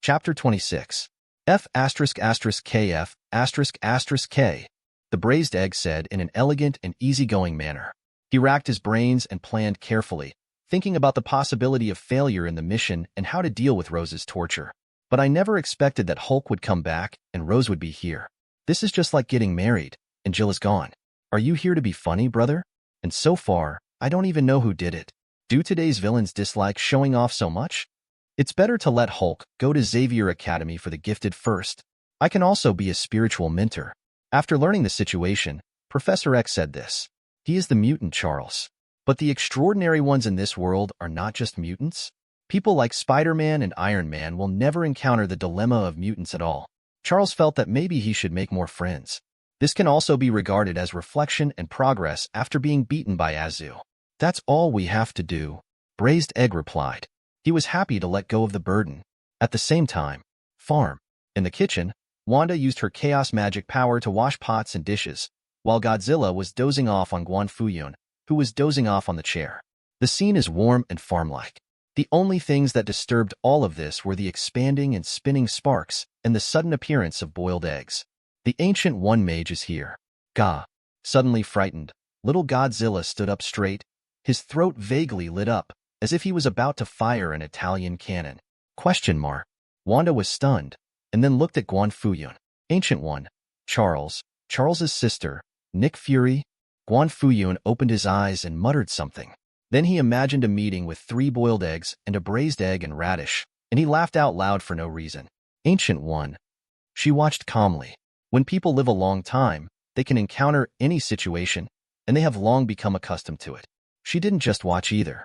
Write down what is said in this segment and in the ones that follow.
Chapter 26. F***KF***K. The braised egg said in an elegant and easygoing manner. He racked his brains and planned carefully, thinking about the possibility of failure in the mission and how to deal with Rose's torture. But I never expected that Hulk would come back and Rose would be here. This is just like getting married, and Jill is gone. Are you here to be funny, brother? And so far, I don't even know who did it. Do today's villains dislike showing off so much? It's better to let Hulk go to Xavier Academy for the gifted first. I can also be a spiritual mentor. After learning the situation, Professor X said this. He is the mutant, Charles. But the extraordinary ones in this world are not just mutants. People like Spider-Man and Iron Man will never encounter the dilemma of mutants at all. Charles felt that maybe he should make more friends. This can also be regarded as reflection and progress after being beaten by Azu. That's all we have to do, Braised Egg replied. He was happy to let go of the burden. At the same time, farm. In the kitchen, Wanda used her chaos magic power to wash pots and dishes, while Godzilla was dozing off on Guan Fuyun, who was dozing off on the chair. The scene is warm and farm-like. The only things that disturbed all of this were the expanding and spinning sparks and the sudden appearance of boiled eggs. The Ancient One mage is here. Gah. Suddenly frightened, little Godzilla stood up straight, his throat vaguely lit up, as if he was about to fire an Italian cannon. Wanda was stunned, and then looked at Guan Fuyun. Ancient One. Charles's sister, Nick Fury. Guan Fuyun opened his eyes and muttered something. Then he imagined a meeting with 3 boiled eggs and a braised egg and radish, and he laughed out loud for no reason. Ancient One. She watched calmly. When people live a long time, they can encounter any situation, and they have long become accustomed to it. She didn't just watch either.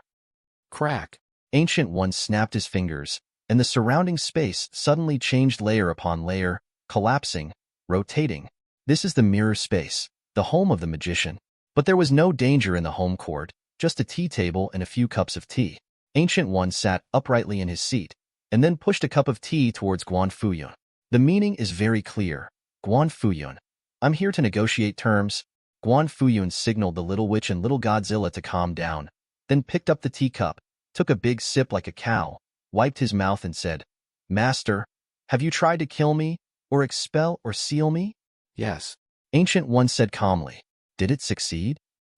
Crack. Ancient One snapped his fingers, and the surrounding space suddenly changed layer upon layer, collapsing, rotating. This is the mirror space, the home of the magician. But there was no danger in the home court, just a tea table and a few cups of tea. Ancient One sat uprightly in his seat, and then pushed a cup of tea towards Guan Fuyun. The meaning is very clear. Guan Fuyun. I'm here to negotiate terms. Guan Fuyun signaled the little witch and little Godzilla to calm down, then picked up the teacup, took a big sip like a cow, wiped his mouth and said, Master, have you tried to kill me, or expel or seal me? Yes. Ancient One said calmly. Did it succeed?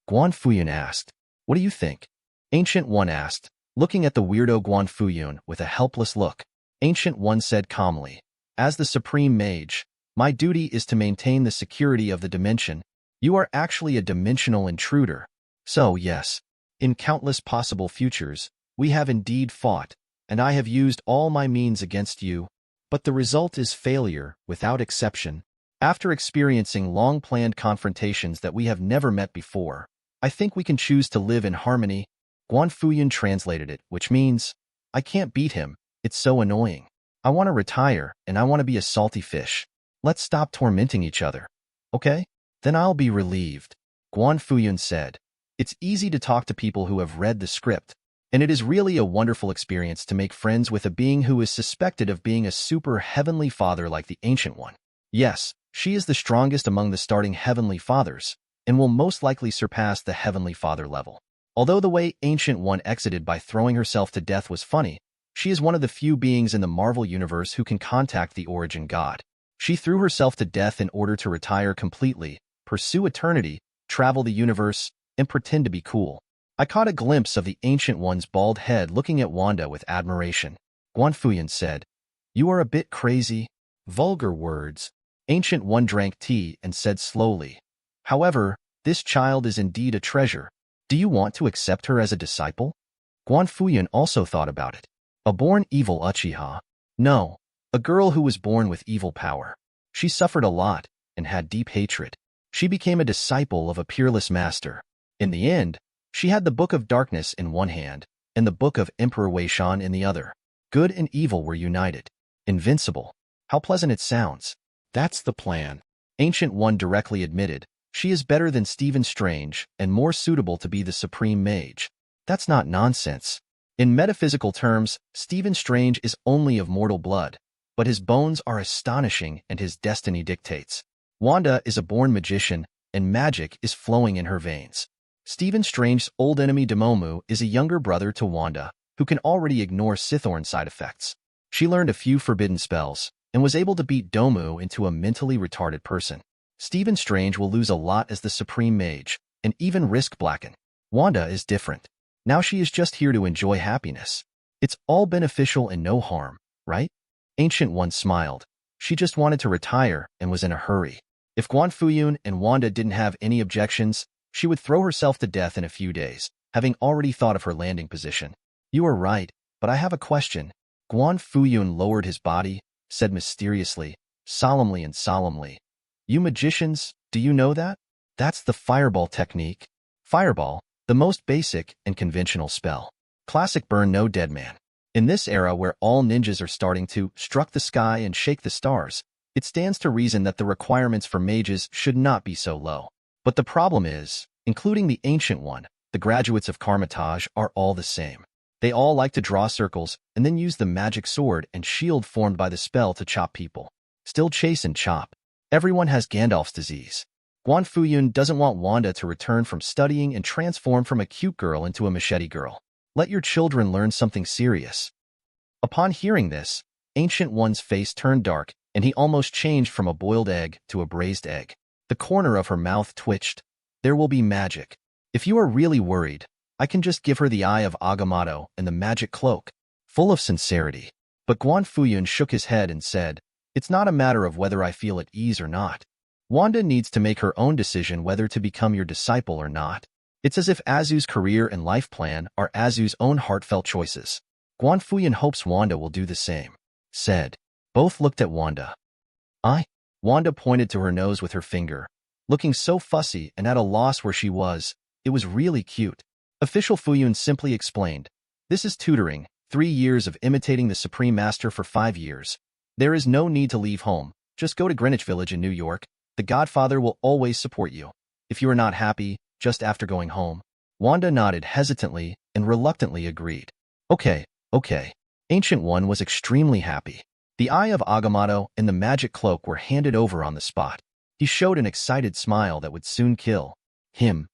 Guan Fuyun asked. What do you think? Ancient One asked, looking at the weirdo Guan Fuyun with a helpless look. Ancient One said calmly, as the supreme mage, my duty is to maintain the security of the dimension. You are actually a dimensional intruder. So yes, in countless possible futures, we have indeed fought, and I have used all my means against you, but the result is failure without exception. After experiencing long-planned confrontations that we have never met before, I think we can choose to live in harmony. Guan Fuyun translated it, which means, I can't beat him, it's so annoying. I want to retire, and I want to be a salty fish. Let's stop tormenting each other. Okay? Then I'll be relieved. Guan Fuyun said. It's easy to talk to people who have read the script, and it is really a wonderful experience to make friends with a being who is suspected of being a super heavenly father like the Ancient One. Yes, she is the strongest among the starting heavenly fathers, and will most likely surpass the heavenly father level. Although the way Ancient One exited by throwing herself to death was funny, she is one of the few beings in the Marvel Universe who can contact the origin god. She threw herself to death in order to retire completely, pursue eternity, travel the universe, and pretend to be cool. I caught a glimpse of the Ancient One's bald head looking at Wanda with admiration. Guan Fuyun said, You are a bit crazy. Vulgar words. Ancient One drank tea and said slowly, However, this child is indeed a treasure. Do you want to accept her as a disciple? Guan Fuyun also thought about it. A born evil Uchiha? No, a girl who was born with evil power. She suffered a lot and had deep hatred. She became a disciple of a peerless master. In the end, she had the Book of Darkness in one hand and the Book of Emperor Wei Shan in the other. Good and evil were united. Invincible. How pleasant it sounds. That's the plan. Ancient One directly admitted, she is better than Stephen Strange and more suitable to be the Supreme Mage. That's not nonsense. In metaphysical terms, Stephen Strange is only of mortal blood, but his bones are astonishing and his destiny dictates. Wanda is a born magician, and magic is flowing in her veins. Stephen Strange's old enemy Dormammu is a younger brother to Wanda, who can already ignore Sithorn side effects. She learned a few forbidden spells and was able to beat Domu into a mentally retarded person. Stephen Strange will lose a lot as the Supreme Mage and even risk Blacken. Wanda is different. Now she is just here to enjoy happiness. It's all beneficial and no harm, right? Ancient One smiled. She just wanted to retire and was in a hurry. If Guan Fuyun and Wanda didn't have any objections, she would throw herself to death in a few days, having already thought of her landing position. You are right, but I have a question. Guan Fuyun lowered his body, said mysteriously, solemnly and solemnly. You magicians, do you know that? That's the fireball technique. Fireball, the most basic and conventional spell. Classic burn no dead man. In this era where all ninjas are starting to struck the sky and shake the stars, it stands to reason that the requirements for mages should not be so low. But the problem is, including the Ancient One, the graduates of Karmatage are all the same. They all like to draw circles and then use the magic sword and shield formed by the spell to chop people. Still chase and chop. Everyone has Gandalf's disease. Guan Fuyun doesn't want Wanda to return from studying and transform from a cute girl into a machete girl. Let your children learn something serious. Upon hearing this, Ancient One's face turned dark, and he almost changed from a boiled egg to a braised egg. The corner of her mouth twitched. There will be magic. If you are really worried, I can just give her the Eye of Agamotto and the magic cloak. Full of sincerity. But Guan Fuyun shook his head and said, it's not a matter of whether I feel at ease or not. Wanda needs to make her own decision whether to become your disciple or not. It's as if Azu's career and life plan are Azu's own heartfelt choices. Guan Fuyun hopes Wanda will do the same. Said. Both looked at Wanda. Wanda pointed to her nose with her finger. Looking so fussy and at a loss where she was, it was really cute. Official Fuyun simply explained. This is tutoring, 3 years of imitating the Supreme Master for 5 years. There is no need to leave home. Just go to Greenwich Village in New York. The Godfather will always support you. If you are not happy, just after going home. Wanda nodded hesitantly and reluctantly agreed. Okay. Ancient One was extremely happy. The Eye of Agamotto and the magic cloak were handed over on the spot. He showed an excited smile that would soon kill him.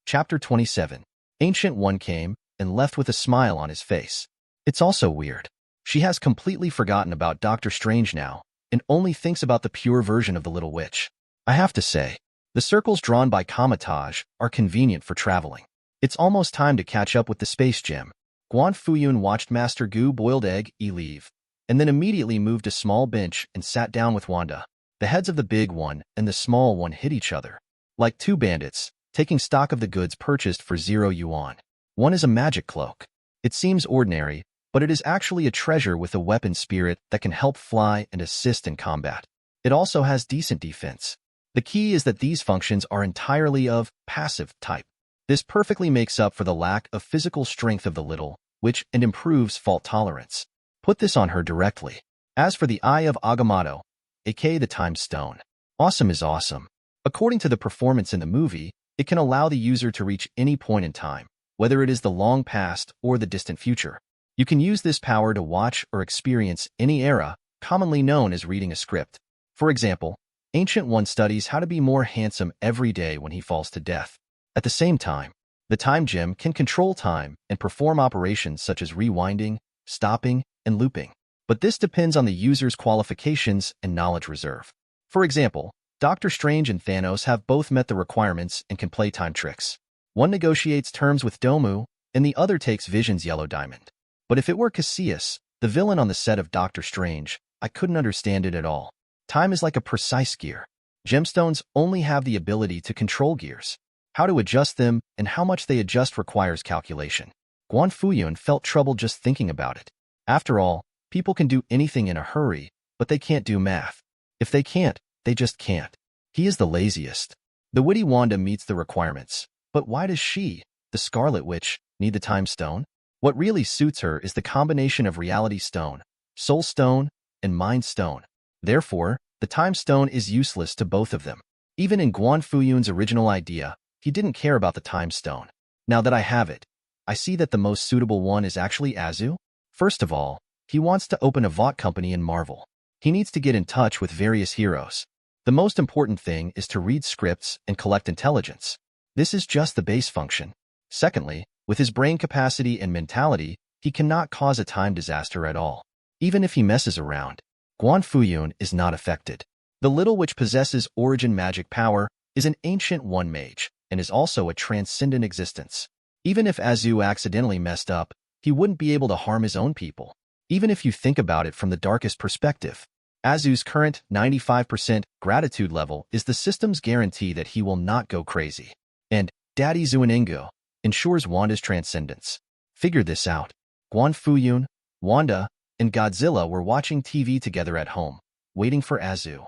Chapter 27. Ancient One came and left with a smile on his face. It's also weird. She has completely forgotten about Doctor Strange now and only thinks about the pure version of the Little Witch. I have to say, the circles drawn by Karmatage are convenient for traveling. It's almost time to catch up with the space gem. Guan Fuyun watched Master Gu Boiled Egg leave, and then immediately moved a small bench and sat down with Wanda. The heads of the big one and the small one hit each other. Like two bandits, taking stock of the goods purchased for 0 yuan. One is a magic cloak. It seems ordinary, but it is actually a treasure with a weapon spirit that can help fly and assist in combat. It also has decent defense. The key is that these functions are entirely of passive type. This perfectly makes up for the lack of physical strength of the Little Witch and improves fault tolerance. Put this on her directly. As for the Eye of Agamotto, aka the Time Stone, awesome is awesome. According to the performance in the movie, it can allow the user to reach any point in time, whether it is the long past or the distant future. You can use this power to watch or experience any era, commonly known as reading a script. For example, Ancient One studies how to be more handsome every day when he falls to death. At the same time, the Time Gem can control time and perform operations such as rewinding, stopping, and looping. But this depends on the user's qualifications and knowledge reserve. For example, Doctor Strange and Thanos have both met the requirements and can play time tricks. One negotiates terms with Domu, and the other takes Vision's yellow diamond. But if it were Cassius, the villain on the set of Doctor Strange, I couldn't understand it at all. Time is like a precise gear. Gemstones only have the ability to control gears. How to adjust them and how much they adjust requires calculation. Guan Fuyun felt trouble just thinking about it. After all, people can do anything in a hurry, but they can't do math. If they can't, they just can't. He is the laziest. The witty Wanda meets the requirements. But why does she, the Scarlet Witch, need the Time Stone? What really suits her is the combination of Reality Stone, Soul Stone, and Mind Stone. Therefore, the Time Stone is useless to both of them. Even in Guan Fuyun's original idea, he didn't care about the Time Stone. Now that I have it, I see that the most suitable one is actually Azu. First of all, he wants to open a vault company in Marvel. He needs to get in touch with various heroes. The most important thing is to read scripts and collect intelligence. This is just the base function. Secondly, with his brain capacity and mentality, He cannot cause a time disaster at all. Even if he messes around, Guan Fuyun is not affected. The little witch possesses origin magic power, is an ancient one mage, and is also a transcendent existence. Even if Azu accidentally messed up, he wouldn't be able to harm his own people. Even if you think about it from the darkest perspective, Azu's current 95% gratitude level is the system's guarantee that he will not go crazy. And Daddy Zuaningo ensures Wanda's transcendence. Figure this out. Guan Fuyun, Wanda, and Godzilla were watching TV together at home, waiting for Azu.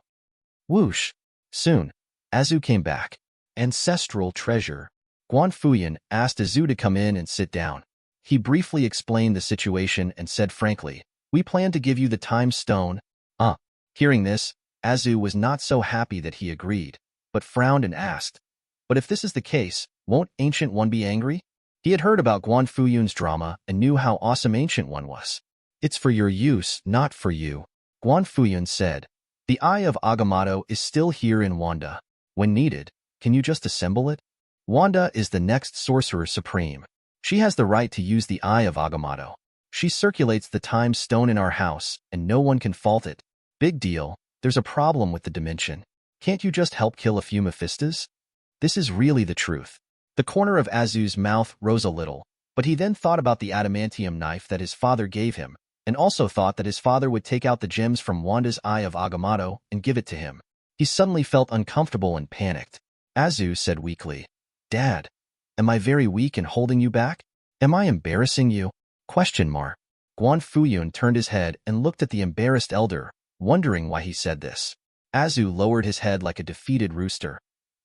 Whoosh! Soon, Azu came back. Ancestral treasure. Guan Fuyun asked Azu to come in and sit down. He briefly explained the situation and said frankly, "We plan to give you the time stone." Hearing this, Azu was not so happy that he agreed, but frowned and asked, "But if this is the case, won't Ancient One be angry?" He had heard about Guan Fuyun's drama and knew how awesome Ancient One was. "It's for your use, not for you," Guan Fuyun said. "The Eye of Agamotto is still here in Wanda. When needed, can you just assemble it? Wanda is the next Sorcerer Supreme. She has the right to use the Eye of Agamotto. She circulates the time stone in our house, and no one can fault it. Big deal, there's a problem with the dimension. Can't you just help kill a few Mephistas?" This is really the truth. The corner of Azu's mouth rose a little, but he then thought about the adamantium knife that his father gave him, and also thought that his father would take out the gems from Wanda's Eye of Agamotto and give it to him. He suddenly felt uncomfortable and panicked. Azu said weakly, "Dad, am I very weak in holding you back? Am I embarrassing you?" Guan Fuyun turned his head and looked at the embarrassed elder, wondering why he said this. Azu lowered his head like a defeated rooster.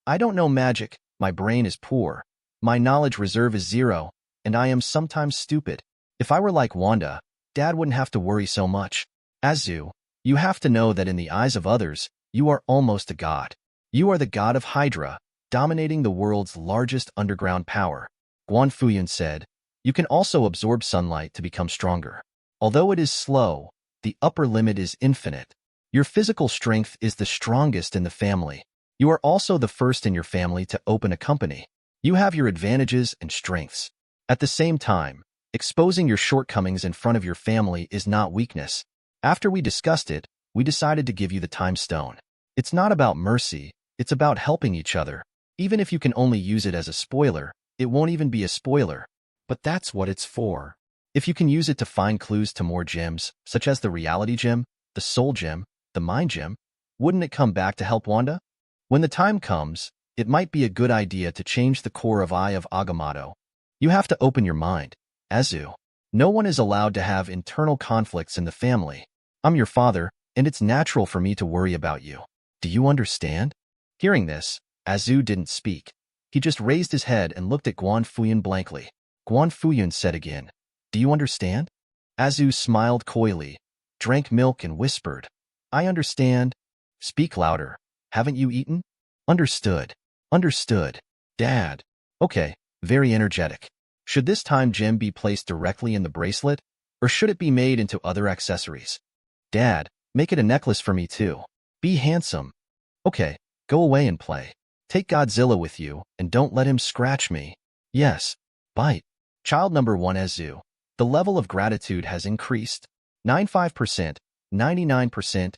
"I don't know magic, my brain is poor, my knowledge reserve is 0, and I am sometimes stupid. If I were like Wanda, Dad wouldn't have to worry so much. Azu, you have to know that in the eyes of others, you are almost a god. You are the god of Hydra, dominating the world's largest underground power." Guan Fuyun said, "You can also absorb sunlight to become stronger. Although it is slow, the upper limit is infinite. Your physical strength is the strongest in the family. You are also the first in your family to open a company. You have your advantages and strengths. At the same time, exposing your shortcomings in front of your family is not weakness. After we discussed it, we decided to give you the time stone. It's not about mercy, it's about helping each other. Even if you can only use it as a spoiler, it won't even be a spoiler. But that's what it's for. If you can use it to find clues to more gems, such as the reality gem, the soul gem, the mind gem, wouldn't it come back to help Wanda? When the time comes, it might be a good idea to change the core of Eye of Agamotto. You have to open your mind, Azu. No one is allowed to have internal conflicts in the family. I'm your father, and it's natural for me to worry about you. Do you understand?" Hearing this, Azu didn't speak. He just raised his head and looked at Guan Fuyun blankly. Guan Fuyun said again, "Do you understand?" Azu smiled coyly, drank milk and whispered, "I understand." "Speak louder. Haven't you eaten?" "Understood. Understood. Dad." "Okay, very energetic. Should this time gem be placed directly in the bracelet, or should it be made into other accessories?" "Dad, make it a necklace for me too. Be handsome." "Okay, go away and play. Take Godzilla with you, and don't let him scratch me." "Yes, bite." Child number 1 Azu. The level of gratitude has increased. 95%, 99%.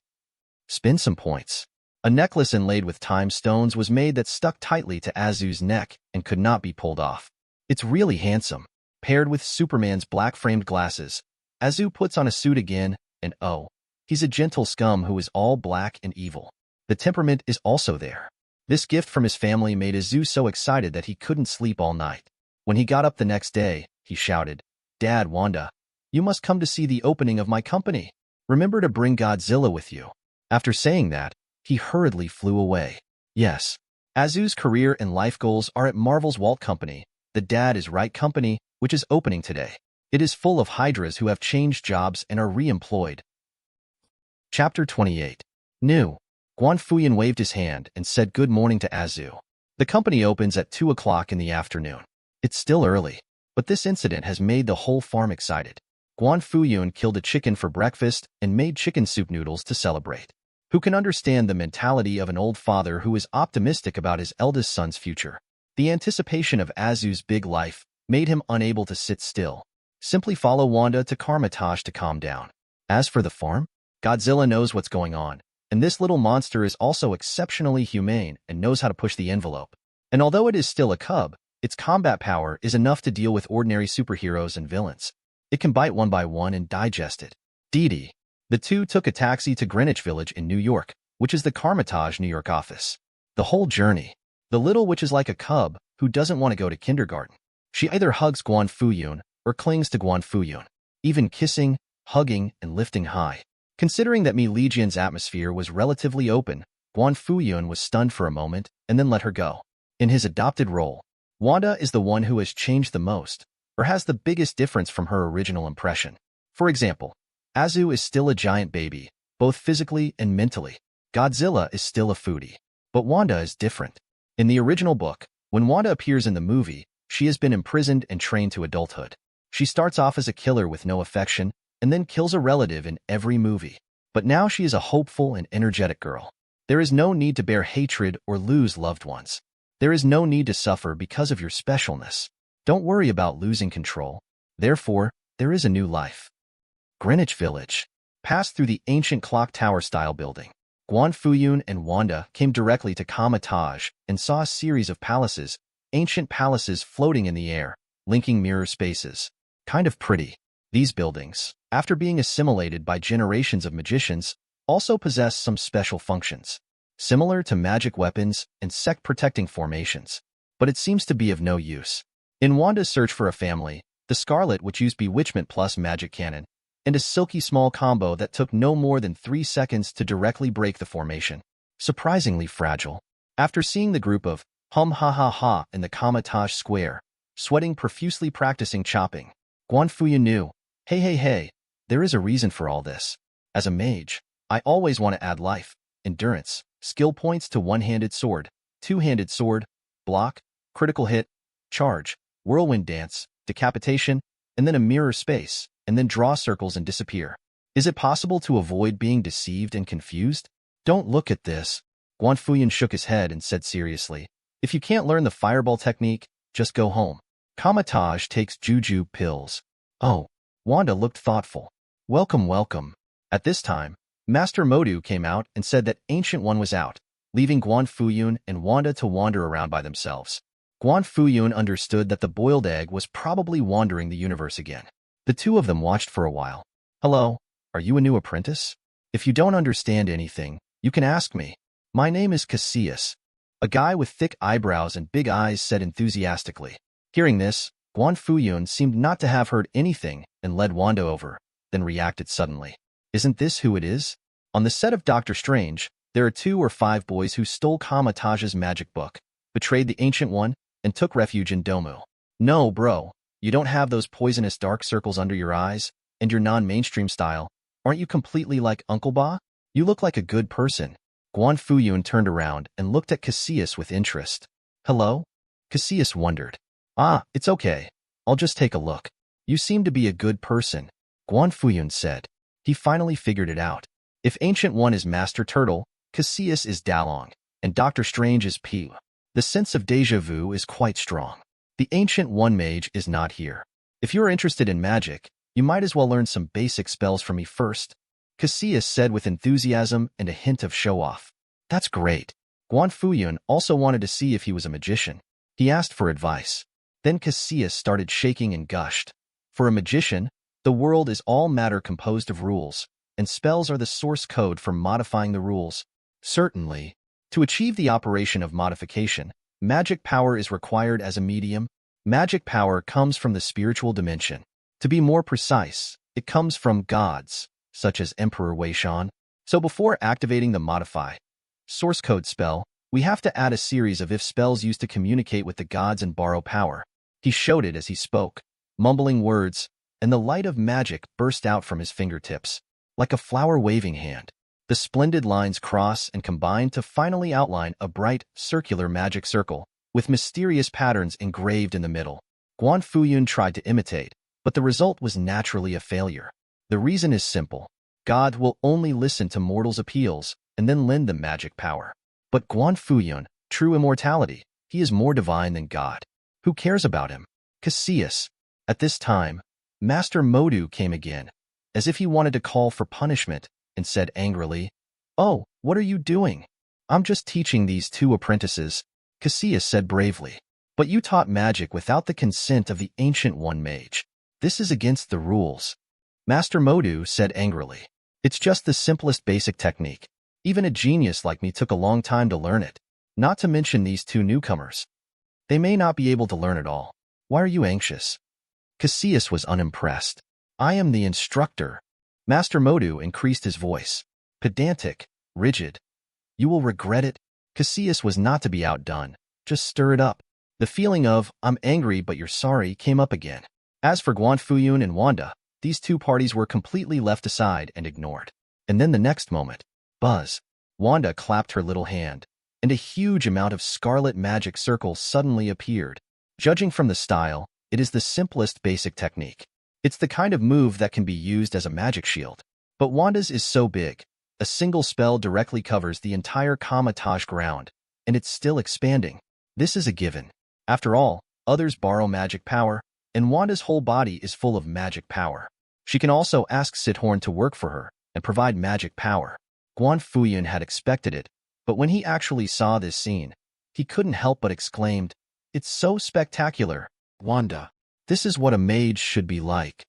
Spin some points. A necklace inlaid with time stones was made that stuck tightly to Azu's neck and could not be pulled off. It's really handsome. Paired with Superman's black-framed glasses, Azu puts on a suit again, and oh, he's a gentle scum who is all black and evil. The temperament is also there. This gift from his family made Azu so excited that he couldn't sleep all night. When he got up the next day, he shouted, "Dad, Wanda, you must come to see the opening of my company. Remember to bring Godzilla with you." After saying that, he hurriedly flew away. Yes, Azu's career and life goals are at Marvel's Walt Company, the Dad is Right Company, which is opening today. It is full of Hydras who have changed jobs and are re-employed. Chapter 28. New. Guan Fuyun waved his hand and said good morning to Azu. The company opens at 2 o'clock in the afternoon. It's still early, but this incident has made the whole farm excited. Guan Fuyun killed a chicken for breakfast and made chicken soup noodles to celebrate. Who can understand the mentality of an old father who is optimistic about his eldest son's future? The anticipation of Azu's big life made him unable to sit still. Simply follow Wanda to Karmatage to calm down. As for the farm, Godzilla knows what's going on, and this little monster is also exceptionally humane and knows how to push the envelope. And although it is still a cub, its combat power is enough to deal with ordinary superheroes and villains. It can bite one by one and digest it. Dee Dee. The two took a taxi to Greenwich Village in New York, which is the Karmatage New York office. The whole journey. The little witch is like a cub who doesn't want to go to kindergarten. She either hugs Guan Fuyun or clings to Guan Fuyun, even kissing, hugging, and lifting high. Considering that Millennium's atmosphere was relatively open, Guan Fuyun was stunned for a moment and then let her go. In his adopted role, Wanda is the one who has changed the most, or has the biggest difference from her original impression. For example, Azu is still a giant baby, both physically and mentally. Godzilla is still a foodie. But Wanda is different. In the original book, when Wanda appears in the movie, she has been imprisoned and trained to adulthood. She starts off as a killer with no affection, and then kills a relative in every movie. But now she is a hopeful and energetic girl. There is no need to bear hatred or lose loved ones. There is no need to suffer because of your specialness. Don't worry about losing control. Therefore, there is a new life. Greenwich Village. Passed through the ancient clock tower-style building. Guan Fuyun and Wanda came directly to Karmatage and saw a series of palaces, ancient palaces floating in the air, linking mirror spaces. Kind of pretty. These buildings, after being assimilated by generations of magicians, also possess some special functions, similar to magic weapons and sect-protecting formations. But it seems to be of no use. In Wanda's search for a family, the Scarlet Witch used Bewitchment plus Magic Cannon, and a silky small combo that took no more than 3 seconds to directly break the formation. Surprisingly fragile. After seeing the group of hum ha ha ha in the Karmatage Square, sweating profusely practicing chopping, Guan Fuyun knew, hey, there is a reason for all this. As a mage, I always want to add life, endurance, skill points to one-handed sword, two-handed sword, block, critical hit, charge, whirlwind dance, decapitation, and then a mirror space, and then draw circles and disappear. Is it possible to avoid being deceived and confused? Don't look at this. Guan Fuyun shook his head and said seriously, if you can't learn the fireball technique, just go home. Karmatage takes juju pills. Oh, Wanda looked thoughtful. Welcome. At this time, Master Modu came out and said that Ancient One was out, leaving Guan Fuyun and Wanda to wander around by themselves. Guan Fuyun understood that the boiled egg was probably wandering the universe again. The two of them watched for a while. Hello, are you a new apprentice? If you don't understand anything, you can ask me. My name is Cassius. A guy with thick eyebrows and big eyes said enthusiastically. Hearing this, Guan Fuyun seemed not to have heard anything and led Wanda over, then reacted suddenly. Isn't this who it is? On the set of Doctor Strange, there are 2 or 5 boys who stole Karmatage's magic book, betrayed the Ancient One, and took refuge in Domu. No, bro. You don't have those poisonous dark circles under your eyes, and your non-mainstream style. Aren't you completely like Uncle Ba? You look like a good person. Guan Fuyun turned around and looked at Cassius with interest. Hello? Cassius wondered. Ah, it's okay. I'll just take a look. You seem to be a good person, Guan Fuyun said. He finally figured it out. If Ancient One is Master Turtle, Cassius is Dalong, and Doctor Strange is Piu. The sense of déjà vu is quite strong. The Ancient One mage is not here. If you're interested in magic, you might as well learn some basic spells from me first, Cassius said with enthusiasm and a hint of show-off. That's great. Guan Fuyun also wanted to see if he was a magician. He asked for advice. Then Cassius started shaking and gushed. For a magician, the world is all matter composed of rules, and spells are the source code for modifying the rules. Certainly, to achieve the operation of modification, magic power is required as a medium. Magic power comes from the spiritual dimension. To be more precise, it comes from gods, such as Emperor Wei Shan. So before activating the modify source code spell, we have to add a series of if spells used to communicate with the gods and borrow power. He showed it as he spoke, mumbling words, and the light of magic burst out from his fingertips, like a flower-waving hand. The splendid lines cross and combine to finally outline a bright, circular magic circle, with mysterious patterns engraved in the middle. Guan Fuyun tried to imitate, but the result was naturally a failure. The reason is simple. God will only listen to mortals' appeals and then lend them magic power. But Guan Fuyun, true immortality, he is more divine than God. Who cares about him? Cassius. At this time, Master Modu came again, as if he wanted to call for punishment, and said angrily, "Oh, what are you doing?" "I'm just teaching these two apprentices," Cassius said bravely. "But you taught magic without the consent of the Ancient One Mage. This is against the rules." Master Modu said angrily, "It's just the simplest basic technique. Even a genius like me took a long time to learn it. Not to mention these two newcomers. They may not be able to learn it all. Why are you anxious?" Cassius was unimpressed. "I am the instructor." Master Modu increased his voice. Pedantic, rigid. "You will regret it." Cassius was not to be outdone. Just stir it up. The feeling of, "I'm angry but you're sorry," came up again. As for Guan Fuyun and Wanda, these two parties were completely left aside and ignored. And then the next moment, buzz. Wanda clapped her little hand, and a huge amount of scarlet magic circles suddenly appeared. Judging from the style, it is the simplest basic technique. It's the kind of move that can be used as a magic shield. But Wanda's is so big. A single spell directly covers the entire Kamatage ground, and it's still expanding. This is a given. After all, others borrow magic power, and Wanda's whole body is full of magic power. She can also ask Sithorn to work for her and provide magic power. Guan Fuyun had expected it, but when he actually saw this scene, he couldn't help but exclaimed, "It's so spectacular, Wanda. This is what a mage should be like."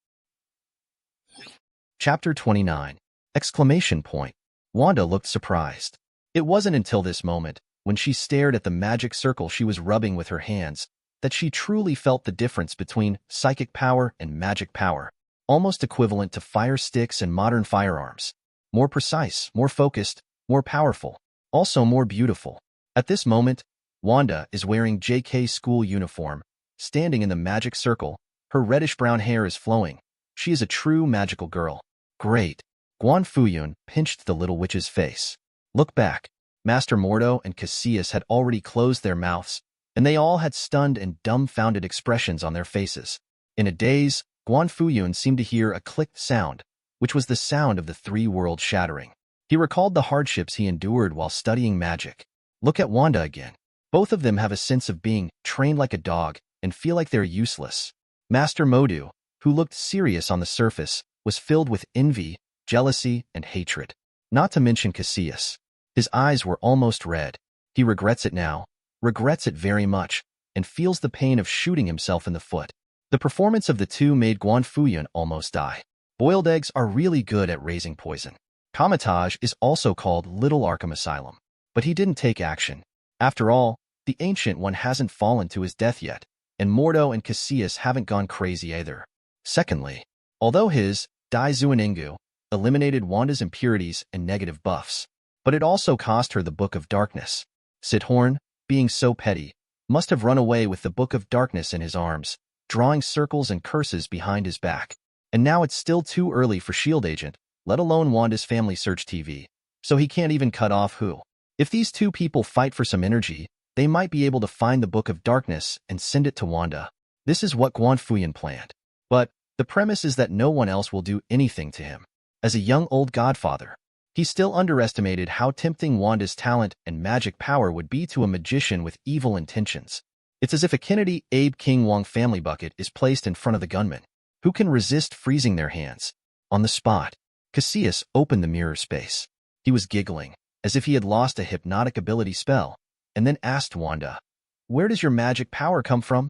Chapter 29. Exclamation point. Wanda looked surprised. It wasn't until this moment, when she stared at the magic circle she was rubbing with her hands, that she truly felt the difference between psychic power and magic power, almost equivalent to fire sticks and modern firearms. More precise, more focused, more powerful, also more beautiful. At this moment, Wanda is wearing JK's school uniform, standing in the magic circle. Her reddish-brown hair is flowing. She is a true magical girl. Great. Guan Fuyun pinched the little witch's face. Look back. Master Mordo and Cassius had already closed their mouths, and they all had stunned and dumbfounded expressions on their faces. In a daze, Guan Fuyun seemed to hear a clicked sound, which was the sound of the three worlds shattering. He recalled the hardships he endured while studying magic. Look at Wanda again. Both of them have a sense of being trained like a dog and feel like they're useless. Master Modu, who looked serious on the surface, was filled with envy, jealousy, and hatred. Not to mention Cassius. His eyes were almost red. He regrets it now, regrets it very much, and feels the pain of shooting himself in the foot. The performance of the two made Guan Fuyun almost die. Boiled eggs are really good at raising poison. Kamatage is also called Little Arkham Asylum. But he didn't take action. After all, the Ancient One hasn't fallen to his death yet, and Mordo and Cassius haven't gone crazy either. Secondly, although his Daizuaningu eliminated Wanda's impurities and negative buffs, but it also cost her the Book of Darkness. Sithorn, being so petty, must have run away with the Book of Darkness in his arms, drawing circles and curses behind his back. And now it's still too early for Shield Agent, let alone Wanda's family search TV, so he can't even cut off who. If these two people fight for some energy, they might be able to find the Book of Darkness and send it to Wanda. This is what Guan Fuyun planned. But the premise is that no one else will do anything to him. As a young old godfather, he still underestimated how tempting Wanda's talent and magic power would be to a magician with evil intentions. It's as if a Kennedy Abe King Wong family bucket is placed in front of the gunman. Who can resist freezing their hands? On the spot, Cassius opened the mirror space. He was giggling, as if he had lost a hypnotic ability spell, and then asked Wanda, "Where does your magic power come from?"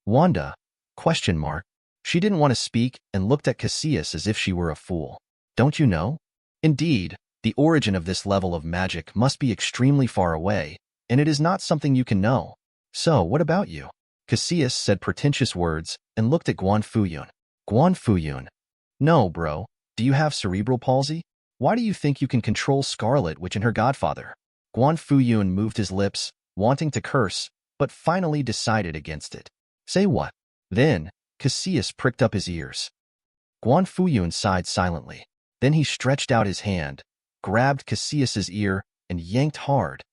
Wanda? Question mark. She didn't want to speak and looked at Cassius as if she were a fool. Don't you know? Indeed, the origin of this level of magic must be extremely far away, and it is not something you can know. So, what about you? Cassius said pretentious words and looked at Guan Fuyun. Guan Fuyun. No, bro. Do you have cerebral palsy? Why do you think you can control Scarlet Witch and her godfather? Guan Fuyun moved his lips, wanting to curse, but finally decided against it. Say what? Then, Cassius pricked up his ears. Guan Fuyun sighed silently. Then he stretched out his hand, grabbed Cassius's ear, and yanked hard.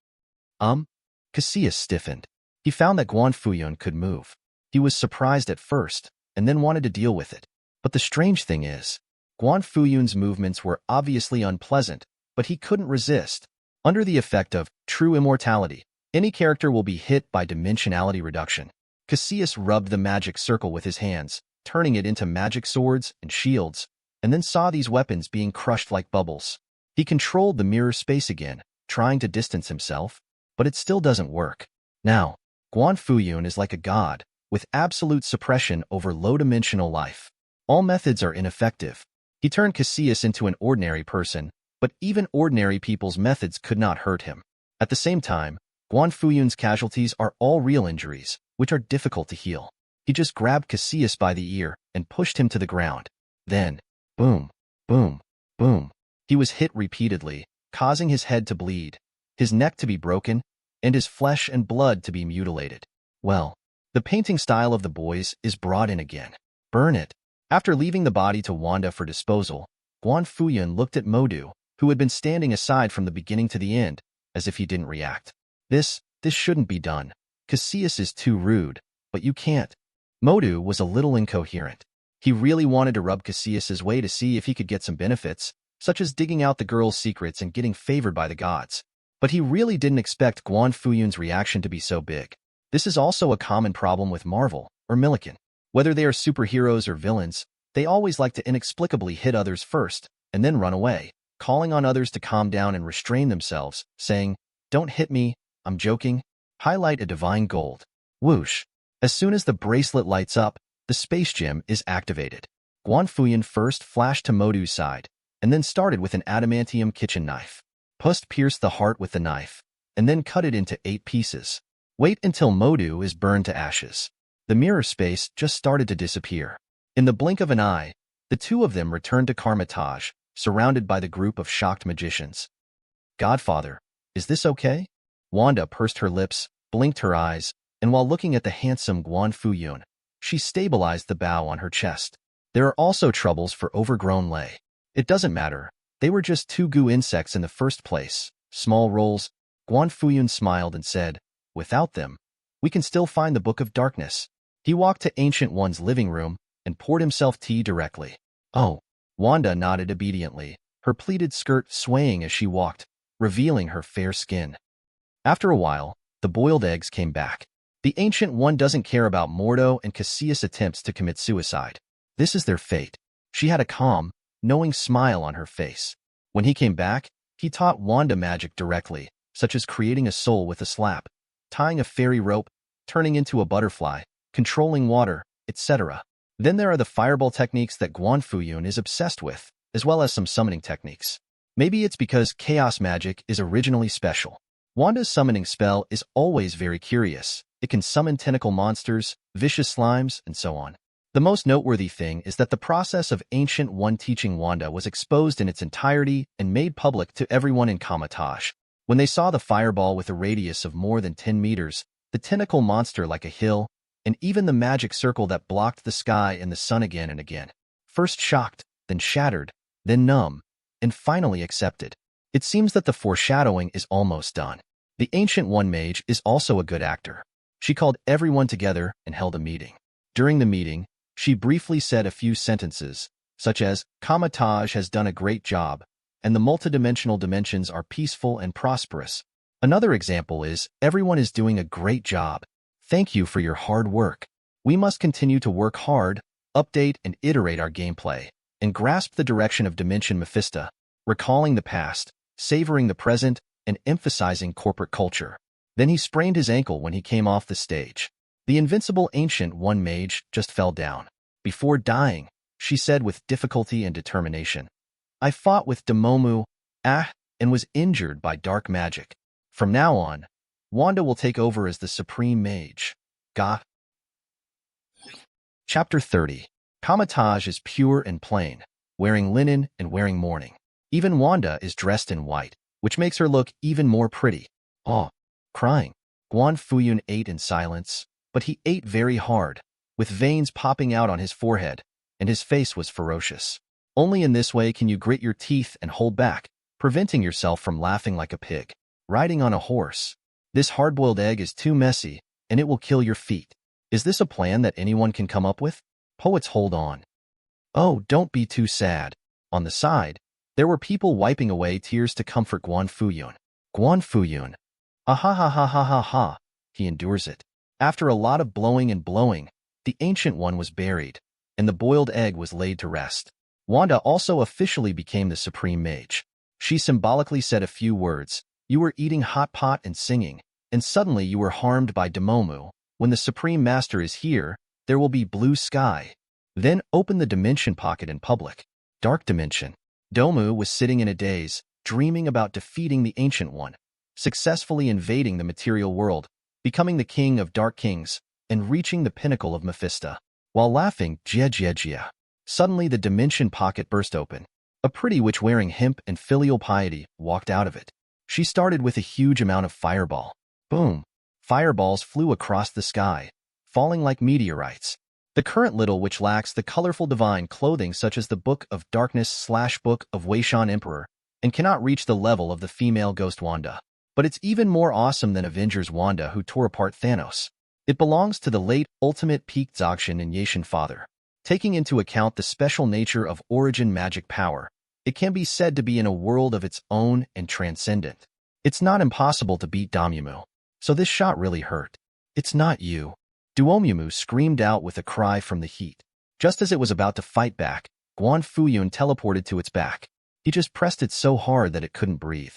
Cassius stiffened. He found that Guan Fuyun could move. He was surprised at first, and then wanted to deal with it. But the strange thing is, Guan Fuyun's movements were obviously unpleasant, but he couldn't resist. Under the effect of true immortality, any character will be hit by dimensionality reduction. Cassius rubbed the magic circle with his hands, turning it into magic swords and shields, and then saw these weapons being crushed like bubbles. He controlled the mirror space again, trying to distance himself, but it still doesn't work. Now, Guan Fuyun is like a god, with absolute suppression over low-dimensional life. All methods are ineffective. He turned Cassius into an ordinary person, but even ordinary people's methods could not hurt him. At the same time, Guan Fuyun's casualties are all real injuries, which are difficult to heal. He just grabbed Cassius by the ear and pushed him to the ground. Then, boom, boom, boom. He was hit repeatedly, causing his head to bleed, his neck to be broken, and his flesh and blood to be mutilated. Well, the painting style of the boys is brought in again. Burn it. After leaving the body to Wanda for disposal, Guan Fuyun looked at Modu, who had been standing aside from the beginning to the end, as if he didn't react. This shouldn't be done. Cassius is too rude, but you can't. Modu was a little incoherent. He really wanted to rub Cassius's way to see if he could get some benefits, such as digging out the girl's secrets and getting favored by the gods. But he really didn't expect Guan Fuyun's reaction to be so big. This is also a common problem with Marvel or Millikan. Whether they are superheroes or villains, they always like to inexplicably hit others first and then run away, calling on others to calm down and restrain themselves, saying, "Don't hit me, I'm joking." Highlight a divine gold. Whoosh. As soon as the bracelet lights up, the space gem is activated. Guan Fuyun first flashed to Modu's side, and then started with an adamantium kitchen knife. Pust pierced the heart with the knife, and then cut it into 8 pieces. Wait until Modu is burned to ashes. The mirror space just started to disappear. In the blink of an eye, the two of them returned to Carmitage, surrounded by the group of shocked magicians. "Godfather, is this okay?" Wanda pursed her lips, blinked her eyes, and while looking at the handsome Guan Fuyun, she stabilized the bow on her chest. There are also troubles for overgrown Lei. It doesn't matter. They were just 2 goo insects in the first place. Small rolls. Guan Fuyun smiled and said, "Without them, we can still find the Book of Darkness." He walked to Ancient One's living room and poured himself tea directly. "Oh." Wanda nodded obediently, her pleated skirt swaying as she walked, revealing her fair skin. After a while, the boiled eggs came back. The Ancient One doesn't care about Mordo and Cassius' attempts to commit suicide. This is their fate. She had a calm, knowing smile on her face. When he came back, he taught Wanda magic directly, such as creating a soul with a slap, tying a fairy rope, turning into a butterfly, controlling water, etc. Then there are the fireball techniques that Guan Fuyun is obsessed with, as well as some summoning techniques. Maybe it's because chaos magic is originally special. Wanda's summoning spell is always very curious. It can summon tentacle monsters, vicious slimes, and so on. The most noteworthy thing is that the process of Ancient One teaching Wanda was exposed in its entirety and made public to everyone in Kamatage. When they saw the fireball with a radius of more than 10 meters, the tentacle monster like a hill, and even the magic circle that blocked the sky and the sun again and again. First shocked, then shattered, then numb, and finally accepted. It seems that the foreshadowing is almost done. The Ancient One mage is also a good actor. She called everyone together and held a meeting. During the meeting, she briefly said a few sentences, such as, "Kamatage has done a great job, and the multidimensional dimensions are peaceful and prosperous." Another example is, "Everyone is doing a great job. Thank you for your hard work. We must continue to work hard, update and iterate our gameplay, and grasp the direction of Dimension Mephisto, recalling the past, savoring the present, and emphasizing corporate culture." Then he sprained his ankle when he came off the stage. The invincible Ancient One mage just fell down. Before dying, she said with difficulty and determination, "I fought with Demomu, and was injured by dark magic. From now on, Wanda will take over as the supreme mage." Chapter 30. Kamatage is pure and plain, wearing linen and wearing mourning. Even Wanda is dressed in white, which makes her look even more pretty. Crying. Guan Fuyun ate in silence, but he ate very hard, with veins popping out on his forehead, and his face was ferocious. Only in this way can you grit your teeth and hold back, preventing yourself from laughing like a pig. Riding on a horse. This hard-boiled egg is too messy, and it will kill your feet. Is this a plan that anyone can come up with? Poets hold on. Oh, don't be too sad. On the side, there were people wiping away tears to comfort Guan Fuyun. Guan Fuyun. Ah ha ha ha ha ha ha. He endures it. After a lot of blowing and blowing, the Ancient One was buried. and the boiled egg was laid to rest. Wanda also officially became the Supreme Mage. She symbolically said a few words. You were eating hot pot and singing, and suddenly you were harmed by Dormammu. When the Supreme Master is here, there will be blue sky. Then open the dimension pocket in public. Dark dimension. Dormammu was sitting in a daze, dreaming about defeating the Ancient One, successfully invading the material world, becoming the king of dark kings, and reaching the pinnacle of Mephisto. While laughing, jia. Suddenly the dimension pocket burst open. A pretty witch wearing hemp and filial piety walked out of it. She started with a huge amount of fireball. Boom! Fireballs flew across the sky, falling like meteorites. The current little witch lacks the colorful divine clothing such as the Book of Darkness/Book of Waishan Emperor, and cannot reach the level of the female ghost Wanda. But it's even more awesome than Avengers Wanda who tore apart Thanos. It belongs to the late Ultimate Peak Zokshin and Yaishin Father. Taking into account the special nature of origin magic power, it can be said to be in a world of its own and transcendent. It's not impossible to beat Dormammu, so this shot really hurt. It's not you. Dormammu screamed out with a cry from the heat. Just as it was about to fight back, Guan Fuyun teleported to its back. He just pressed it so hard that it couldn't breathe.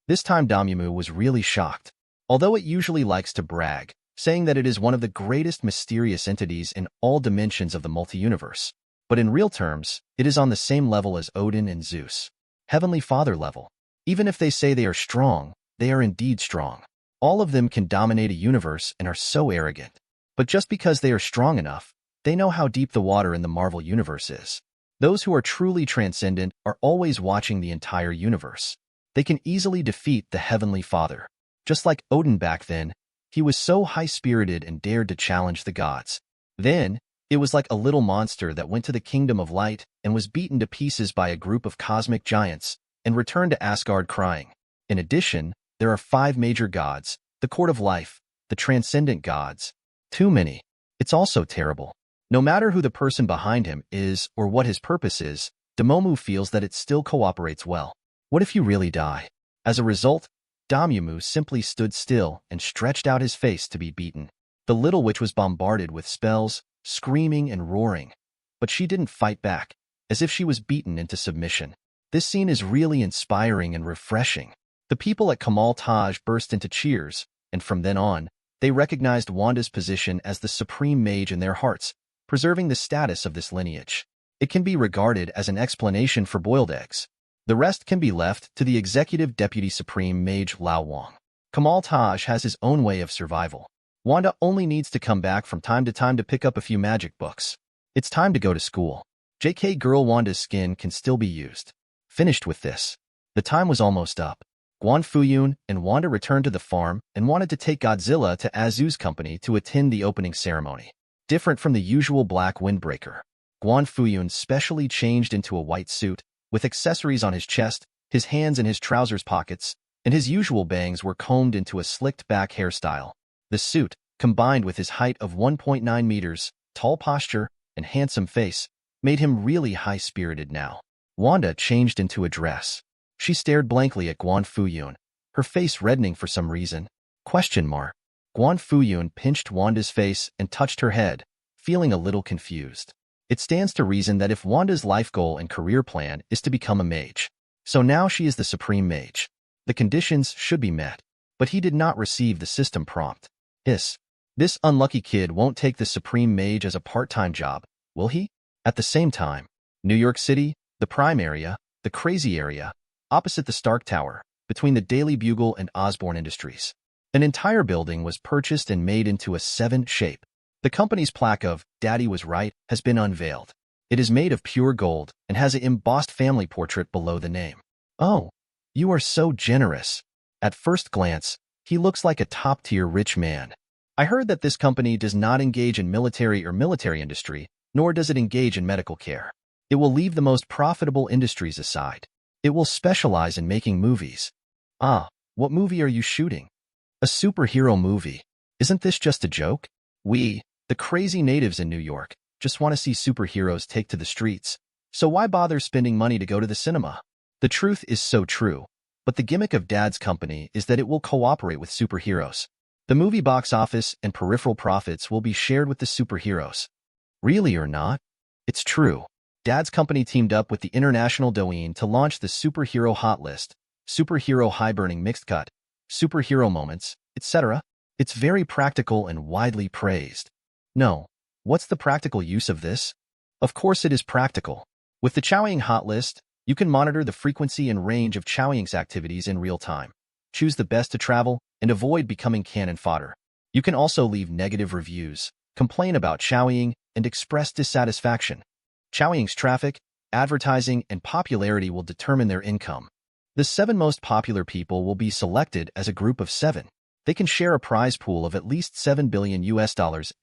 This time Dormammu was really shocked. Although it usually likes to brag, saying that it is one of the greatest mysterious entities in all dimensions of the multi-universe. But in real terms, it is on the same level as Odin and Zeus. Heavenly Father level. Even if they say they are strong, they are indeed strong. All of them can dominate a universe and are so arrogant. But just because they are strong enough, they know how deep the water in the Marvel universe is. Those who are truly transcendent are always watching the entire universe. They can easily defeat the Heavenly Father. Just like Odin back then, he was so high-spirited and dared to challenge the gods. Then, it was like a little monster that went to the Kingdom of Light and was beaten to pieces by a group of cosmic giants and returned to Asgard crying. In addition, there are 5 major gods, the Court of Life, the Transcendent Gods. Too many. It's also terrible. No matter who the person behind him is or what his purpose is, Dormammu feels that it still cooperates well. What if you really die? As a result, Dormammu simply stood still and stretched out his face to be beaten. The little witch was bombarded with spells, screaming and roaring, but she didn't fight back, as if she was beaten into submission. This scene is really inspiring and refreshing. The people at Kamal Taj burst into cheers, and from then on, they recognized Wanda's position as the supreme mage in their hearts, preserving the status of this lineage. It can be regarded as an explanation for boiled eggs. The rest can be left to the executive deputy supreme mage Lao Wang. Kamal Taj has his own way of survival. Wanda only needs to come back from time to time to pick up a few magic books. It's time to go to school. JK girl Wanda's skin can still be used. Finished with this. The time was almost up. Guan Fuyun and Wanda returned to the farm and wanted to take Godzilla to Azu's company to attend the opening ceremony. Different from the usual black windbreaker, Guan Fuyun specially changed into a white suit, with accessories on his chest, his hands in his trousers pockets, and his usual bangs were combed into a slicked-back hairstyle. The suit, combined with his height of 1.9 meters, tall posture, and handsome face, made him really high-spirited now. Wanda changed into a dress. She stared blankly at Guan Fuyun, her face reddening for some reason. Guan Fuyun pinched Wanda's face and touched her head, feeling a little confused. It stands to reason that if Wanda's life goal and career plan is to become a mage, so now she is the supreme mage, the conditions should be met. But he did not receive the system prompt. This unlucky kid won't take the supreme mage as a part-time job, will he? At the same time, New York City, the prime area, the crazy area, opposite the Stark Tower, between the Daily Bugle and Osborne Industries. An entire building was purchased and made into a 7 shape. The company's plaque of "Daddy was right" has been unveiled. It is made of pure gold and has an embossed family portrait below the name. Oh, you are so generous. At first glance, he looks like a top-tier rich man. I heard that this company does not engage in military industry, nor does it engage in medical care. It will leave the most profitable industries aside. It will specialize in making movies. Ah, what movie are you shooting? A superhero movie. Isn't this just a joke? We, the crazy natives in New York, just want to see superheroes take to the streets. So why bother spending money to go to the cinema? The truth is so true, but the gimmick of Dad's company is that it will cooperate with superheroes. The movie box office and peripheral profits will be shared with the superheroes. Really or not, It's true. Dad's company teamed up with the International Douyin to launch the Superhero Hot List, Superhero High Burning Mixed Cut, Superhero Moments, etc. It's very practical and widely praised. No. What's the practical use of this? Of course it is practical. With the Chaoying Hot List, you can monitor the frequency and range of Chaoying's activities in real time. Choose the best to travel and avoid becoming cannon fodder. You can also leave negative reviews, complain about Chaoying, and express dissatisfaction. Chaoying's traffic, advertising, and popularity will determine their income. The 7 most popular people will be selected as a group of 7. They can share a prize pool of at least $7 billion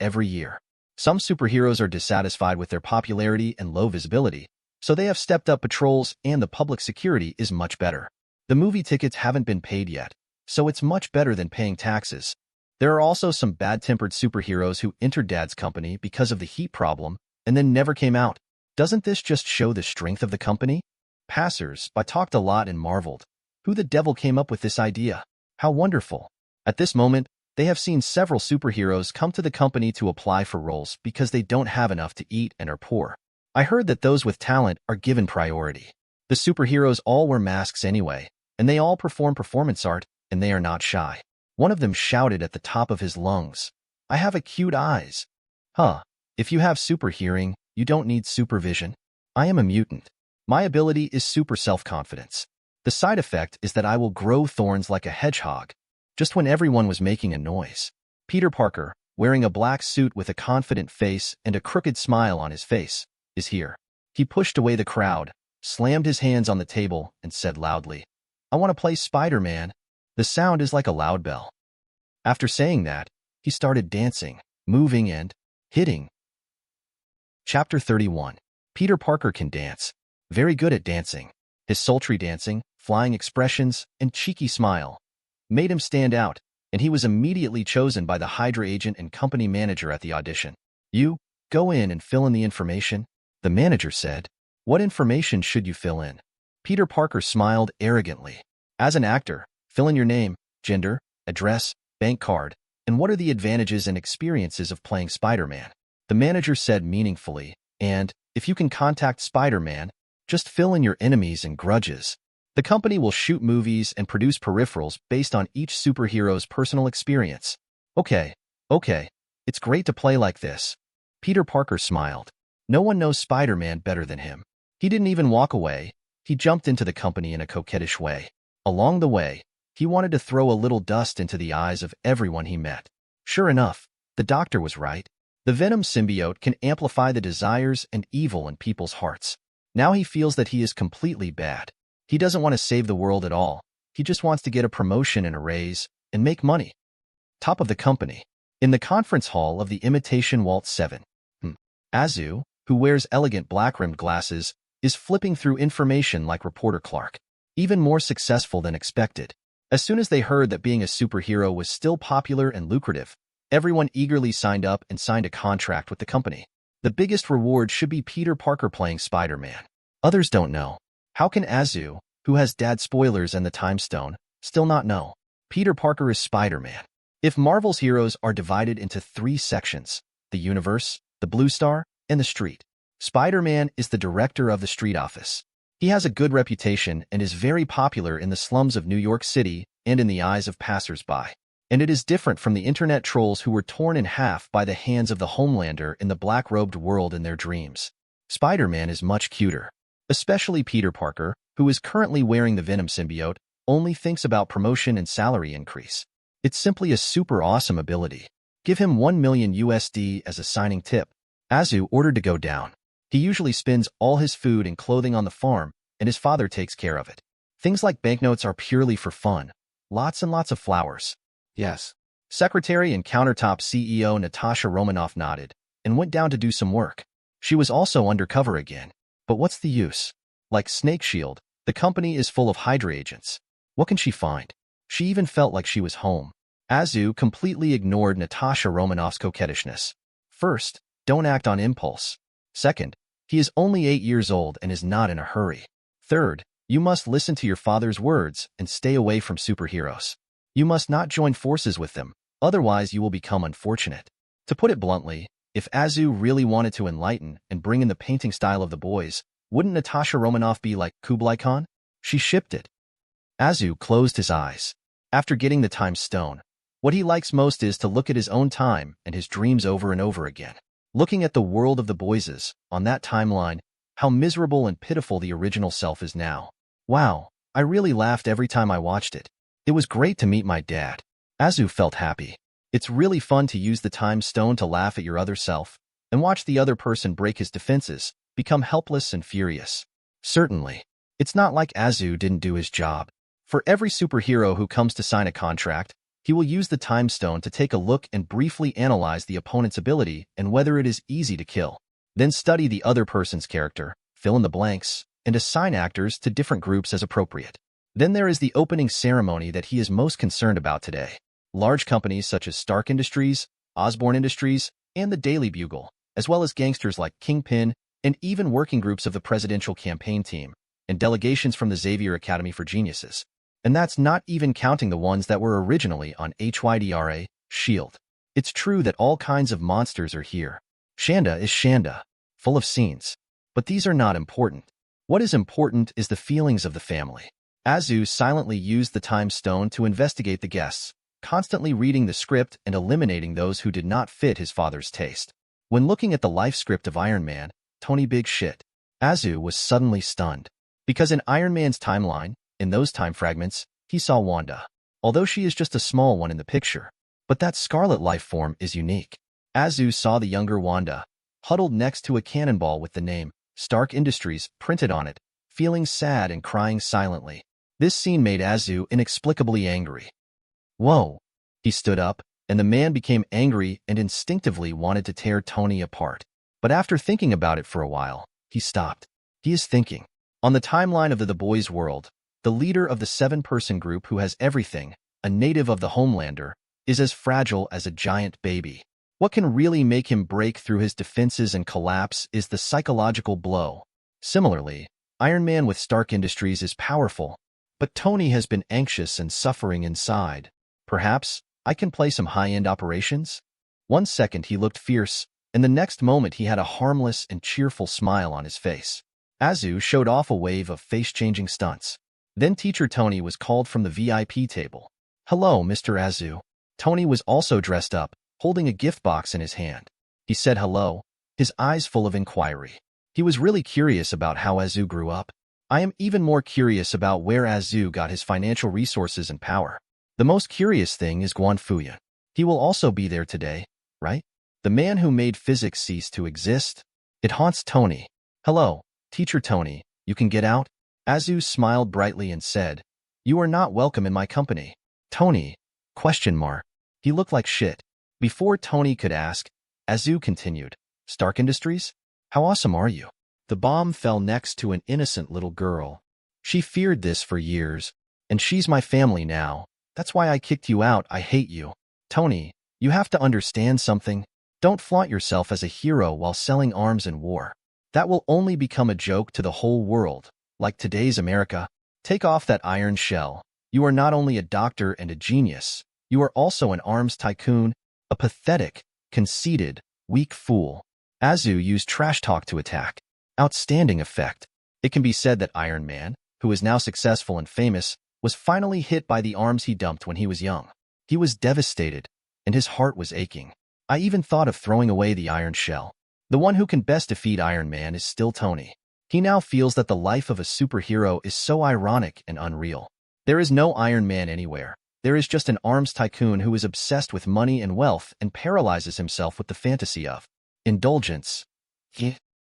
every year. Some superheroes are dissatisfied with their popularity and low visibility, so they have stepped up patrols and the public security is much better. The movie tickets haven't been paid yet, so it's much better than paying taxes. There are also some bad-tempered superheroes who entered Dad's company because of the heat problem and then never came out. Doesn't this just show the strength of the company? Passers-by talked a lot and marveled. Who the devil came up with this idea? How wonderful. At this moment, they have seen several superheroes come to the company to apply for roles because they don't have enough to eat and are poor. I heard that those with talent are given priority. The superheroes all wear masks anyway, and they all perform performance art, and they are not shy. One of them shouted at the top of his lungs, "I have acute eyes." Huh. If you have super hearing, you don't need supervision. I am a mutant. My ability is super self-confidence. The side effect is that I will grow thorns like a hedgehog. Just when everyone was making a noise, Peter Parker, wearing a black suit with a confident face and a crooked smile on his face, is here. He pushed away the crowd, slammed his hands on the table, and said loudly, "I want to play Spider-Man." The sound is like a loud bell. After saying that, he started dancing, moving, and hitting. Chapter 31. Peter Parker can dance. Very good at dancing. His sultry dancing, flying expressions, and cheeky smile made him stand out, and he was immediately chosen by the Hydra agent and company manager at the audition. "You, go in and fill in the information," the manager said. "What information should you fill in?" Peter Parker smiled arrogantly. "As an actor, fill in your name, gender, address, bank card, and what are the advantages and experiences of playing Spider-Man," the manager said meaningfully, "and, if you can contact Spider-Man, just fill in your enemies and grudges. The company will shoot movies and produce peripherals based on each superhero's personal experience." Okay. It's great to play like this." Peter Parker smiled. No one knows Spider-Man better than him. He didn't even walk away. He jumped into the company in a coquettish way. Along the way, he wanted to throw a little dust into the eyes of everyone he met. Sure enough, the doctor was right. The Venom symbiote can amplify the desires and evil in people's hearts. Now he feels that he is completely bad. He doesn't want to save the world at all. He just wants to get a promotion and a raise and make money. Top of the company. In the conference hall of the Imitation Waltz 7. Azu, who wears elegant black-rimmed glasses, is flipping through information like reporter Clark. Even more successful than expected. As soon as they heard that being a superhero was still popular and lucrative, everyone eagerly signed up and signed a contract with the company. The biggest reward should be Peter Parker playing Spider-Man. Others don't know. How can Azu, who has Dad's spoilers and the Time Stone, still not know? Peter Parker is Spider-Man. If Marvel's heroes are divided into 3 sections, the universe, the Blue Star, and the street, Spider-Man is the director of the street office. He has a good reputation and is very popular in the slums of New York City and in the eyes of passers-by. And it is different from the internet trolls who were torn in half by the hands of the Homelander in the black-robed world in their dreams. Spider-Man is much cuter. Especially Peter Parker, who is currently wearing the Venom symbiote, only thinks about promotion and salary increase. It's simply a super awesome ability. Give him $1 million as a signing tip. Azu ordered to go down. He usually spends all his food and clothing on the farm, and his father takes care of it. Things like banknotes are purely for fun. Lots and lots of flowers. Yes. Secretary and Countertop CEO Natasha Romanoff nodded and went down to do some work. She was also undercover again. But what's the use? Like Snake Shield, the company is full of Hydra agents. What can she find? She even felt like she was home. Azu completely ignored Natasha Romanoff's coquettishness. First, don't act on impulse. Second, he is only 8 years old and is not in a hurry. Third, you must listen to your father's words and stay away from superheroes. You must not join forces with them, otherwise you will become unfortunate. To put it bluntly, If Azu really wanted to enlighten and bring in the painting style of the boys, wouldn't Natasha Romanoff be like Kublai Khan? She shipped it. Azu closed his eyes. After getting the time stone, what he likes most is to look at his own time and his dreams over and over again. Looking at the world of the boyses, on that timeline, how miserable and pitiful the original self is now. Wow, I really laughed every time I watched it. It was great to meet my dad. Azu felt happy. It's really fun to use the time stone to laugh at your other self and watch the other person break his defenses, become helpless and furious. Certainly, it's not like Azu didn't do his job. For every superhero who comes to sign a contract, he will use the time stone to take a look and briefly analyze the opponent's ability and whether it is easy to kill. Then study the other person's character, fill in the blanks, and assign actors to different groups as appropriate. Then there is the opening ceremony that he is most concerned about today. Large companies such as Stark Industries, Osborne Industries, and the Daily Bugle, as well as gangsters like Kingpin, and even working groups of the presidential campaign team, and delegations from the Xavier Academy for Geniuses. And that's not even counting the ones that were originally on HYDRA, S.H.I.E.L.D. It's true that all kinds of monsters are here. Shanda is Shanda, full of scenes. But these are not important. What is important is the feelings of the family. Azu silently used the time stone to investigate the guests, constantly reading the script and eliminating those who did not fit his father's taste. When looking at the life script of Iron Man, Tony Big Shit, Azu was suddenly stunned. Because in Iron Man's timeline, in those time fragments, he saw Wanda, although she is just a small one in the picture. But that scarlet life form is unique. Azu saw the younger Wanda, huddled next to a cannonball with the name Stark Industries printed on it, feeling sad and crying silently. This scene made Azu inexplicably angry. Whoa! He stood up, and the man became angry and instinctively wanted to tear Tony apart. But after thinking about it for a while, he stopped. He is thinking. On the timeline of the Boys world, the leader of the 7-person group who has everything, a native of the Homelander, is as fragile as a giant baby. What can really make him break through his defenses and collapse is the psychological blow. Similarly, Iron Man with Stark Industries is powerful, but Tony has been anxious and suffering inside. Perhaps I can play some high-end operations? 1 second he looked fierce, and the next moment he had a harmless and cheerful smile on his face. Azu showed off a wave of face-changing stunts. Then Teacher Tony was called from the VIP table. Hello, Mr. Azu. Tony was also dressed up, holding a gift box in his hand. He said hello, his eyes full of inquiry. He was really curious about how Azu grew up. I am even more curious about where Azu got his financial resources and power. The most curious thing is Guan Fuyun. He will also be there today, right? The man who made physics cease to exist? It haunts Tony. Hello, Teacher Tony, you can get out? Azu smiled brightly and said, You are not welcome in my company. Tony? ? He looked like shit. Before Tony could ask, Azu continued, Stark Industries? How awesome are you? The bomb fell next to an innocent little girl. She feared this for years, and she's my family now. That's why I kicked you out. I hate you. Tony, you have to understand something. Don't flaunt yourself as a hero while selling arms in war. That will only become a joke to the whole world, like today's America. Take off that iron shell. You are not only a doctor and a genius, you are also an arms tycoon, a pathetic, conceited, weak fool. Azu used trash talk to attack. Outstanding effect. It can be said that Iron Man, who is now successful and famous, was finally hit by the arms he dumped when he was young. He was devastated, and his heart was aching. I even thought of throwing away the iron shell. The one who can best defeat Iron Man is still Tony. He now feels that the life of a superhero is so ironic and unreal. There is no Iron Man anywhere. There is just an arms tycoon who is obsessed with money and wealth and paralyzes himself with the fantasy of indulgence.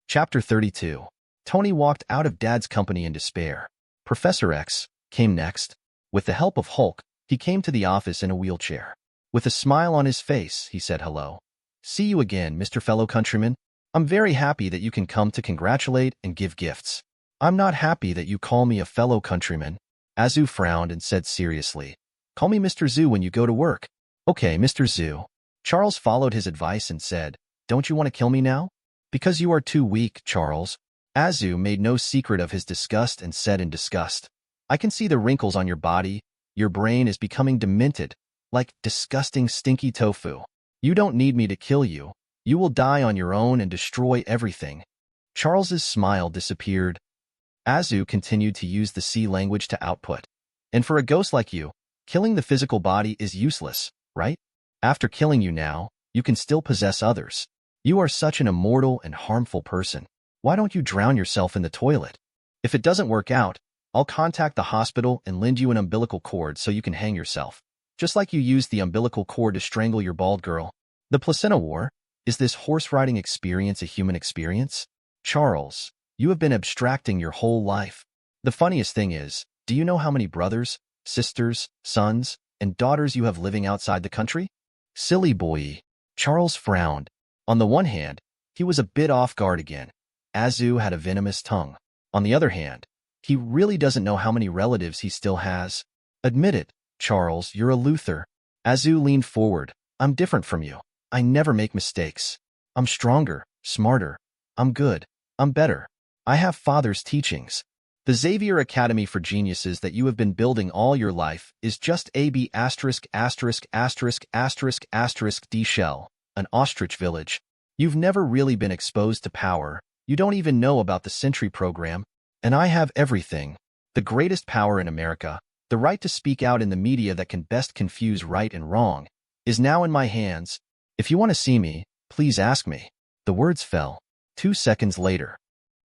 Chapter 32. Tony walked out of Dad's company in despair. Professor X came next. With the help of Hulk, he came to the office in a wheelchair. With a smile on his face, he said hello. See you again, Mr. Fellow Countryman. I'm very happy that you can come to congratulate and give gifts. I'm not happy that you call me a fellow countryman. Azu frowned and said seriously, Call me Mr. Zhu when you go to work. Okay, Mr. Zhu. Charles followed his advice and said, Don't you want to kill me now? Because you are too weak, Charles. Azu made no secret of his disgust and said in disgust, I can see the wrinkles on your body. Your brain is becoming demented, like disgusting stinky tofu. You don't need me to kill you. You will die on your own and destroy everything. Charles's smile disappeared. Azu continued to use the C language to output. And for a ghost like you, killing the physical body is useless, right? After killing you now, you can still possess others. You are such an immortal and harmful person. Why don't you drown yourself in the toilet? If it doesn't work out, I'll contact the hospital and lend you an umbilical cord so you can hang yourself. Just like you used the umbilical cord to strangle your bald girl. The placenta war? Is this horse riding experience a human experience? Charles, you have been abstracting your whole life. The funniest thing is, do you know how many brothers, sisters, sons, and daughters you have living outside the country? Silly boy. Charles frowned. On the one hand, he was a bit off guard again. Azu had a venomous tongue. On the other hand, he really doesn't know how many relatives he still has. Admit it, Charles, you're a Luther. Azu leaned forward. I'm different from you. I never make mistakes. I'm stronger, smarter. I'm good. I'm better. I have Father's teachings. The Xavier Academy for Geniuses that you have been building all your life is just AB************* D shell, an ostrich village. You've never really been exposed to power. You don't even know about the Sentry program. And I have everything. The greatest power in America, the right to speak out in the media that can best confuse right and wrong, is now in my hands. If you want to see me, please ask me. The words fell. 2 seconds later.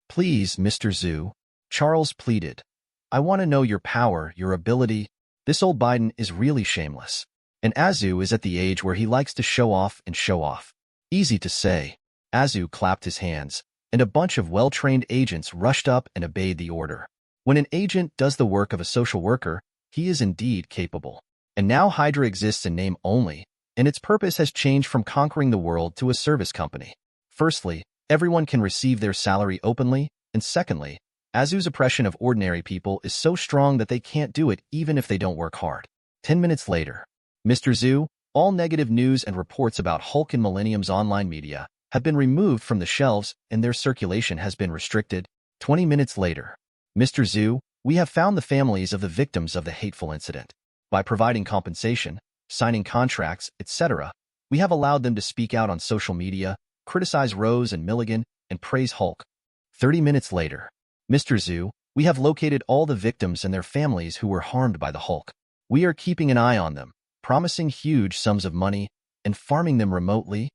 Please, Mr. Zhu, Charles pleaded. I want to know your power, your ability. This old Biden is really shameless. And Azu is at the age where he likes to show off and show off. Easy to say. Azu clapped his hands, and a bunch of well-trained agents rushed up and obeyed the order. When an agent does the work of a social worker, he is indeed capable. And now Hydra exists in name only, and its purpose has changed from conquering the world to a service company. Firstly, everyone can receive their salary openly, and secondly, Azu's oppression of ordinary people is so strong that they can't do it even if they don't work hard. 10 minutes later. Mr. Zhu, all negative news and reports about Hulk and Millennium's online media have been removed from the shelves and their circulation has been restricted. 20 minutes later. Mr. Zhu, we have found the families of the victims of the hateful incident. By providing compensation, signing contracts, etc., we have allowed them to speak out on social media, criticize Rose and Milligan, and praise Hulk. 30 minutes later. Mr. Zhu, we have located all the victims and their families who were harmed by the Hulk. We are keeping an eye on them, promising huge sums of money, and farming them remotely.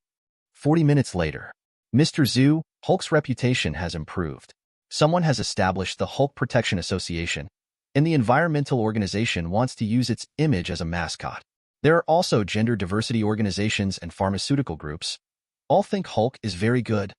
40 minutes later. Mr. Zhu, Hulk's reputation has improved. Someone has established the Hulk Protection Association, and the environmental organization wants to use its image as a mascot. There are also gender diversity organizations and pharmaceutical groups. All think Hulk is very good.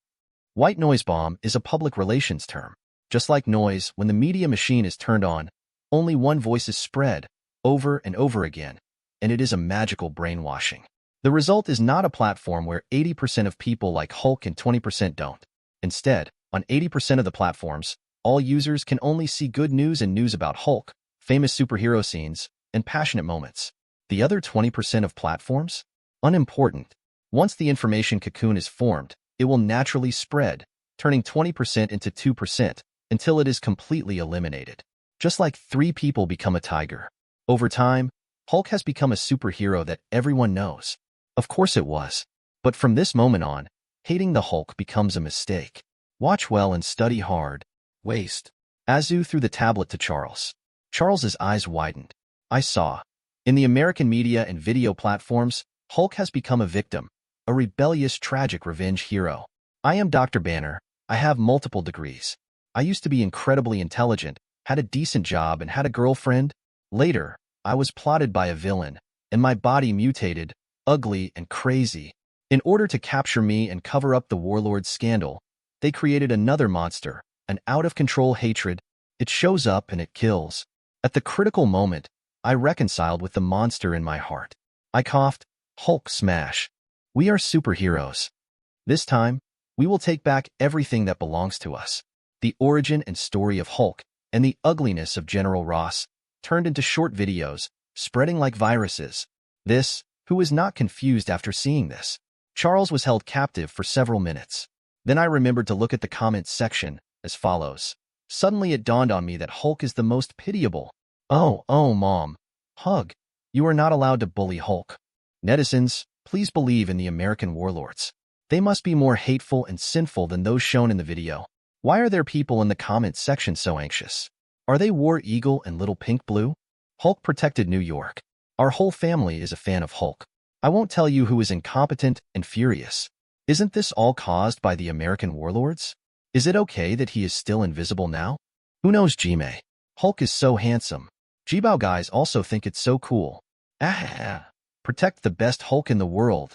White noise bomb is a public relations term. Just like noise, when the media machine is turned on, only one voice is spread, over and over again, and it is a magical brainwashing. The result is not a platform where 80% of people like Hulk and 20% don't. Instead, on 80% of the platforms, all users can only see good news and news about Hulk, famous superhero scenes, and passionate moments. The other 20% of platforms? Unimportant. Once the information cocoon is formed, it will naturally spread, turning 20% into 2%, until it is completely eliminated. Just like 3 people become a tiger. Over time, Hulk has become a superhero that everyone knows. Of course it was. But from this moment on, hating the Hulk becomes a mistake. Watch well and study hard. Waste. Azu threw the tablet to Charles. Charles's eyes widened. I saw. In the American media and video platforms, Hulk has become a victim, a rebellious, tragic revenge hero. I am Dr. Banner. I have multiple degrees. I used to be incredibly intelligent, had a decent job, and had a girlfriend. Later, I was plotted by a villain, and my body mutated, ugly and crazy. In order to capture me and cover up the warlord's scandal, they created another monster, an out-of-control hatred. It shows up and it kills. At the critical moment, I reconciled with the monster in my heart. I coughed, Hulk smash. We are superheroes. This time, we will take back everything that belongs to us. The origin and story of Hulk and the ugliness of General Ross turned into short videos, spreading like viruses. This, who was not confused after seeing this? Charles was held captive for several minutes. Then I remembered to look at the comments section, as follows. Suddenly it dawned on me that Hulk is the most pitiable. Oh, Mom. Hug. You are not allowed to bully Hulk. Netizens, please believe in the American warlords. They must be more hateful and sinful than those shown in the video. Why are there people in the comments section so anxious? Are they War Eagle and Little Pink Blue? Hulk protected New York. Our whole family is a fan of Hulk. I won't tell you who is incompetent and furious. Isn't this all caused by the American warlords? Is it okay that he is still invisible now? Who knows, Jime? Hulk is so handsome. Jibao guys also think it's so cool. Ah, protect the best Hulk in the world.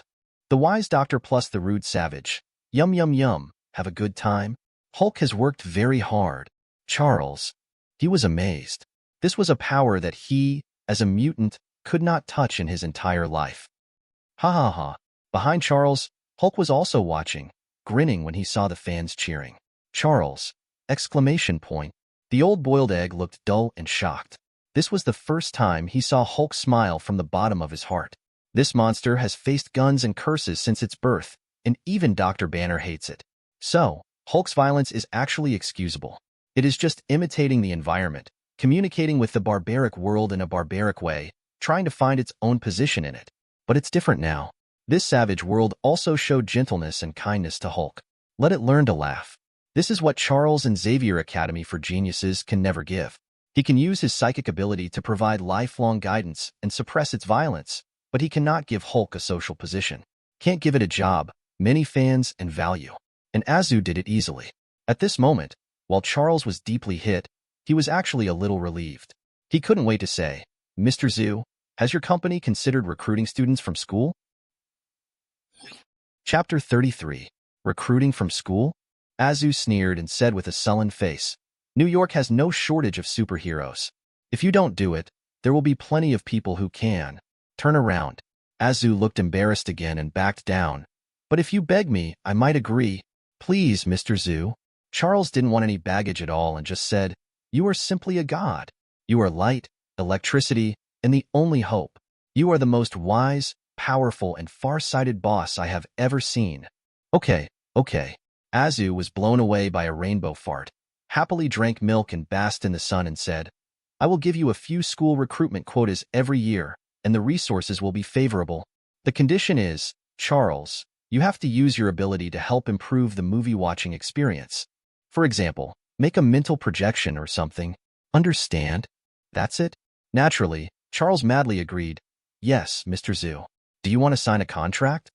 The wise doctor plus the rude savage. Yum yum yum, have a good time. Hulk has worked very hard. Charles. He was amazed. This was a power that he, as a mutant, could not touch in his entire life. Ha ha ha. Behind Charles, Hulk was also watching, grinning when he saw the fans cheering. Charles! Exclamation point. The old boiled egg looked dull and shocked. This was the first time he saw Hulk smile from the bottom of his heart. This monster has faced guns and curses since its birth, and even Dr. Banner hates it. So, Hulk's violence is actually excusable. It is just imitating the environment, communicating with the barbaric world in a barbaric way, trying to find its own position in it. But it's different now. This savage world also showed gentleness and kindness to Hulk. Let it learn to laugh. This is what Charles and Xavier Academy for Geniuses can never give. He can use his psychic ability to provide lifelong guidance and suppress its violence, but he cannot give Hulk a social position. Can't give it a job, many fans, and value. And Azu did it easily. At this moment, while Charles was deeply hit, he was actually a little relieved. He couldn't wait to say, Mr. Zhu, has your company considered recruiting students from school? Chapter 33. Recruiting from school? Azu sneered and said with a sullen face, New York has no shortage of superheroes. If you don't do it, there will be plenty of people who can. Turn around. Azu looked embarrassed again and backed down. But if you beg me, I might agree. Please, Mr. Zhu. Charles didn't want any baggage at all and just said, You are simply a god. You are light, electricity, and the only hope. You are the most wise, powerful, and far-sighted boss I have ever seen. Okay. Azu was blown away by a rainbow fart, happily drank milk and basked in the sun and said, I will give you a few school recruitment quotas every year, and the resources will be favorable. The condition is, Charles, you have to use your ability to help improve the movie-watching experience. For example, make a mental projection or something. Understand? That's it? Naturally, Charles madly agreed. Yes, Mr. Zhu. Do you want to sign a contract?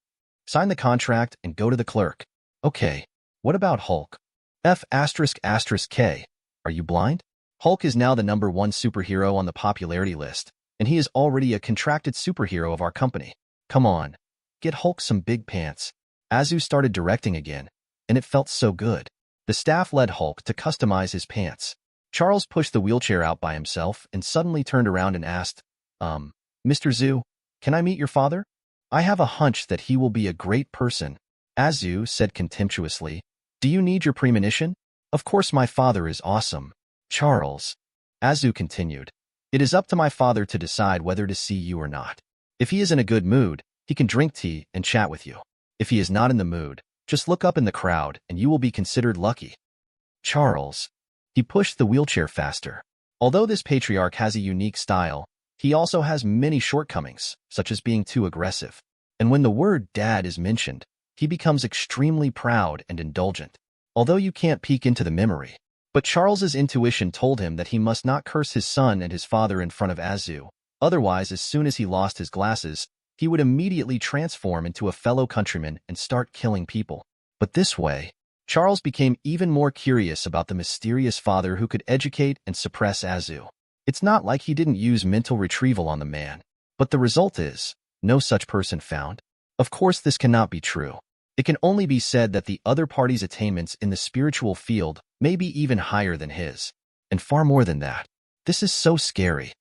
Sign the contract and go to the clerk. Okay. What about Hulk? F***K. Are you blind? Hulk is now the #1 superhero on the popularity list, and he is already a contracted superhero of our company. Come on. Get Hulk some big pants. Azu started directing again, and it felt so good. The staff led Hulk to customize his pants. Charles pushed the wheelchair out by himself and suddenly turned around and asked, Mr. Zhu, can I meet your father? I have a hunch that he will be a great person. Azu said contemptuously, Do you need your premonition? Of course my father is awesome. Charles. Azu continued, It is up to my father to decide whether to see you or not. If he is in a good mood, he can drink tea and chat with you. If he is not in the mood, just look up in the crowd and you will be considered lucky. Charles. He pushed the wheelchair faster. Although this patriarch has a unique style, he also has many shortcomings, such as being too aggressive. And when the word dad is mentioned, he becomes extremely proud and indulgent. Although you can't peek into the memory. But Charles's intuition told him that he must not curse his son and his father in front of Azu. Otherwise, as soon as he lost his glasses, he would immediately transform into a fellow countryman and start killing people. But this way, Charles became even more curious about the mysterious father who could educate and suppress Azu. It's not like he didn't use mental retrieval on the man. But the result is, no such person found. Of course, this cannot be true. It can only be said that the other party's attainments in the spiritual field may be even higher than his. And far more than that. This is so scary.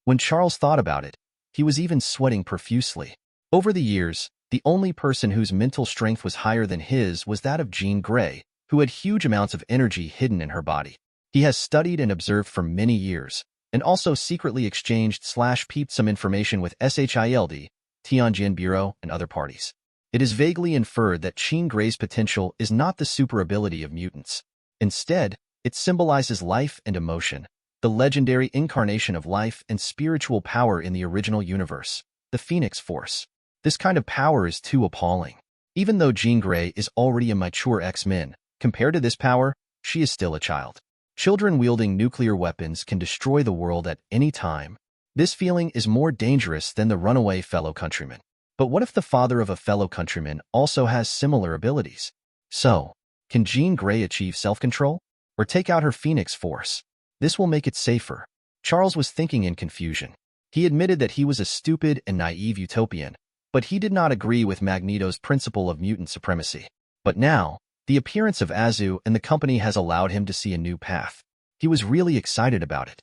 When Charles thought about it, he was even sweating profusely. Over the years, the only person whose mental strength was higher than his was that of Jean Grey, who had huge amounts of energy hidden in her body. He has studied and observed for many years, and also secretly exchanged/peeped some information with SHILD, Tianjin Bureau, and other parties. It is vaguely inferred that Jean Grey's potential is not the super ability of mutants. Instead, it symbolizes life and emotion, the legendary incarnation of life and spiritual power in the original universe, the Phoenix Force. This kind of power is too appalling. Even though Jean Grey is already a mature X-Men, compared to this power, she is still a child. Children wielding nuclear weapons can destroy the world at any time. This feeling is more dangerous than the runaway fellow countryman. But what if the father of a fellow countryman also has similar abilities? So, can Jean Grey achieve self-control? Or take out her Phoenix Force? This will make it safer. Charles was thinking in confusion. He admitted that he was a stupid and naive utopian, but he did not agree with Magneto's principle of mutant supremacy. But now, the appearance of Azu and the company has allowed him to see a new path. He was really excited about it.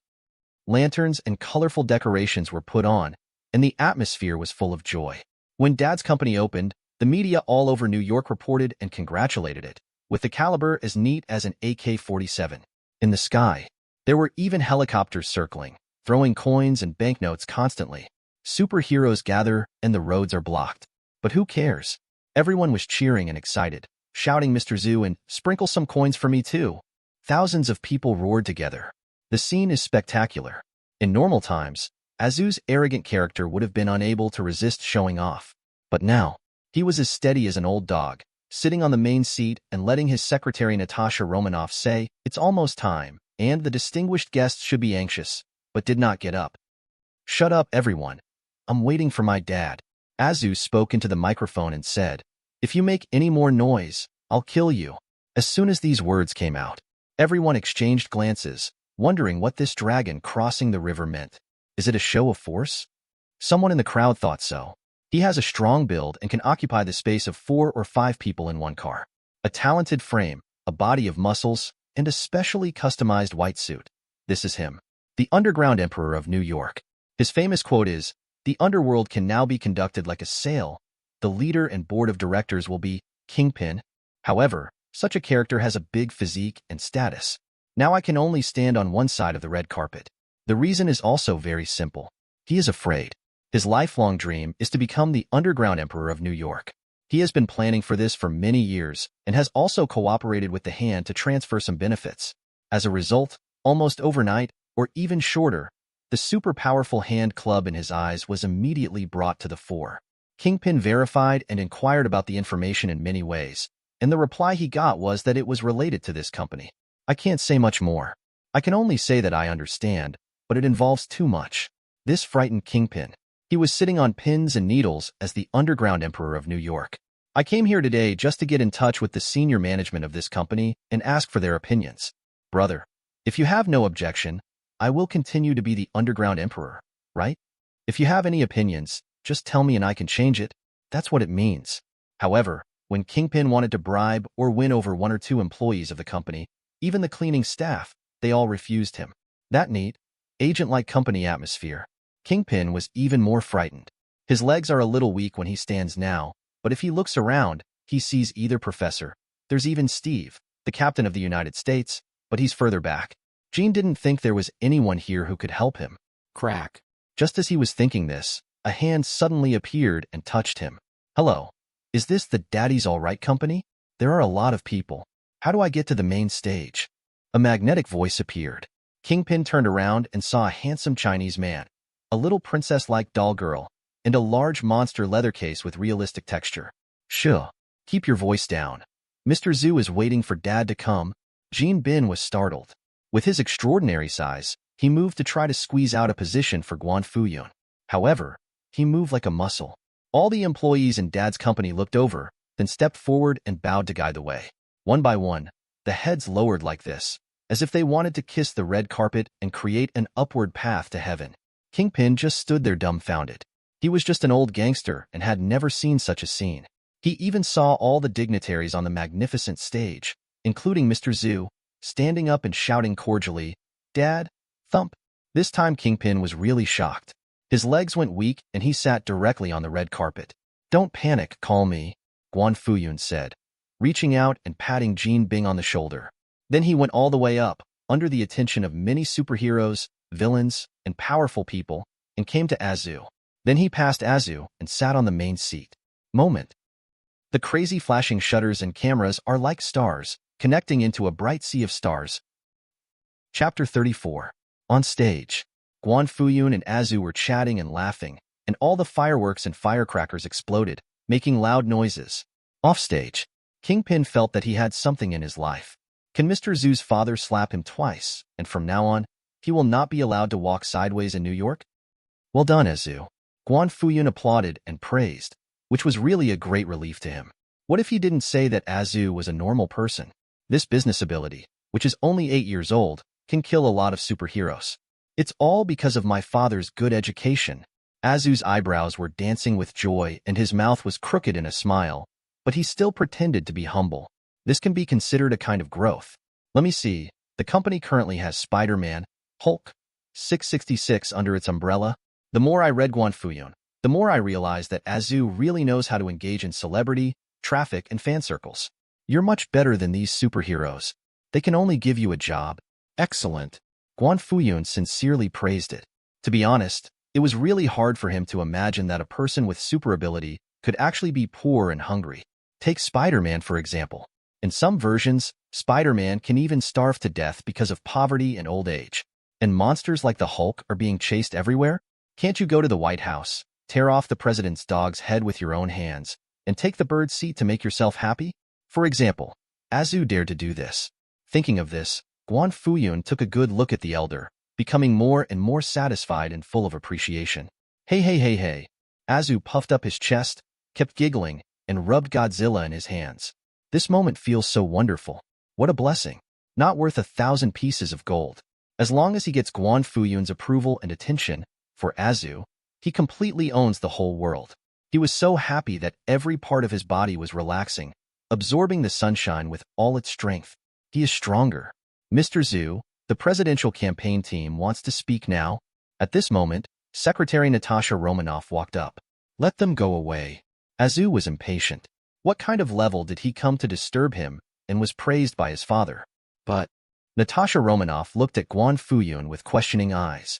Lanterns and colorful decorations were put on, and the atmosphere was full of joy. When Dad's company opened, the media all over New York reported and congratulated it, with the caliber as neat as an AK-47. In the sky, there were even helicopters circling, throwing coins and banknotes constantly. Superheroes gather and the roads are blocked. But who cares? Everyone was cheering and excited, shouting Mr. Zhu and "Sprinkle some coins for me too." Thousands of people roared together. The scene is spectacular. In normal times, Azu's arrogant character would have been unable to resist showing off. But now, he was as steady as an old dog, sitting on the main seat and letting his secretary Natasha Romanoff say, "It's almost time," and the distinguished guests should be anxious, but did not get up. "Shut up, everyone. I'm waiting for my dad." Azu spoke into the microphone and said, "If you make any more noise, I'll kill you." As soon as these words came out, everyone exchanged glances, wondering what this dragon crossing the river meant. Is it a show of force? Someone in the crowd thought so. He has a strong build and can occupy the space of 4 or 5 people in one car. A talented frame, a body of muscles, and a specially customized white suit. This is him, the Underground Emperor of New York. His famous quote is, "The underworld can now be conducted like a sale. The leader and board of directors will be Kingpin." However, such a character has a big physique and status. Now I can only stand on one side of the red carpet. The reason is also very simple. He is afraid. His lifelong dream is to become the Underground Emperor of New York. He has been planning for this for many years and has also cooperated with the Hand to transfer some benefits. As a result, almost overnight, or even shorter, the super powerful Hand club in his eyes was immediately brought to the fore. Kingpin verified and inquired about the information in many ways, and the reply he got was that it was related to this company. I can't say much more. I can only say that I understand, but it involves too much. This frightened Kingpin. He was sitting on pins and needles as the Underground Emperor of New York. I came here today just to get in touch with the senior management of this company and ask for their opinions. Brother, if you have no objection, I will continue to be the Underground Emperor, right? If you have any opinions, just tell me and I can change it. That's what it means. However, when Kingpin wanted to bribe or win over 1 or 2 employees of the company, even the cleaning staff, they all refused him. That neat, agent-like company atmosphere. Kingpin was even more frightened. His legs are a little weak when he stands now, but if he looks around, he sees either Professor. There's even Steve, the captain of the United States, but he's further back. Jean didn't think there was anyone here who could help him. Crack. Just as he was thinking this, a hand suddenly appeared and touched him. "Hello. Is this the Daddy's All Right company? There are a lot of people. How do I get to the main stage?" A magnetic voice appeared. Kingpin turned around and saw a handsome Chinese man, a little princess-like doll girl, and a large monster leather case with realistic texture. "Sure. Keep your voice down. Mr. Zhu is waiting for Dad to come." Jean Bin was startled. With his extraordinary size, he moved to try to squeeze out a position for Guan Fuyun. However, he moved like a muscle. All the employees in Dad's company looked over, then stepped forward and bowed to guide the way. One by one, the heads lowered like this, as if they wanted to kiss the red carpet and create an upward path to heaven. Kingpin just stood there dumbfounded. He was just an old gangster and had never seen such a scene. He even saw all the dignitaries on the magnificent stage, including Mr. Zhu, standing up and shouting cordially, "Dad!" Thump. This time Kingpin was really shocked. His legs went weak and he sat directly on the red carpet. "Don't panic, call me," Guan Fuyun said, reaching out and patting Jean Bing on the shoulder. Then he went all the way up, under the attention of many superheroes, villains, and powerful people, and came to Azu. Then he passed Azu and sat on the main seat. Moment. The crazy flashing shutters and cameras are like stars, connecting into a bright sea of stars. Chapter 34. On stage, Guan Fuyun and Azu were chatting and laughing, and all the fireworks and firecrackers exploded, making loud noises. Offstage, Kingpin felt that he had something in his life. Can Mr. Zhu's father slap him twice, and from now on, he will not be allowed to walk sideways in New York? Well done, Zhu. Guan Fuyun applauded and praised, which was really a great relief to him. What if he didn't say that Zhu was a normal person? This business ability, which is only 8 years old, can kill a lot of superheroes. It's all because of my father's good education. Zhu's eyebrows were dancing with joy and his mouth was crooked in a smile, but he still pretended to be humble. This can be considered a kind of growth. Let me see. The company currently has Spider-Man, Hulk, 666 under its umbrella. The more I read Guan Fuyun, the more I realized that Zhu really knows how to engage in celebrity, traffic, and fan circles. You're much better than these superheroes. They can only give you a job. Excellent. Guan Fuyun sincerely praised it. To be honest, it was really hard for him to imagine that a person with super ability could actually be poor and hungry. Take Spider-Man, for example. In some versions, Spider-Man can even starve to death because of poverty and old age. And monsters like the Hulk are being chased everywhere? Can't you go to the White House, tear off the president's dog's head with your own hands, and take the bird's seat to make yourself happy? For example, Zhu dared to do this. Thinking of this, Guan Fuyun took a good look at the elder, becoming more and more satisfied and full of appreciation. Hey, hey, hey, hey. Zhu puffed up his chest, kept giggling, and rubbed Godzilla in his hands. This moment feels so wonderful. What a blessing. Not worth 1,000 pieces of gold. As long as he gets Guan Fuyun's approval and attention, for Zhu, he completely owns the whole world. He was so happy that every part of his body was relaxing, absorbing the sunshine with all its strength. He is stronger. Mr. Zhu, the presidential campaign team wants to speak now. At this moment, Secretary Natasha Romanoff walked up. Let them go away. Zhu was impatient. What kind of level did he come to disturb him and was praised by his father? But Natasha Romanoff looked at Guan Fuyun with questioning eyes.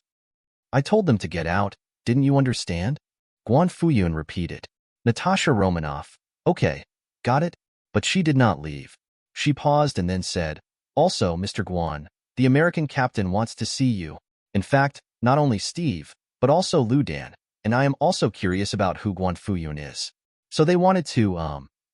I told them to get out, didn't you understand? Guan Fuyun repeated. Natasha Romanoff, okay, got it, but she did not leave. She paused and then said, also, Mr. Guan, the American captain wants to see you. In fact, not only Steve, but also Lu Dan, and I am also curious about who Guan Fuyun is. So they wanted to,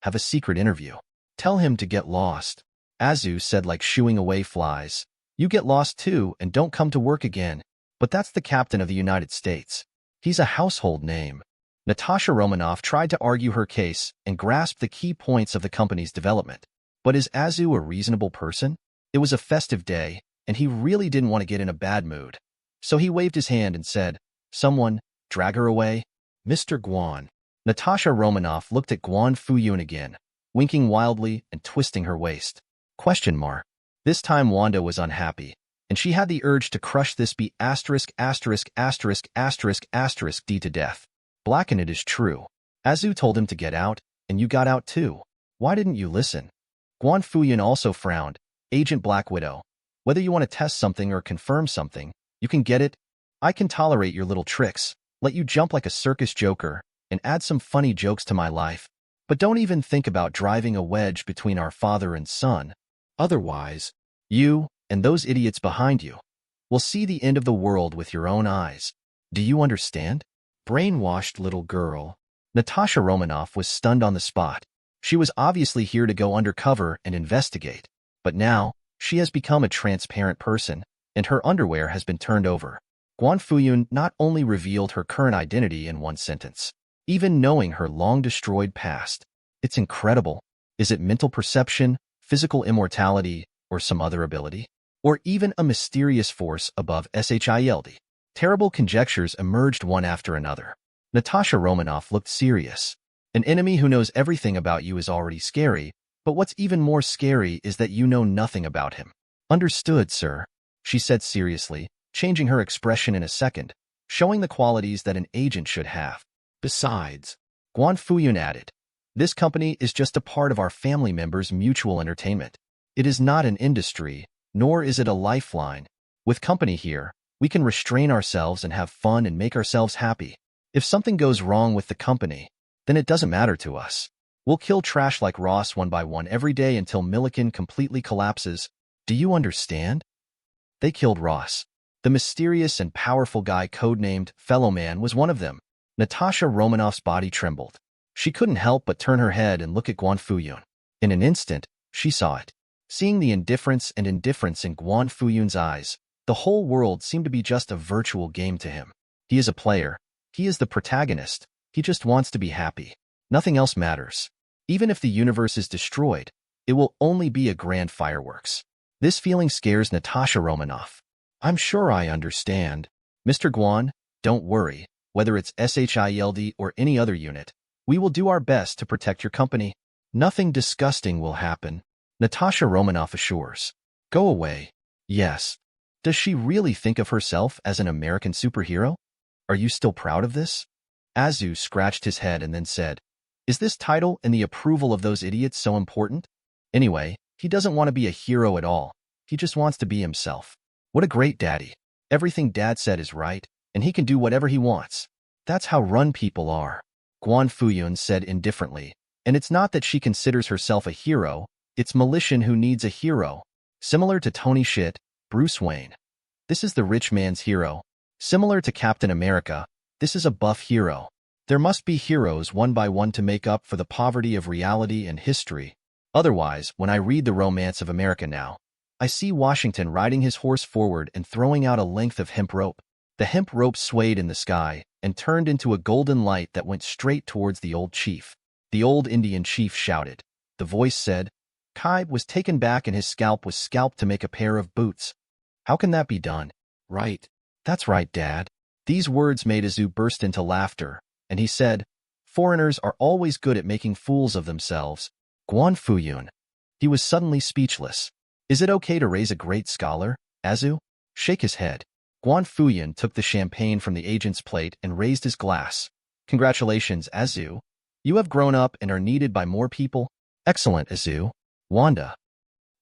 have a secret interview. Tell him to get lost. Zhu said like shooing away flies. You get lost too and don't come to work again. But that's the captain of the United States. He's a household name. Natasha Romanoff tried to argue her case and grasped the key points of the company's development. But is Zhu a reasonable person? It was a festive day, and he really didn't want to get in a bad mood. So he waved his hand and said, someone, drag her away. Mr. Guan. Natasha Romanoff looked at Guan Fuyun again, winking wildly and twisting her waist. Question mark. This time Wanda was unhappy, and she had the urge to crush this B asterisk asterisk asterisk asterisk asterisk D to death. Black and it is true. Zhu told him to get out, and you got out too. Why didn't you listen? Guan Fuyun also frowned. Agent Black Widow, whether you want to test something or confirm something, you can get it. I can tolerate your little tricks, let you jump like a circus joker, and add some funny jokes to my life. But don't even think about driving a wedge between our father and son. Otherwise, you, and those idiots behind you, will see the end of the world with your own eyes. Do you understand? Brainwashed little girl. Natasha Romanoff was stunned on the spot. She was obviously here to go undercover and investigate. But now, she has become a transparent person, and her underwear has been turned over. Guan Fuyun not only revealed her current identity in one sentence, even knowing her long-destroyed past. It's incredible. Is it mental perception, physical immortality, or some other ability? Or even a mysterious force above SHIELD? Terrible conjectures emerged one after another. Natasha Romanoff looked serious. An enemy who knows everything about you is already scary, but what's even more scary is that you know nothing about him. Understood, sir, she said seriously, changing her expression in a second, showing the qualities that an agent should have. Besides, Guan Fuyun added, this company is just a part of our family members' mutual entertainment. It is not an industry, nor is it a lifeline. With company here, we can restrain ourselves and have fun and make ourselves happy. If something goes wrong with the company, then it doesn't matter to us. We'll kill trash like Ross one by one every day until Milliken completely collapses. Do you understand? They killed Ross. The mysterious and powerful guy codenamed Fellowman was one of them. Natasha Romanoff's body trembled. She couldn't help but turn her head and look at Guan Fuyun. In an instant, she saw it. Seeing the indifference in Guan Fuyun's eyes, the whole world seemed to be just a virtual game to him. He is a player. He is the protagonist. He just wants to be happy. Nothing else matters. Even if the universe is destroyed, it will only be a grand fireworks. This feeling scares Natasha Romanoff. I'm sure I understand. Mr. Guan, don't worry. Whether it's SHIELD or any other unit, we will do our best to protect your company. Nothing disgusting will happen, Natasha Romanoff assures. Go away. Yes. Does she really think of herself as an American superhero? Are you still proud of this? Azu scratched his head and then said, Is this title and the approval of those idiots so important? Anyway, he doesn't want to be a hero at all. He just wants to be himself. What a great daddy. Everything Dad said is right, and he can do whatever he wants. That's how run people are, Guan Fuyun said indifferently. And it's not that she considers herself a hero, it's Millennium who needs a hero. Similar to Tony Shit, Bruce Wayne. This is the rich man's hero. Similar to Captain America, this is a buff hero. There must be heroes one by one to make up for the poverty of reality and history. Otherwise, when I read the romance of America now, I see Washington riding his horse forward and throwing out a length of hemp rope. The hemp rope swayed in the sky and turned into a golden light that went straight towards the old chief. The old Indian chief shouted. The voice said, Kai was taken back and his scalp was scalped to make a pair of boots. How can that be done? Right. That's right, Dad. These words made Azu burst into laughter, and he said, Foreigners are always good at making fools of themselves. Guan Fuyun. He was suddenly speechless. Is it okay to raise a great scholar, Azu? Shake his head. Guan Fuyun took the champagne from the agent's plate and raised his glass. Congratulations, Azu. You have grown up and are needed by more people. Excellent, Azu. Wanda.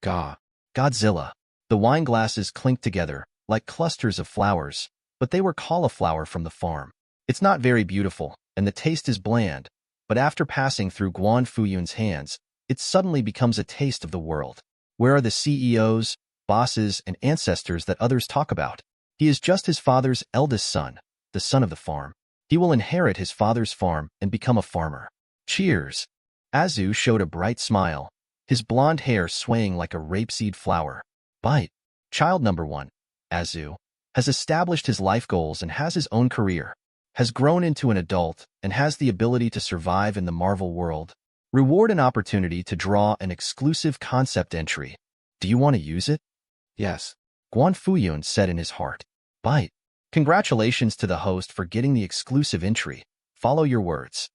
Godzilla. The wine glasses clinked together, like clusters of flowers, but they were cauliflower from the farm. It's not very beautiful, and the taste is bland, but after passing through Guan Fuyun's hands, it suddenly becomes a taste of the world. Where are the CEOs, bosses, and ancestors that others talk about? He is just his father's eldest son, the son of the farm. He will inherit his father's farm and become a farmer. Cheers. Azu showed a bright smile, his blonde hair swaying like a rapeseed flower. Bite. Child number 1, Azu, has established his life goals and has his own career, has grown into an adult, and has the ability to survive in the Marvel world. Reward an opportunity to draw an exclusive concept entry. Do you want to use it? Yes. Guan Fuyun said in his heart. Bite. Congratulations to the host for getting the exclusive entry. Follow your words.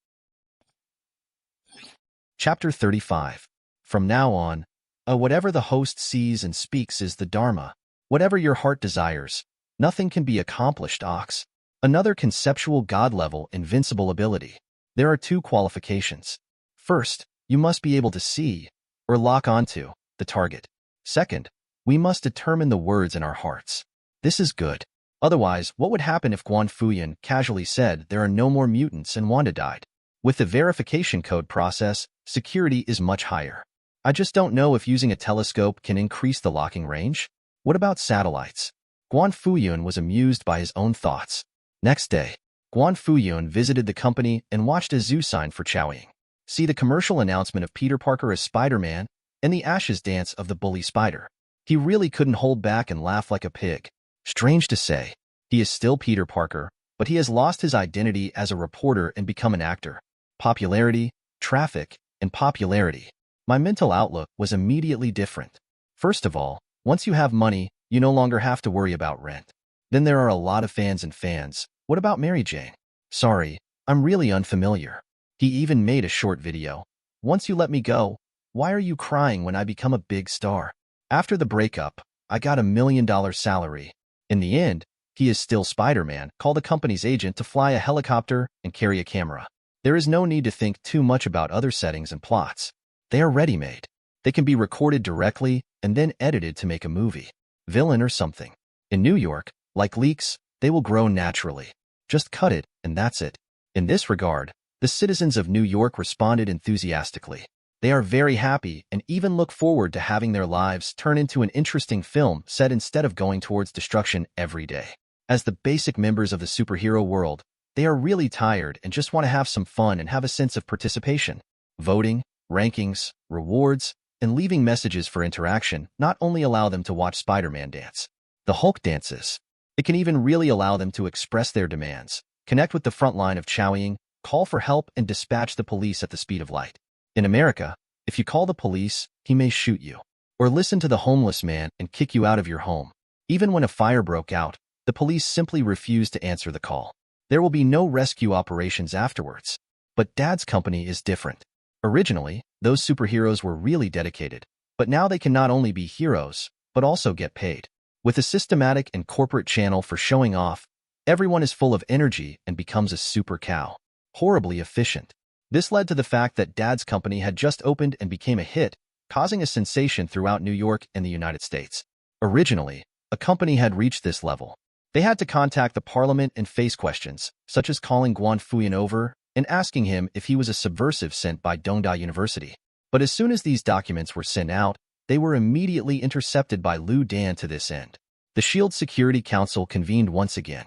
Chapter 35. From now on, whatever the host sees and speaks is the Dharma. Whatever your heart desires, nothing can be accomplished, Ox. Another conceptual God-level invincible ability. There are 2 qualifications. First, you must be able to see, or lock onto, the target. Second, we must determine the words in our hearts. This is good. Otherwise, what would happen if Guan Fuyun casually said there are no more mutants and Wanda died? With the verification code process, security is much higher. I just don't know if using a telescope can increase the locking range. What about satellites? Guan Fuyun was amused by his own thoughts. Next day, Guan Fuyun visited the company and watched a zoo sign for Chowing. See the commercial announcement of Peter Parker as Spider-Man and the Ashes dance of the bully spider. He really couldn't hold back and laugh like a pig. Strange to say, he is still Peter Parker, but he has lost his identity as a reporter and become an actor. Popularity, traffic, and popularity. My mental outlook was immediately different. First of all, once you have money, you no longer have to worry about rent. Then there are a lot of fans and fans. What about Mary Jane? Sorry, I'm really unfamiliar. He even made a short video. Once you let me go, why are you crying when I become a big star? After the breakup, I got $1 million salary. In the end, he is still Spider-Man. Call the company's agent to fly a helicopter and carry a camera. There is no need to think too much about other settings and plots. They are ready-made. They can be recorded directly and then edited to make a movie, villain or something. In New York, like leaks, they will grow naturally. Just cut it, and that's it. In this regard, the citizens of New York responded enthusiastically. They are very happy and even look forward to having their lives turn into an interesting film set instead of going towards destruction every day. As the basic members of the superhero world, They are really tired and just want to have some fun and have a sense of participation. Voting, rankings, rewards, and leaving messages for interaction not only allow them to watch Spider-Man dance. The Hulk dances. It can even really allow them to express their demands, connect with the front line of chowing, call for help, and dispatch the police at the speed of light. In America, if you call the police, he may shoot you. Or listen to the homeless man and kick you out of your home. Even when a fire broke out, the police simply refused to answer the call. There will be no rescue operations afterwards. But Dad's company is different. Originally, those superheroes were really dedicated, but now they can not only be heroes, but also get paid. With a systematic and corporate channel for showing off, everyone is full of energy and becomes a super cow. Horribly efficient. This led to the fact that Dad's company had just opened and became a hit, causing a sensation throughout New York and the United States. Originally, a company had reached this level. They had to contact the parliament and face questions, such as calling Guan Fuyun over and asking him if he was a subversive sent by Dongda University. But as soon as these documents were sent out, they were immediately intercepted by Liu Dan. To this end, the SHIELD Security Council convened once again.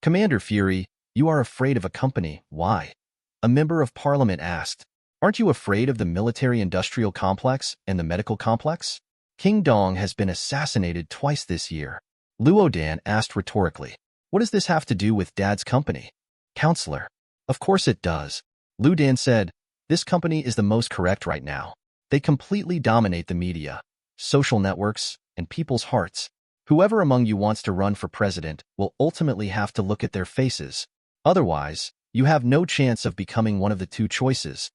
Commander Fury, you are afraid of a company. Why? A member of parliament asked. Aren't you afraid of the military-industrial complex and the medical complex? King Dong has been assassinated twice this year. Luo Dan asked rhetorically. What does this have to do with Dad's company? Counselor. Of course it does. Liu Dan said, this company is the most correct right now. They completely dominate the media, social networks, and people's hearts. Whoever among you wants to run for president will ultimately have to look at their faces. Otherwise, you have no chance of becoming one of the two choices.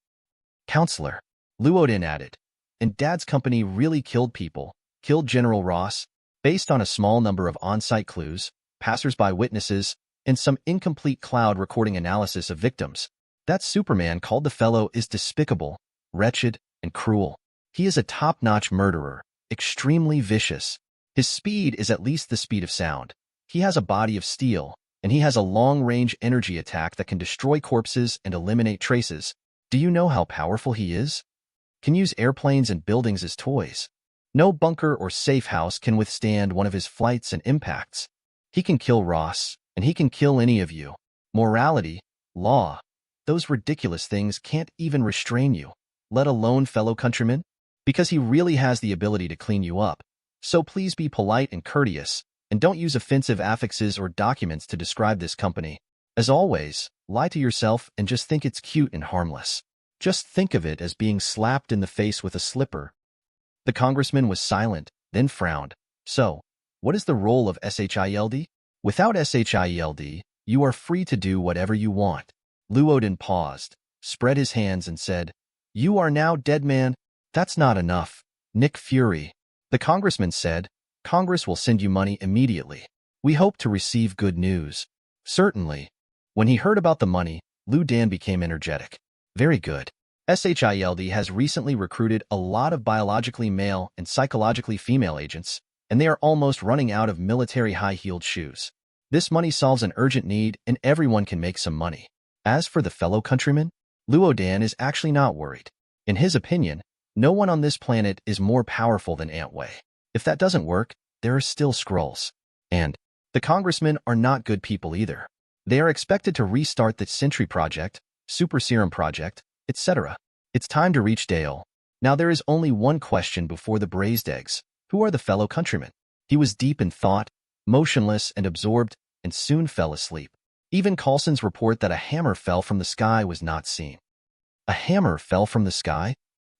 Counselor. Luo Dan added. And Dad's company really killed people, killed General Ross, based on a small number of on-site clues, passers-by witnesses, and some incomplete cloud recording analysis of victims. That Superman called the fellow is despicable, wretched, and cruel. He is a top-notch murderer, extremely vicious. His speed is at least the speed of sound. He has a body of steel, and he has a long-range energy attack that can destroy corpses and eliminate traces. Do you know how powerful he is? Can use airplanes and buildings as toys. No bunker or safe house can withstand one of his flights and impacts. He can kill Ross, and he can kill any of you. Morality, law, those ridiculous things can't even restrain you, let alone fellow countrymen, because he really has the ability to clean you up. So please be polite and courteous, and don't use offensive affixes or documents to describe this company. As always, lie to yourself and just think it's cute and harmless. Just think of it as being slapped in the face with a slipper. The congressman was silent, then frowned. So, what is the role of SHIELD? Without SHIELD, you are free to do whatever you want. Luo Dan paused, spread his hands and said, You are now dead, man. That's not enough. Nick Fury. The congressman said, Congress will send you money immediately. We hope to receive good news. Certainly. When he heard about the money, Liu Dan became energetic. Very good. SHIELD has recently recruited a lot of biologically male and psychologically female agents, and they are almost running out of military high-heeled shoes. This money solves an urgent need, and everyone can make some money. As for the fellow countrymen, Luo Dan is actually not worried. In his opinion, no one on this planet is more powerful than Ant Wei. If that doesn't work, there are still Skrulls. And the congressmen are not good people either. They are expected to restart the Sentry Project, Super Serum Project, etc. It's time to reach Dale. Now there is only one question before the braised eggs. Who are the fellow countrymen? He was deep in thought, motionless and absorbed, and soon fell asleep. Even Coulson's report that a hammer fell from the sky was not seen. A hammer fell from the sky?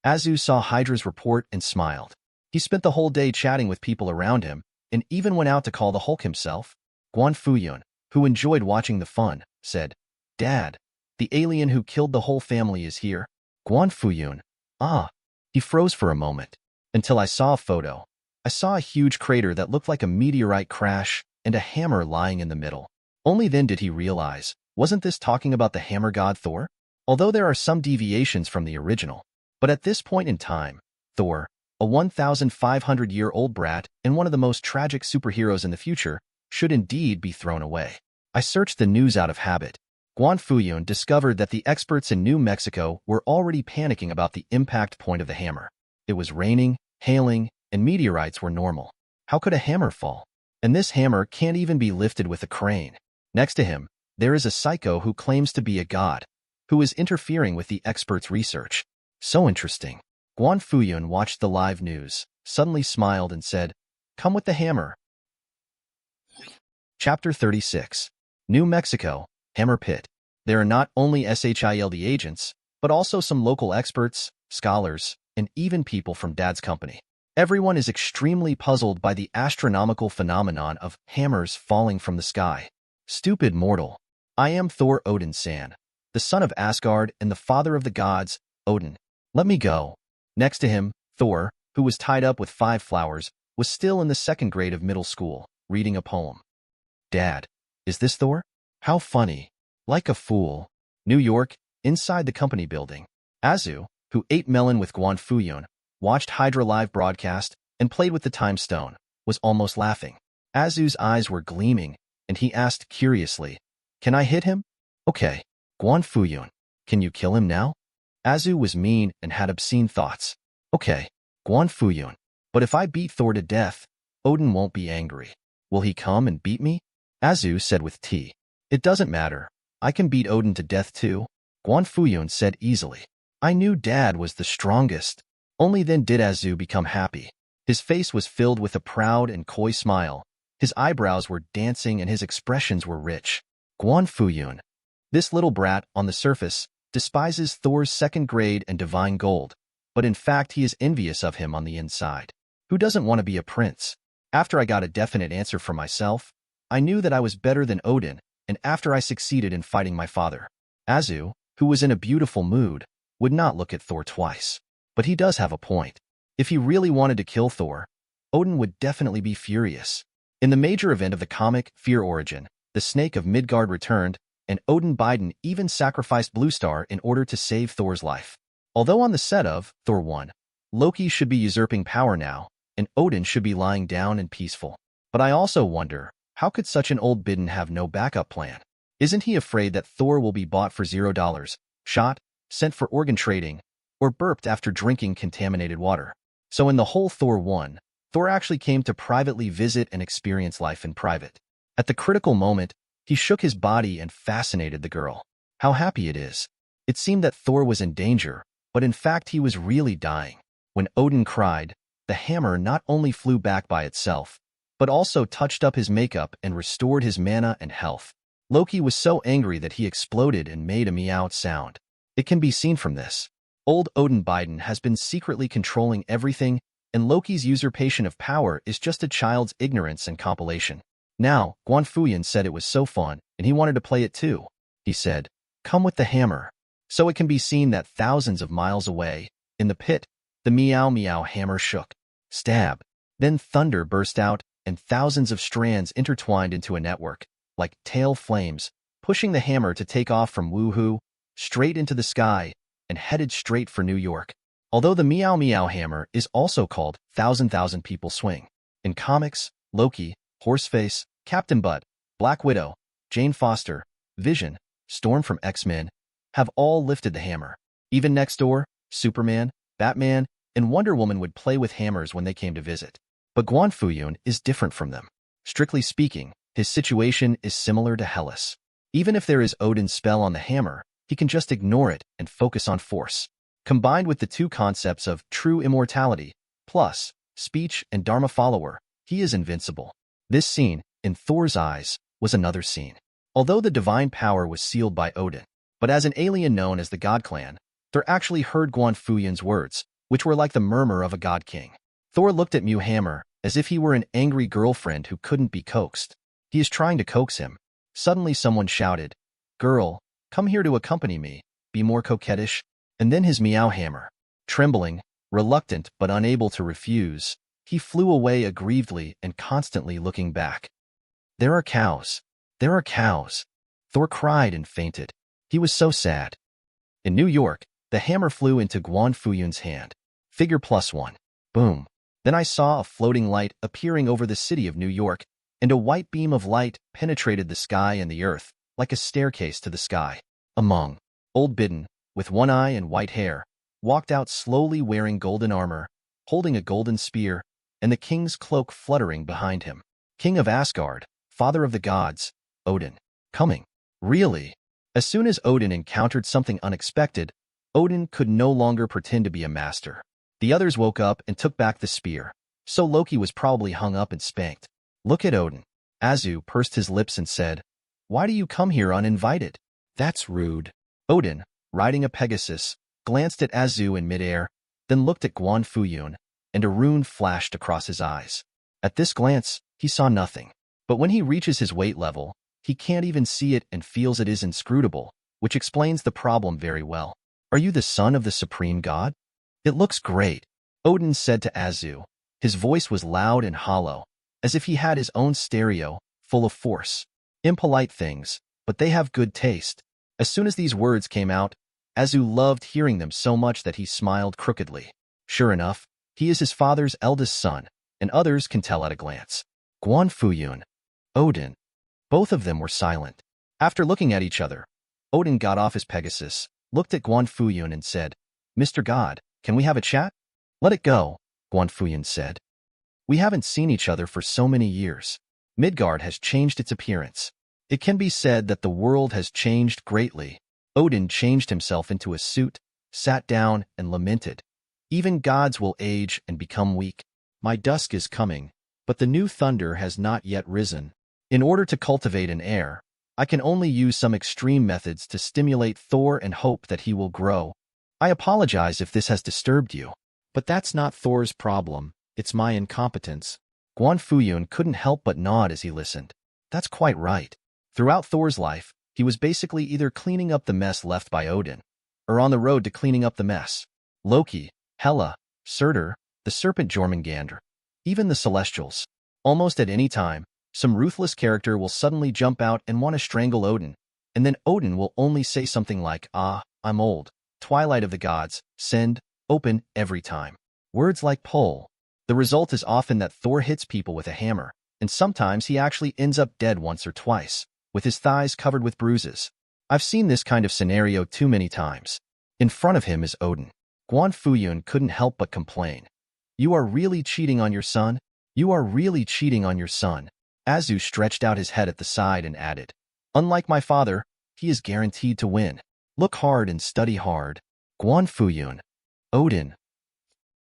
Azu saw Hydra's report and smiled. He spent the whole day chatting with people around him, and even went out to call the Hulk himself. Guan Fuyun, who enjoyed watching the fun, said, Dad, the alien who killed the whole family is here. Guan Fuyun. Ah. He froze for a moment. Until I saw a photo. I saw a huge crater that looked like a meteorite crash and a hammer lying in the middle. Only then did he realize, wasn't this talking about the hammer god Thor? Although there are some deviations from the original. But at this point in time, Thor, a 1,500-year-old brat and one of the most tragic superheroes in the future, should indeed be thrown away. I searched the news out of habit. Guan Fuyun discovered that the experts in New Mexico were already panicking about the impact point of the hammer. It was raining, hailing, and meteorites were normal. How could a hammer fall? And this hammer can't even be lifted with a crane. Next to him, There is a psycho who claims to be a god, who is interfering with the experts' research. So interesting. Guan Fuyun watched the live news, suddenly smiled and said, "Come with the hammer." Chapter 36. New Mexico, Hammer Pit. There are not only SHIELD agents, but also some local experts, scholars, and even people from Dad's company. Everyone is extremely puzzled by the astronomical phenomenon of hammers falling from the sky. Stupid mortal. I am Thor Odin-san, the son of Asgard and the father of the gods, Odin. Let me go. Next to him, Thor, who was tied up with 5 flowers, was still in the 2nd grade of middle school, reading a poem. Dad, is this Thor? How funny. Like a fool. New York, inside the company building. Azu, who ate melon with Guan Fuyun, watched Hydra live broadcast, and played with the time stone, was almost laughing. Azu's eyes were gleaming, and he asked curiously, "Can I hit him?" "Okay." "Guan Fuyun, can you kill him now?" Azu was mean and had obscene thoughts. "Okay, Guan Fuyun, but if I beat Thor to death, Odin won't be angry. Will he come and beat me?" Azu said with tea. "It doesn't matter. I can beat Odin to death too," Guan Fuyun said easily. "I knew Dad was the strongest." Only then did Azu become happy. His face was filled with a proud and coy smile. His eyebrows were dancing and his expressions were rich. Guan Fuyun. This little brat, on the surface, despises Thor's 2nd grade and divine gold, but in fact he is envious of him on the inside. Who doesn't want to be a prince? After I got a definite answer for myself, I knew that I was better than Odin, and after I succeeded in fighting my father. Azu, who was in a beautiful mood, would not look at Thor twice. But he does have a point. If he really wanted to kill Thor, Odin would definitely be furious. In the major event of the comic, Fear Origin, the Snake of Midgard returned, and Odin Biden even sacrificed Blue Star in order to save Thor's life. Although on the set of Thor 1, Loki should be usurping power now, and Odin should be lying down and peaceful. But I also wonder, how could such an old bidden have no backup plan? Isn't he afraid that Thor will be bought for $0, shot, sent for organ trading, or burped after drinking contaminated water? So in the whole Thor 1, Thor actually came to privately visit and experience life in private. At the critical moment, he shook his body and fascinated the girl. How happy it is. It seemed that Thor was in danger, but in fact he was really dying. When Odin cried, the hammer not only flew back by itself, but also touched up his makeup and restored his mana and health. Loki was so angry that he exploded and made a meow sound. It can be seen from this. Old Odin Biden has been secretly controlling everything, and Loki's usurpation of power is just a child's ignorance and compilation. Now, Guan Fuyun said it was so fun, and he wanted to play it too. He said, "Come with the hammer." So it can be seen that thousands of miles away, in the pit, the meow meow hammer shook. Stab. Then thunder burst out, and thousands of strands intertwined into a network, like tail flames, pushing the hammer to take off from Woohoo, straight into the sky, and headed straight for New York. Although the meow meow hammer is also called Thousand People Swing. In comics, Loki, Horseface, Captain Butt, Black Widow, Jane Foster, Vision, Storm from X-Men, have all lifted the hammer. Even next door, Superman, Batman, and Wonder Woman would play with hammers when they came to visit. But Guan Fuyun is different from them. Strictly speaking, his situation is similar to Hellas. Even if there is Odin's spell on the hammer, he can just ignore it and focus on force. Combined with the two concepts of true immortality, plus speech and Dharma follower, he is invincible. This scene, in Thor's eyes, was another scene. Although the divine power was sealed by Odin, but as an alien known as the God Clan, Thor actually heard Guan Fuyun's words, which were like the murmur of a god king. Thor looked at Mew Hammer as if he were an angry girlfriend who couldn't be coaxed. He is trying to coax him. Suddenly someone shouted, "Girl, come here to accompany me, be more coquettish." And then his meow hammer. Trembling, reluctant but unable to refuse, he flew away aggrievedly and constantly looking back. "There are cows. There are cows." Thor cried and fainted. He was so sad. In New York, the hammer flew into Guan Fuyun's hand. Figure +1. Boom. Then I saw a floating light appearing over the city of New York, and a white beam of light penetrated the sky and the earth, like a staircase to the sky. Among Old Bidden, with one eye and white hair, walked out slowly wearing golden armor, holding a golden spear, and the king's cloak fluttering behind him. King of Asgard, father of the gods, Odin. Coming. Really? As soon as Odin encountered something unexpected, Odin could no longer pretend to be a master. The others woke up and took back the spear, so Loki was probably hung up and spanked. Look at Odin. Azu pursed his lips and said, "Why do you come here uninvited?" "That's rude." Odin, riding a Pegasus, glanced at Azu in midair, then looked at Guan Fuyun, and a rune flashed across his eyes. At this glance, he saw nothing. But when he reaches his weight level, he can't even see it and feels it is inscrutable, which explains the problem very well. "Are you the son of the supreme god?" "It looks great," Odin said to Azu. His voice was loud and hollow, as if he had his own stereo, full of force. Impolite things, but they have good taste. As soon as these words came out, Azu loved hearing them so much that he smiled crookedly. Sure enough, he is his father's eldest son, and others can tell at a glance. Guan Fuyun, Odin. Both of them were silent. After looking at each other, Odin got off his Pegasus, looked at Guan Fuyun and said, "Mr. God, can we have a chat?" "Let it go," Guan Fuyun said. "We haven't seen each other for so many years. Midgard has changed its appearance. It can be said that the world has changed greatly." Odin changed himself into a suit, sat down, and lamented. "Even gods will age and become weak. My dusk is coming, but the new thunder has not yet risen. In order to cultivate an heir, I can only use some extreme methods to stimulate Thor and hope that he will grow. I apologize if this has disturbed you, but that's not Thor's problem. It's my incompetence." Guan Fuyun couldn't help but nod as he listened. That's quite right. Throughout Thor's life, he was basically either cleaning up the mess left by Odin, or on the road to cleaning up the mess. Loki, Hela, Surtur, the serpent Jormungandr, even the Celestials. Almost at any time, some ruthless character will suddenly jump out and want to strangle Odin, and then Odin will only say something like, "Ah, I'm old. Twilight of the gods, send, open, every time." Words like pull. The result is often that Thor hits people with a hammer, and sometimes he actually ends up dead once or twice, with his thighs covered with bruises. I've seen this kind of scenario too many times. In front of him is Odin. Guan Fuyun couldn't help but complain. "You are really cheating on your son? You are really cheating on your son." Azu stretched out his head at the side and added, "Unlike my father, he is guaranteed to win. Look hard and study hard." Guan Fuyun. Odin.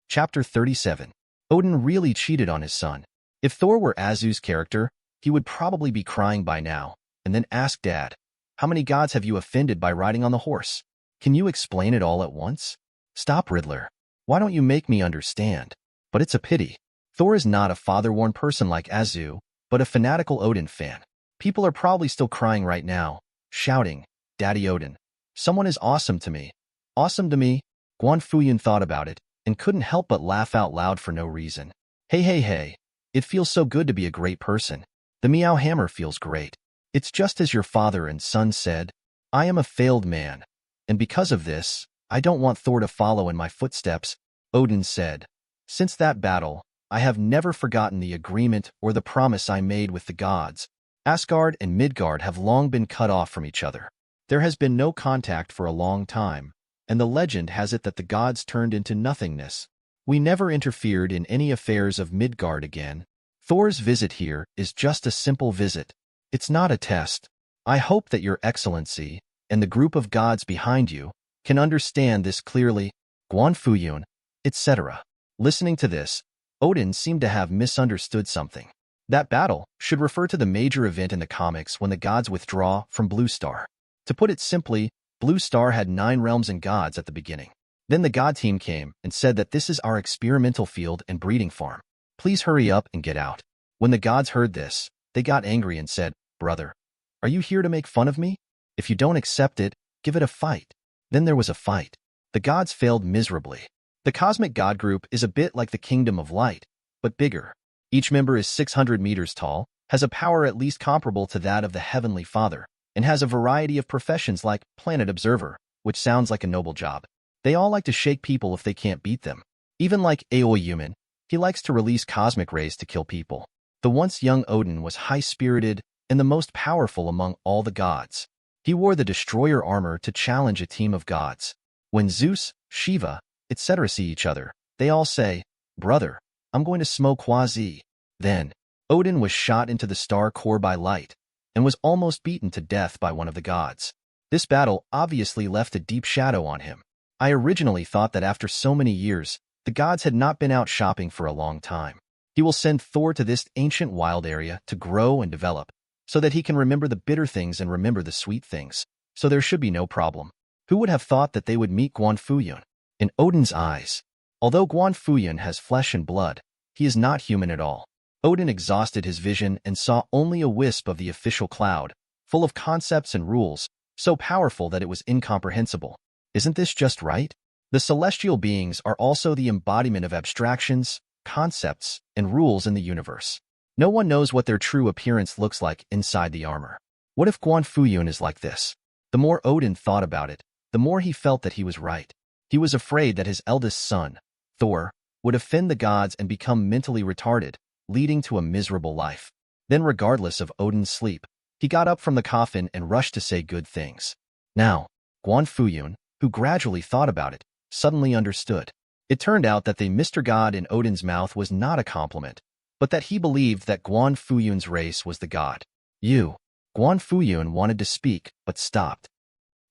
Chapter 37. Odin really cheated on his son. If Thor were Azu's character, he would probably be crying by now, and then ask Dad, "How many gods have you offended by riding on the horse? Can you explain it all at once? Stop, Riddler. Why don't you make me understand?" But it's a pity. Thor is not a father-worn person like Azu, but a fanatical Odin fan. People are probably still crying right now, shouting, "Daddy Odin. Someone is awesome to me. Awesome to me." Guan Fuyun thought about it, and couldn't help but laugh out loud for no reason. Hey. It feels so good to be a great person. The Meow Hammer feels great. It's just as your father and son said. I am a failed man, and because of this, I don't want Thor to follow in my footsteps, Odin said. Since that battle, I have never forgotten the agreement or the promise I made with the gods. Asgard and Midgard have long been cut off from each other. There has been no contact for a long time, and the legend has it that the gods turned into nothingness. We never interfered in any affairs of Midgard again. Thor's visit here is just a simple visit. It's not a test. I hope that your excellency, and the group of gods behind you, can understand this clearly. Guan Fuyun, etc. Listening to this, Odin seemed to have misunderstood something. That battle should refer to the major event in the comics when the gods withdraw from Blue Star. To put it simply, Blue Star had 9 realms and gods at the beginning. Then the god team came and said that this is our experimental field and breeding farm. Please hurry up and get out. When the gods heard this, they got angry and said, Brother, are you here to make fun of me? If you don't accept it, give it a fight. Then there was a fight. The gods failed miserably. The cosmic god group is a bit like the Kingdom of Light, but bigger. Each member is 600 meters tall, has a power at least comparable to that of the Heavenly Father, and has a variety of professions like Planet Observer, which sounds like a noble job. They all like to shake people if they can't beat them. Even like Aoi Human, he likes to release cosmic rays to kill people. The once young Odin was high-spirited and the most powerful among all the gods. He wore the destroyer armor to challenge a team of gods. When Zeus, Shiva, etc. see each other, they all say, Brother, I'm going to smoke Quasi. Then, Odin was shot into the star core by light, and was almost beaten to death by one of the gods. This battle obviously left a deep shadow on him. I originally thought that after so many years, the gods had not been out shopping for a long time. He will send Thor to this ancient wild area to grow and develop, so that he can remember the bitter things and remember the sweet things, so there should be no problem. Who would have thought that they would meet Guan Fuyun? In Odin's eyes, although Guan Fuyun has flesh and blood, he is not human at all. Odin exhausted his vision and saw only a wisp of the official cloud, full of concepts and rules, so powerful that it was incomprehensible. Isn't this just right? The celestial beings are also the embodiment of abstractions, concepts, and rules in the universe. No one knows what their true appearance looks like inside the armor. What if Guan Fuyun is like this? The more Odin thought about it, the more he felt that he was right. He was afraid that his eldest son, Thor, would offend the gods and become mentally retarded, leading to a miserable life. Then, regardless of Odin's sleep, he got up from the coffin and rushed to say good things. Now, Guan Fuyun, who gradually thought about it, suddenly understood. It turned out that the Mr. God in Odin's mouth was not a compliment, but that he believed that Guan Fuyun's race was the god. Guan Fuyun wanted to speak, but stopped.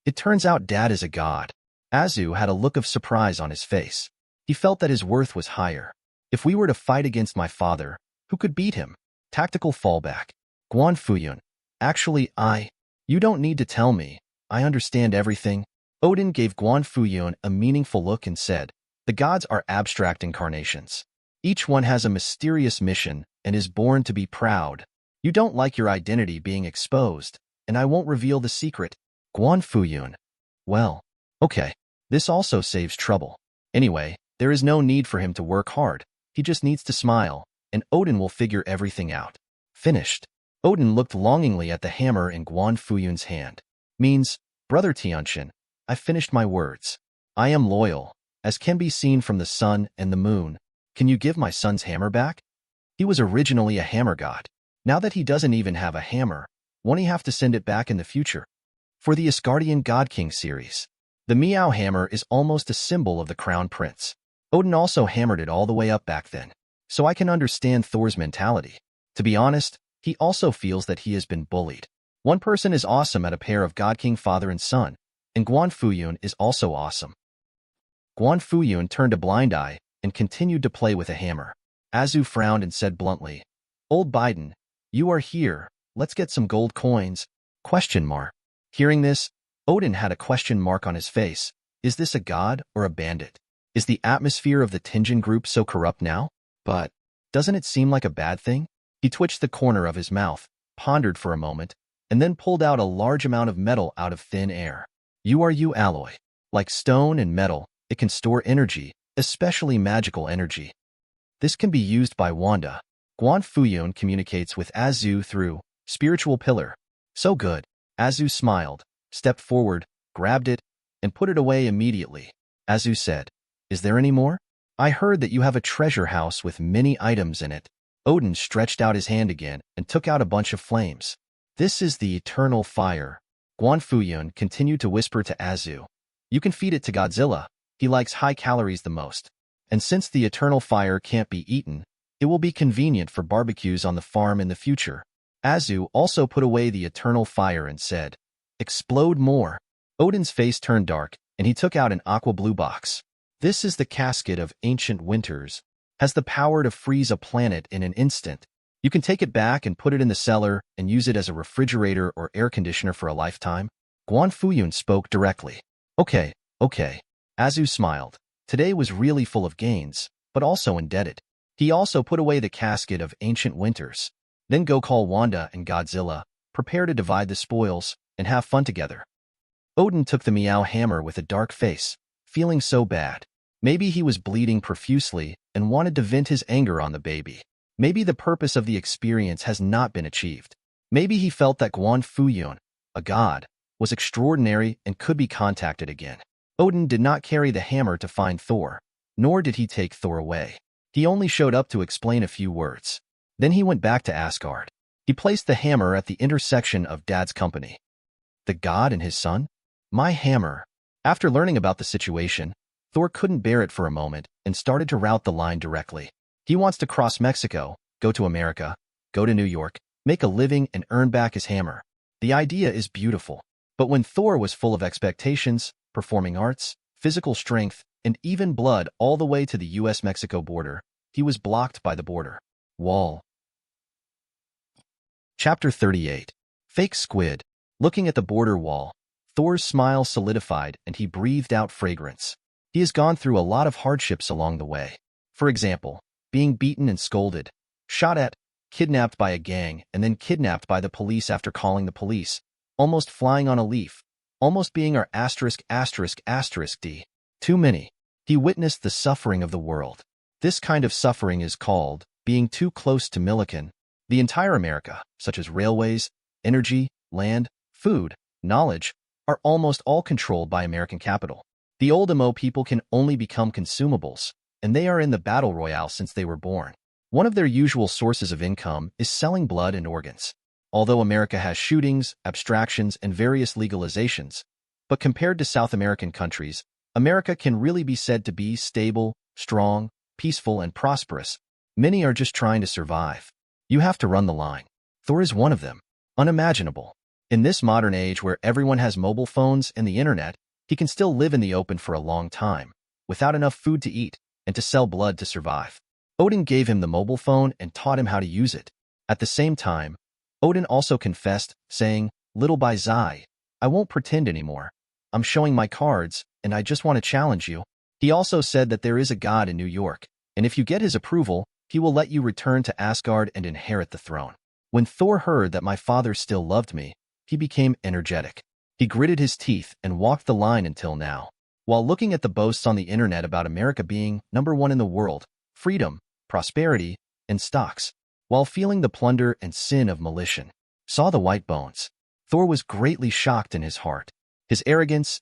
It turns out Dad is a god. Azu had a look of surprise on his face. He felt that his worth was higher. If we were to fight against my father, who could beat him? Tactical fallback. Guan Fuyun. Actually, you don't need to tell me. I understand everything. Odin gave Guan Fuyun a meaningful look and said, the gods are abstract incarnations. Each one has a mysterious mission and is born to be proud. You don't like your identity being exposed, and I won't reveal the secret. Guan Fuyun. Well, okay. This also saves trouble. Anyway, there is no need for him to work hard. He just needs to smile, and Odin will figure everything out. Finished. Odin looked longingly at the hammer in Guan Fuyun's hand. Means, Brother Tianqian, I finished my words. I am loyal, as can be seen from the sun and the moon. Can you give my son's hammer back? He was originally a hammer god. Now that he doesn't even have a hammer, won't he have to send it back in the future? For the Asgardian God King series, the Meow hammer is almost a symbol of the Crown Prince. Odin also hammered it all the way up back then, so I can understand Thor's mentality. To be honest, he also feels that he has been bullied. One person is awesome at a pair of God King father and son, and Guan Fuyun is also awesome. Guan Fuyun turned a blind eye and continued to play with a hammer. Azu frowned and said bluntly, Old Biden, you are here, let's get some gold coins. ? Hearing this, Odin had a question mark on his face. Is this a god or a bandit? Is the atmosphere of the Tenjin group so corrupt now? But doesn't it seem like a bad thing? He twitched the corner of his mouth, pondered for a moment, and then pulled out a large amount of metal out of thin air. You alloy. Like stone and metal, it can store energy, especially magical energy. This can be used by Wanda. Guan Fuyun communicates with Azu through spiritual pillar. So good. Azu smiled, stepped forward, grabbed it, and put it away immediately. Azu said, Is there any more? I heard that you have a treasure house with many items in it. Odin stretched out his hand again and took out a bunch of flames. This is the eternal fire. Guan Fuyun continued to whisper to Azu. You can feed it to Godzilla. He likes high calories the most. And since the eternal fire can't be eaten, it will be convenient for barbecues on the farm in the future. Azu also put away the eternal fire and said, Explode more. Odin's face turned dark, and he took out an aqua blue box. This is the casket of ancient winters. Has the power to freeze a planet in an instant. You can take it back and put it in the cellar and use it as a refrigerator or air conditioner for a lifetime. Guan Fuyun spoke directly. Okay. Azu smiled. Today was really full of gains, but also indebted. He also put away the casket of ancient winters. Then go call Wanda and Godzilla, prepare to divide the spoils, and have fun together. Odin took the Meow hammer with a dark face, feeling so bad. Maybe he was bleeding profusely and wanted to vent his anger on the baby. Maybe the purpose of the experience has not been achieved. Maybe he felt that Guan Fuyun, a god, was extraordinary and could be contacted again. Odin did not carry the hammer to find Thor, nor did he take Thor away. He only showed up to explain a few words. Then he went back to Asgard. He placed the hammer at the intersection of Dad's company. The god and his son? My hammer. After learning about the situation, Thor couldn't bear it for a moment and started to route the line directly. He wants to cross Mexico, go to America, go to New York, make a living and earn back his hammer. The idea is beautiful. But when Thor was full of expectations, performing arts, physical strength, and even blood all the way to the US-Mexico border, he was blocked by the border wall. Chapter 38. Fake Squid. Looking at the border wall, Thor's smile solidified and he breathed out fragrance. He has gone through a lot of hardships along the way. For example, being beaten and scolded, shot at, kidnapped by a gang, and then kidnapped by the police after calling the police, almost flying on a leaf, almost being our *****D. Too many. He witnessed the suffering of the world. This kind of suffering is called being too close to Millikan. The entire America, such as railways, energy, land, food, knowledge, are almost all controlled by American capital. The old MO people can only become consumables, and they are in the battle royale since they were born. One of their usual sources of income is selling blood and organs. Although America has shootings, abstractions, and various legalizations, but compared to South American countries, America can really be said to be stable, strong, peaceful, and prosperous. Many are just trying to survive. You have to run the line. Thor is one of them. Unimaginable. In this modern age where everyone has mobile phones and the internet, he can still live in the open for a long time, without enough food to eat, and to sell blood to survive. Odin gave him the mobile phone and taught him how to use it. At the same time, Odin also confessed, saying, "Little by Zai, I won't pretend anymore. I'm showing my cards, and I just want to challenge you." He also said that there is a god in New York, and if you get his approval, he will let you return to Asgard and inherit the throne. When Thor heard that my father still loved me, he became energetic. He gritted his teeth and walked the line until now. While looking at the boasts on the internet about America being #1 in the world, freedom, prosperity, and stocks, while feeling the plunder and sin of Millennium, saw the white bones, Thor was greatly shocked in his heart. His arrogance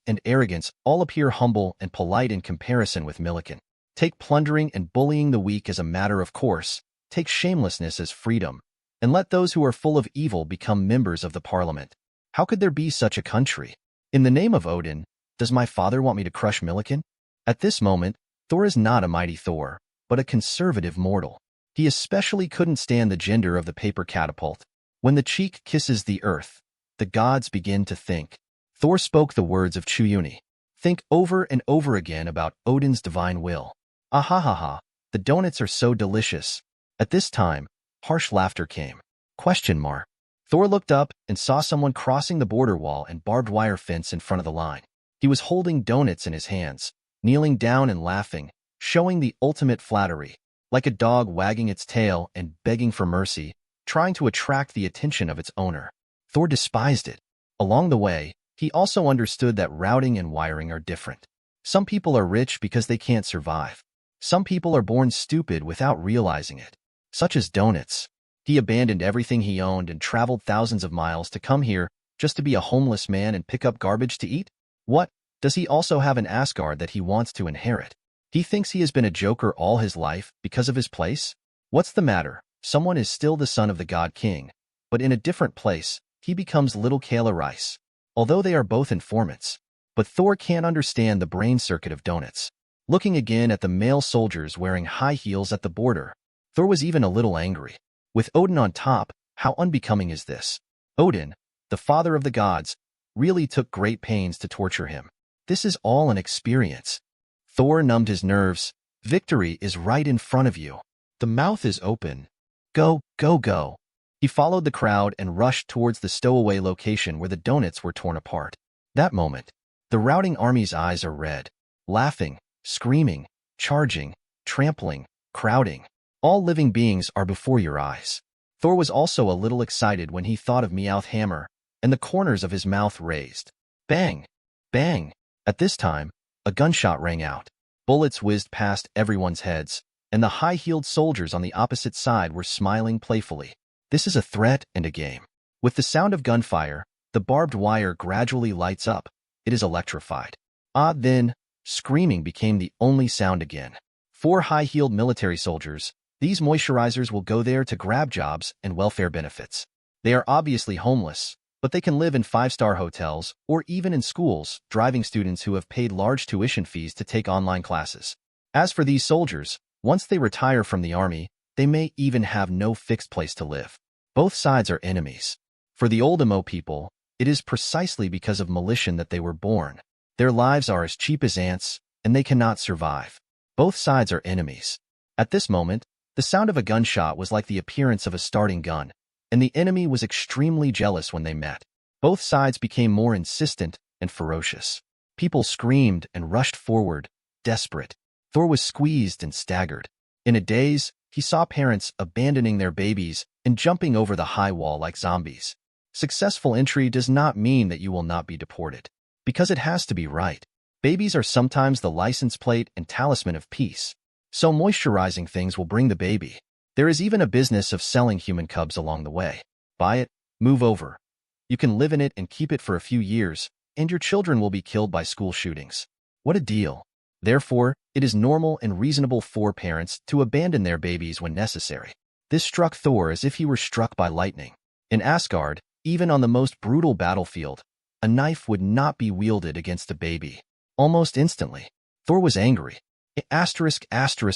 all appear humble and polite in comparison with Millikan. Take plundering and bullying the weak as a matter of course, take shamelessness as freedom, and let those who are full of evil become members of the parliament. How could there be such a country? In the name of Odin, does my father want me to crush Millikan? At this moment, Thor is not a mighty Thor, but a conservative mortal. He especially couldn't stand the gender of the paper catapult. When the cheek kisses the earth, the gods begin to think. Thor spoke the words of Chuyuni. Think over and over again about Odin's divine will. Ahahaha, the donuts are so delicious. At this time, harsh laughter came. Thor looked up and saw someone crossing the border wall and barbed wire fence in front of the line. He was holding donuts in his hands, kneeling down and laughing, showing the ultimate flattery, like a dog wagging its tail and begging for mercy, trying to attract the attention of its owner. Thor despised it. Along the way, he also understood that routing and wiring are different. Some people are rich because they can't survive. Some people are born stupid without realizing it. Such as donuts. He abandoned everything he owned and traveled thousands of miles to come here just to be a homeless man and pick up garbage to eat? What? Does he also have an Asgard that he wants to inherit? He thinks he has been a joker all his life because of his place? What's the matter? Someone is still the son of the God King, but in a different place, he becomes little Kayla Rice. Although they are both informants. But Thor can't understand the brain circuit of donuts. Looking again at the male soldiers wearing high heels at the border, Thor was even a little angry. With Odin on top, how unbecoming is this? Odin, the father of the gods, really took great pains to torture him. This is all an experience. Thor numbed his nerves. Victory is right in front of you. The mouth is open. Go, go, go. He followed the crowd and rushed towards the stowaway location where the donuts were torn apart. That moment, the routing army's eyes are red. Laughing, screaming, charging, trampling, crowding. All living beings are before your eyes. Thor was also a little excited when he thought of Meowth's hammer, and the corners of his mouth raised. Bang! Bang! At this time, a gunshot rang out. Bullets whizzed past everyone's heads, and the high-heeled soldiers on the opposite side were smiling playfully. This is a threat and a game. With the sound of gunfire, the barbed wire gradually lights up. It is electrified. Then, screaming became the only sound again. 4 high-heeled military soldiers. These moisturizers will go there to grab jobs and welfare benefits. They are obviously homeless, but they can live in 5-star hotels or even in schools, driving students who have paid large tuition fees to take online classes. As for these soldiers, once they retire from the army, they may even have no fixed place to live. Both sides are enemies. For the old Emo people, it is precisely because of Millennium that they were born. Their lives are as cheap as ants, and they cannot survive. Both sides are enemies. At this moment, the sound of a gunshot was like the appearance of a starting gun, and the enemy was extremely jealous when they met. Both sides became more insistent and ferocious. People screamed and rushed forward, desperate. Thor was squeezed and staggered. In a daze, he saw parents abandoning their babies and jumping over the high wall like zombies. Successful entry does not mean that you will not be deported, because it has to be right. Babies are sometimes the license plate and talisman of peace. So moisturizing things will bring the baby. There is even a business of selling human cubs along the way. Buy it, move over. You can live in it and keep it for a few years, and your children will be killed by school shootings. What a deal. Therefore, it is normal and reasonable for parents to abandon their babies when necessary. This struck Thor as if he were struck by lightning. In Asgard, even on the most brutal battlefield, a knife would not be wielded against a baby. Almost instantly, Thor was angry.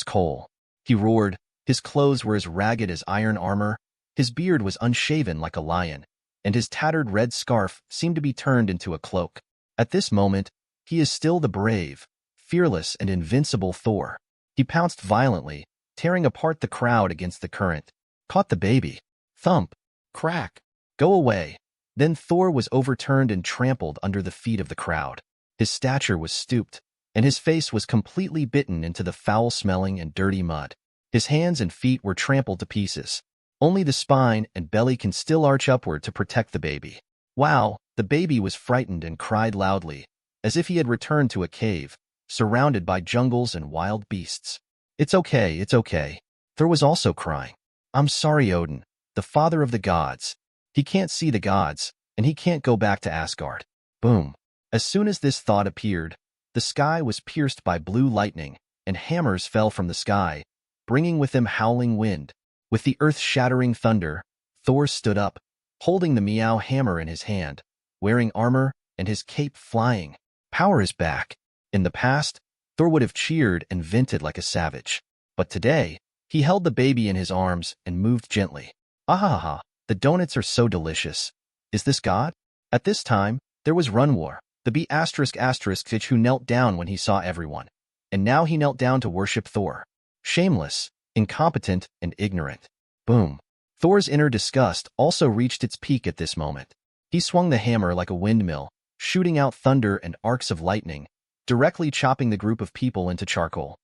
Cole. He roared. His clothes were as ragged as iron armor. His beard was unshaven like a lion, and his tattered red scarf seemed to be turned into a cloak. At this moment, he is still the brave, fearless, and invincible Thor. He pounced violently, tearing apart the crowd against the current. Caught the baby. Thump. Crack. Go away. Then Thor was overturned and trampled under the feet of the crowd. His stature was stooped, and his face was completely bitten into the foul-smelling and dirty mud. His hands and feet were trampled to pieces. Only the spine and belly can still arch upward to protect the baby. Wow, the baby was frightened and cried loudly, as if he had returned to a cave, surrounded by jungles and wild beasts. It's okay, it's okay. Thor was also crying. I'm sorry, Odin, the father of the gods. He can't see the gods, and he can't go back to Asgard. Boom. As soon as this thought appeared, the sky was pierced by blue lightning, and hammers fell from the sky, bringing with them howling wind. With the earth-shattering thunder, Thor stood up, holding the Meow hammer in his hand, wearing armor and his cape flying. Power is back. In the past, Thor would have cheered and vented like a savage. But today, he held the baby in his arms and moved gently. Ahaha, the donuts are so delicious. Is this God? At this time, there was Runwar, the B***Fitch who knelt down when he saw everyone. And now he knelt down to worship Thor. Shameless, incompetent, and ignorant. Boom. Thor's inner disgust also reached its peak at this moment. He swung the hammer like a windmill, shooting out thunder and arcs of lightning, directly chopping the group of people into charcoal.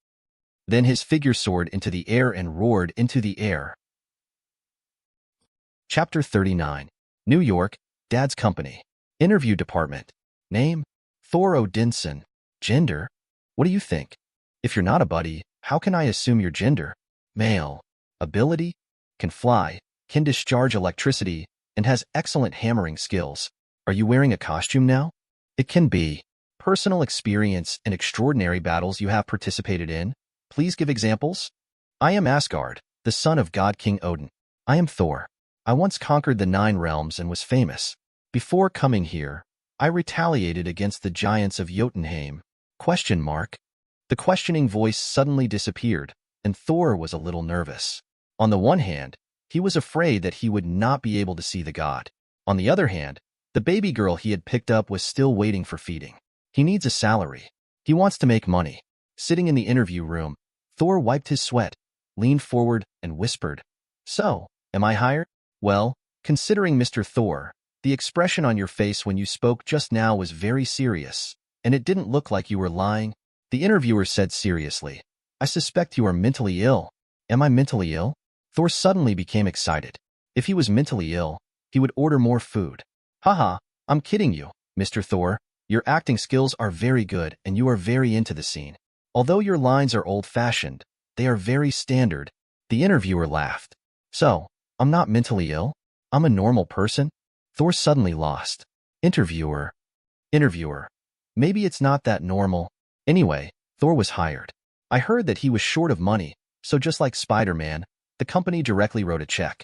Then his figure soared into the air and roared into the air. Chapter 39. New York, Dad's Company. Interview Department. Name? Thor Odinson. Gender? What do you think? If you're not a buddy, how can I assume your gender? Male. Ability? Can fly, can discharge electricity, and has excellent hammering skills. Are you wearing a costume now? It can be. Personal experience and extraordinary battles you have participated in. Please give examples. I am Asgard, the son of God King Odin. I am Thor. I once conquered the 9 realms and was famous. Before coming here, I retaliated against the giants of Jotunheim. ? The questioning voice suddenly disappeared, and Thor was a little nervous. On the one hand, he was afraid that he would not be able to see the god. On the other hand, the baby girl he had picked up was still waiting for feeding. He needs a salary. He wants to make money. Sitting in the interview room, Thor wiped his sweat, leaned forward, and whispered, So, am I hired? Well, considering Mr. Thor, the expression on your face when you spoke just now was very serious, and it didn't look like you were lying. The interviewer said seriously, I suspect you are mentally ill. Am I mentally ill? Thor suddenly became excited. If he was mentally ill, he would order more food. Haha, I'm kidding you, Mr. Thor. Your acting skills are very good and you are very into the scene. Although your lines are old-fashioned, they are very standard. The interviewer laughed. So, I'm not mentally ill? I'm a normal person? Thor suddenly lost. Interviewer. Maybe it's not that normal. Anyway, Thor was hired. I heard that he was short of money, so just like Spider-Man, the company directly wrote a check.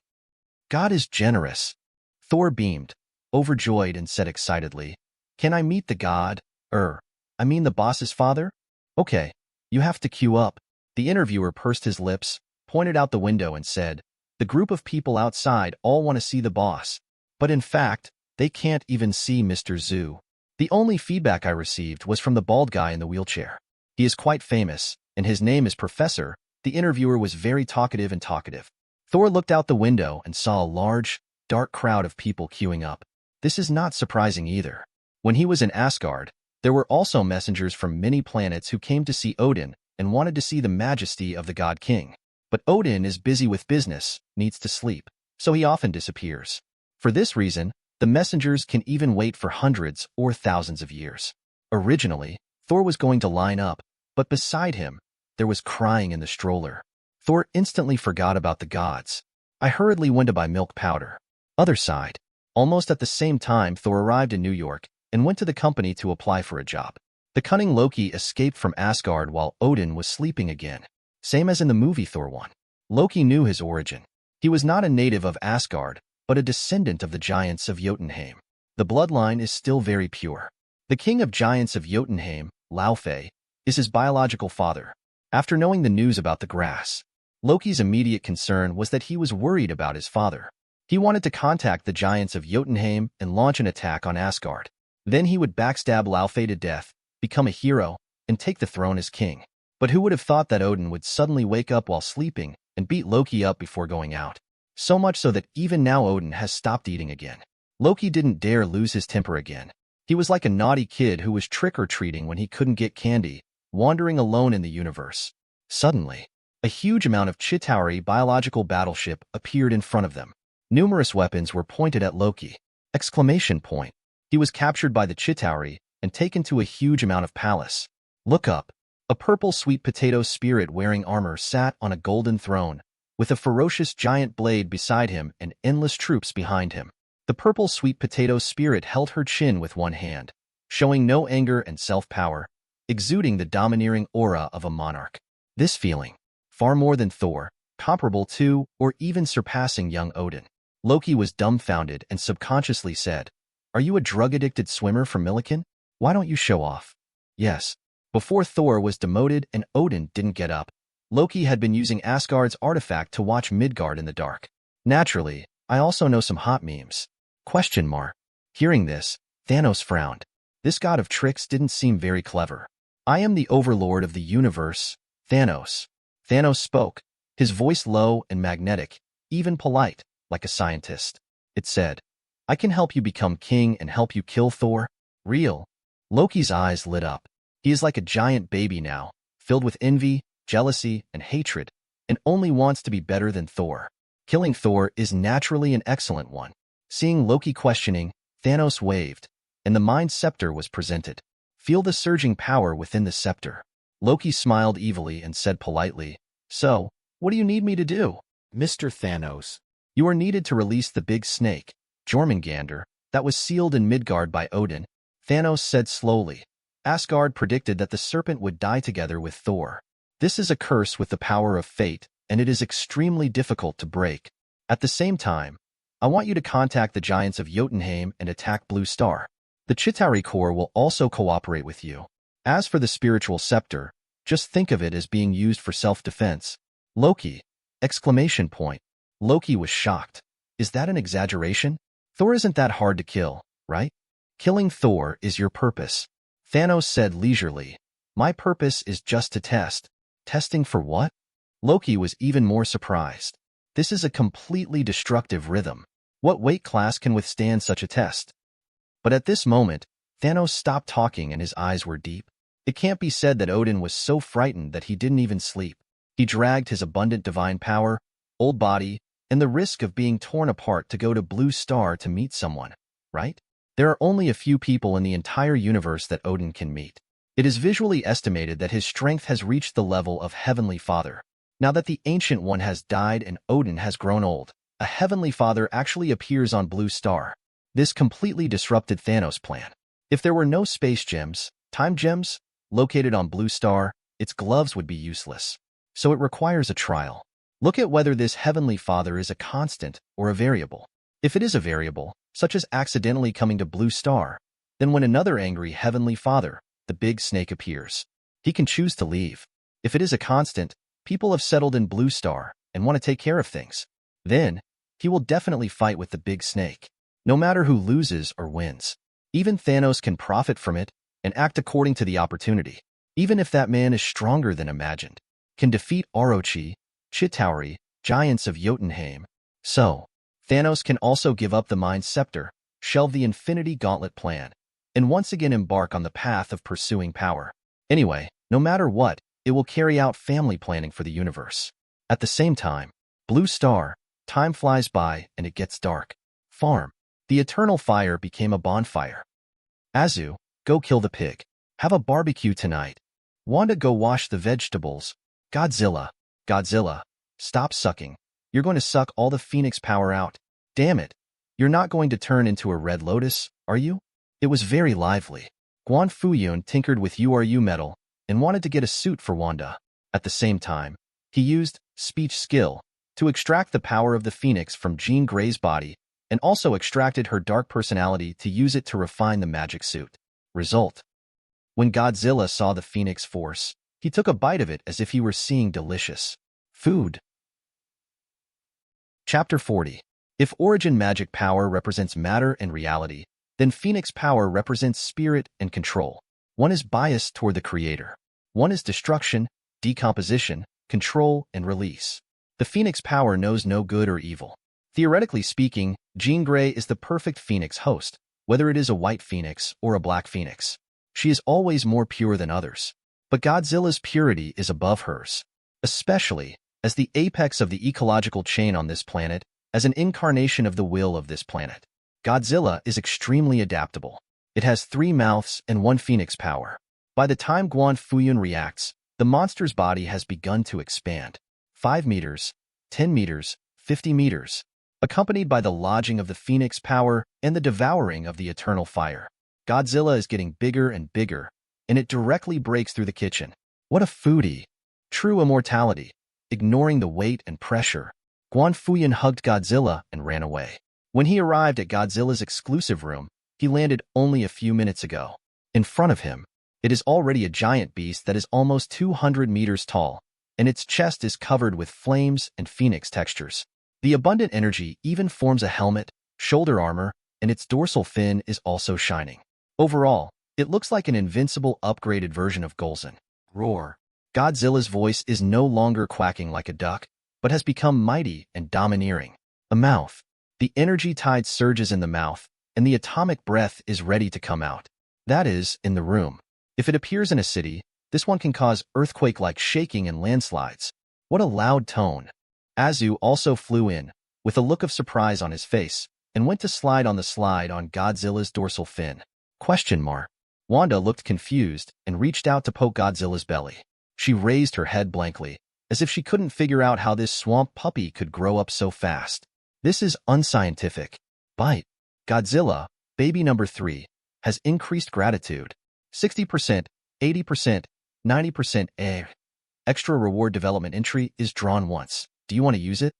God is generous. Thor beamed, overjoyed, and said excitedly, Can I meet the god? I mean the boss's father? Okay, you have to queue up. The interviewer pursed his lips, pointed out the window, and said, The group of people outside all want to see the boss. But in fact, they can't even see Mr. Zhu. The only feedback I received was from the bald guy in the wheelchair. He is quite famous, and his name is Professor. The interviewer was very talkative and talkative. Thor looked out the window and saw a large, dark crowd of people queuing up. This is not surprising either. When he was in Asgard, there were also messengers from many planets who came to see Odin and wanted to see the majesty of the God King. But Odin is busy with business, needs to sleep, so he often disappears. For this reason, the messengers can even wait for hundreds or thousands of years. Originally, Thor was going to line up, but beside him, there was crying in the stroller. Thor instantly forgot about the gods. I hurriedly went to buy milk powder. Other side. Almost at the same time, Thor arrived in New York and went to the company to apply for a job. The cunning Loki escaped from Asgard while Odin was sleeping again. Same as in the movie Thor 1. Loki knew his origin. He was not a native of Asgard, but a descendant of the giants of Jotunheim. The bloodline is still very pure. The king of giants of Jotunheim, Laufey, is his biological father. After knowing the news about the grass, Loki's immediate concern was that he was worried about his father. He wanted to contact the giants of Jotunheim and launch an attack on Asgard. Then he would backstab Laufey to death, become a hero, and take the throne as king. But who would have thought that Odin would suddenly wake up while sleeping and beat Loki up before going out? So much so that even now Odin has stopped eating again. Loki didn't dare lose his temper again. He was like a naughty kid who was trick-or-treating when he couldn't get candy, wandering alone in the universe. Suddenly, a huge amount of Chitauri biological battleship appeared in front of them. Numerous weapons were pointed at Loki. Exclamation point. He was captured by the Chitauri and taken to a huge amount of palace. Look up. A purple sweet potato spirit wearing armor sat on a golden throne, with a ferocious giant blade beside him and endless troops behind him. The purple sweet potato spirit held her chin with one hand, showing no anger and self-power, exuding the domineering aura of a monarch. This feeling, far more than Thor, comparable to or even surpassing young Odin. Loki was dumbfounded and subconsciously said, "Are you a drug-addicted swimmer from Milliken? Why don't you show off?" Yes. Before Thor was demoted and Odin didn't get up, Loki had been using Asgard's artifact to watch Midgard in the dark. Naturally, I also know some hot memes. ? Hearing this, Thanos frowned. This god of tricks didn't seem very clever. "I am the overlord of the universe, Thanos." Thanos spoke, his voice low and magnetic, even polite, like a scientist. It said, "I can help you become king and help you kill Thor." Real. Loki's eyes lit up. He is like a giant baby now, filled with envy, jealousy, and hatred, and only wants to be better than Thor. Killing Thor is naturally an excellent one. Seeing Loki questioning, Thanos waved, and the Mind Scepter was presented. Feel the surging power within the scepter. Loki smiled evilly and said politely, "So, what do you need me to do?" "Mr. Thanos, you are needed to release the big snake, Jormungandr, that was sealed in Midgard by Odin," Thanos said slowly. Asgard predicted that the serpent would die together with Thor. This is a curse with the power of fate, and it is extremely difficult to break. At the same time, I want you to contact the giants of Jotunheim and attack Blue Star. The Chitauri Corps will also cooperate with you. As for the spiritual scepter, just think of it as being used for self-defense. Loki! ! Loki was shocked. Is that an exaggeration? Thor isn't that hard to kill, right? Killing Thor is your purpose. Thanos said leisurely, "My purpose is just to test." Testing for what? Loki was even more surprised. This is a completely destructive rhythm. What weight class can withstand such a test? But at this moment, Thanos stopped talking and his eyes were deep. It can't be said that Odin was so frightened that he didn't even sleep. He dragged his abundant divine power, old body, and the risk of being torn apart to go to Blue Star to meet someone, right? There are only a few people in the entire universe that Odin can meet. It is visually estimated that his strength has reached the level of Heavenly Father. Now that the Ancient One has died and Odin has grown old, a Heavenly Father actually appears on Blue Star. This completely disrupted Thanos' plan. If there were no space gems, time gems, located on Blue Star, its gloves would be useless. So it requires a trial. Look at whether this Heavenly Father is a constant or a variable. If it is a variable, such as accidentally coming to Blue Star, then when another angry Heavenly Father, the big snake, appears, he can choose to leave. If it is a constant, people have settled in Blue Star and want to take care of things. Then, he will definitely fight with the big snake, no matter who loses or wins. Even Thanos can profit from it and act according to the opportunity, even if that man is stronger than imagined, can defeat Orochi, Chitauri, giants of Jotunheim. So, Thanos can also give up the Mind Scepter, shelve the Infinity Gauntlet plan, and once again embark on the path of pursuing power. Anyway, no matter what, it will carry out family planning for the universe. At the same time, Blue Star, time flies by and it gets dark. Farm. The eternal fire became a bonfire. Azu, go kill the pig. Have a barbecue tonight. Wanda, go wash the vegetables. Godzilla, stop sucking. You're going to suck all the Phoenix power out. Damn it. You're not going to turn into a Red Lotus, are you? It was very lively. Guan Fuyun tinkered with URU metal and wanted to get a suit for Wanda. At the same time, he used speech skill to extract the power of the Phoenix from Jean Grey's body and also extracted her dark personality to use it to refine the magic suit. Result. When Godzilla saw the Phoenix force, he took a bite of it as if he were seeing delicious food. Chapter 40. If origin magic power represents matter and reality, then Phoenix power represents spirit and control. One is biased toward the creator. One is destruction, decomposition, control, and release. The Phoenix power knows no good or evil. Theoretically speaking, Jean Grey is the perfect Phoenix host, whether it is a white Phoenix or a black Phoenix. She is always more pure than others. But Godzilla's purity is above hers, especially as the apex of the ecological chain on this planet, as an incarnation of the will of this planet. Godzilla is extremely adaptable. It has 3 mouths and 1 Phoenix power. By the time Guan Fuyun reacts, the monster's body has begun to expand. 5 meters, 10 meters, 50 meters, accompanied by the lodging of the Phoenix power and the devouring of the eternal fire. Godzilla is getting bigger and bigger, and it directly breaks through the kitchen. What a foodie! True immortality. Ignoring the weight and pressure, Guan Fuyun hugged Godzilla and ran away. When he arrived at Godzilla's exclusive room, he landed only a few minutes ago. In front of him, it is already a giant beast that is almost 200 meters tall, and its chest is covered with flames and phoenix textures. The abundant energy even forms a helmet, shoulder armor, and its dorsal fin is also shining. Overall, it looks like an Invincible upgraded version of Golzon. Roar. Godzilla's voice is no longer quacking like a duck, but has become mighty and domineering. A mouth. The energy tide surges in the mouth, and the atomic breath is ready to come out. That is, in the room. If it appears in a city, this one can cause earthquake-like shaking and landslides. What a loud tone. Azu also flew in, with a look of surprise on his face, and went to slide on the slide on Godzilla's dorsal fin. Question mark. Wanda looked confused and reached out to poke Godzilla's belly. She raised her head blankly, as if she couldn't figure out how this swamp puppy could grow up so fast. This is unscientific. Bite. Godzilla, baby number 3, has increased gratitude. 60%, 80%, 90%. Extra reward development entry is drawn once. Do you want to use it?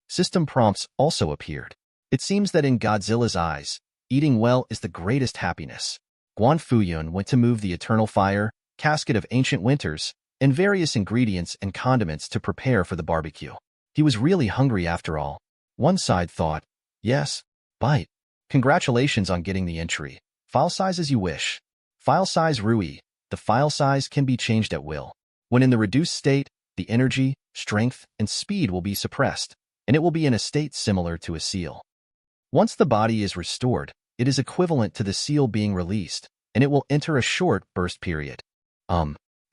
System prompts also appeared. It seems that in Godzilla's eyes, eating well is the greatest happiness. Guan Fuyun went to move the eternal fire, casket of ancient winters, and various ingredients and condiments to prepare for the barbecue. He was really hungry after all. One side thought, yes, bite. Congratulations on getting the entry. File size as you wish. File size Rui. The file size can be changed at will. When in the reduced state, the energy, strength, and speed will be suppressed, and it will be in a state similar to a seal. Once the body is restored, it is equivalent to the seal being released, and it will enter a short burst period.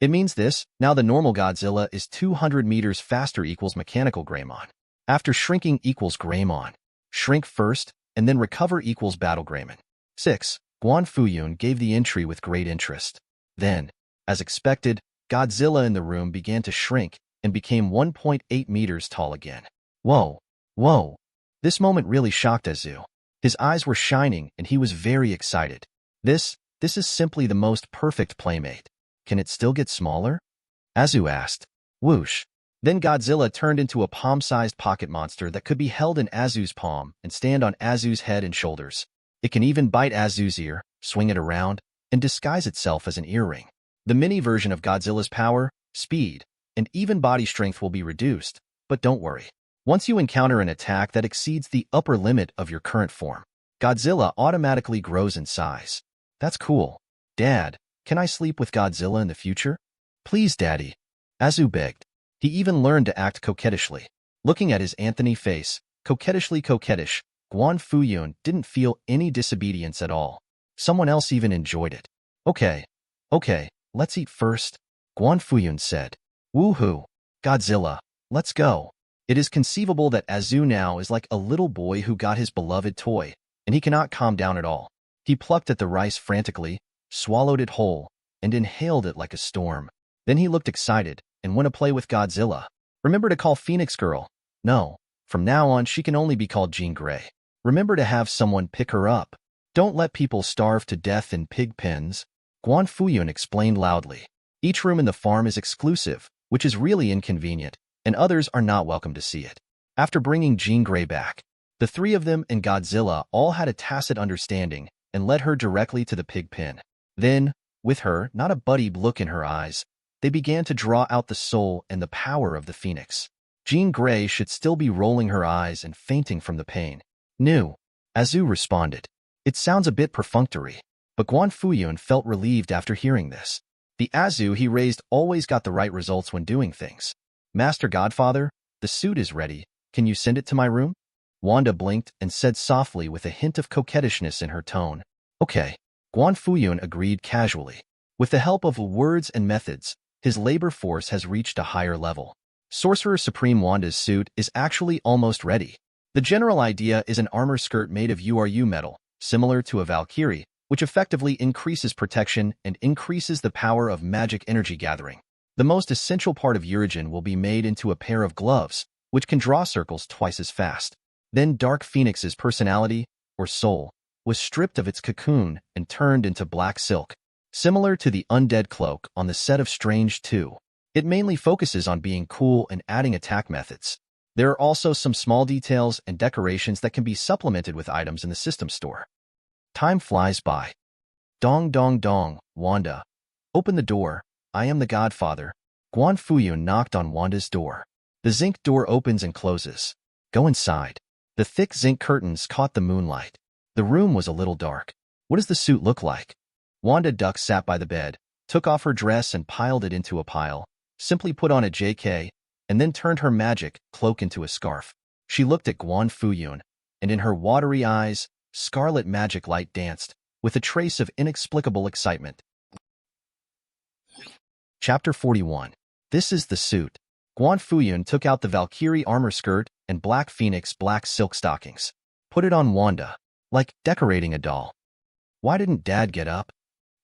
It means this, now the normal Godzilla is 200 meters faster equals mechanical Greymon. After shrinking equals Greymon. Shrink first, and then recover equals Battle Greymon. 6. Guan Fuyun gave the entry with great interest. Then, as expected, Godzilla in the room began to shrink and became 1.8 meters tall again. Whoa, whoa. This moment really shocked Azu. His eyes were shining and he was very excited. This is simply the most perfect playmate. Can it still get smaller? Azu asked. Whoosh. Then Godzilla turned into a palm-sized pocket monster that could be held in Azu's palm and stand on Azu's head and shoulders. It can even bite Azu's ear, swing it around, and disguise itself as an earring. The mini version of Godzilla's power, speed, and even body strength will be reduced, but don't worry. Once you encounter an attack that exceeds the upper limit of your current form, Godzilla automatically grows in size. That's cool. Dad, can I sleep with Godzilla in the future? Please, Daddy. Azu begged. He even learned to act coquettishly. Looking at his Anthony face, coquettishly coquettish, Guan Fuyun didn't feel any disobedience at all. Someone else even enjoyed it. Okay, let's eat first, Guan Fuyun said. Woohoo! Godzilla, let's go. It is conceivable that Azu now is like a little boy who got his beloved toy, and he cannot calm down at all. He plucked at the rice frantically, swallowed it whole, and inhaled it like a storm. Then he looked excited and went to play with Godzilla. Remember to call Phoenix Girl. No, from now on she can only be called Jean Grey. Remember to have someone pick her up. Don't let people starve to death in pig pens, Guan Fuyun explained loudly. Each room in the farm is exclusive, which is really inconvenient, and others are not welcome to see it. After bringing Jean Grey back, the three of them and Godzilla all had a tacit understanding and led her directly to the pig pen. Then, with her, not a buddy look in her eyes, they began to draw out the soul and the power of the phoenix. Jean Grey should still be rolling her eyes and fainting from the pain. "No," Azu responded. "It sounds a bit perfunctory." But Guan Fuyun felt relieved after hearing this. The Azu he raised always got the right results when doing things. "Master Godfather, the suit is ready. Can you send it to my room?" Wanda blinked and said softly with a hint of coquettishness in her tone. "Okay." Guan Fuyun agreed casually. With the help of words and methods, his labor force has reached a higher level. Sorcerer Supreme Wanda's suit is actually almost ready. The general idea is an armor skirt made of URU metal, similar to a Valkyrie, which effectively increases protection and increases the power of magic energy gathering. The most essential part of Urigen will be made into a pair of gloves, which can draw circles twice as fast. Then Dark Phoenix's personality, or soul, was stripped of its cocoon and turned into black silk, similar to the undead cloak on the set of Strange 2. It mainly focuses on being cool and adding attack methods. There are also some small details and decorations that can be supplemented with items in the system store. Time flies by. Dong dong dong, Wanda. Open the door, I am the Godfather. Guan Fuyun knocked on Wanda's door. The zinc door opens and closes. Go inside. The thick zinc curtains caught the moonlight. The room was a little dark. What does the suit look like? Wanda Duck sat by the bed, took off her dress and piled it into a pile, simply put on a JK, and then turned her magic cloak into a scarf. She looked at Guan Fuyun, and in her watery eyes, scarlet magic light danced, with a trace of inexplicable excitement. Chapter 41. This is the suit. Guan Fuyun took out the Valkyrie armor skirt and Black Phoenix black silk stockings. Put it on Wanda, like decorating a doll. Why didn't Dad get up?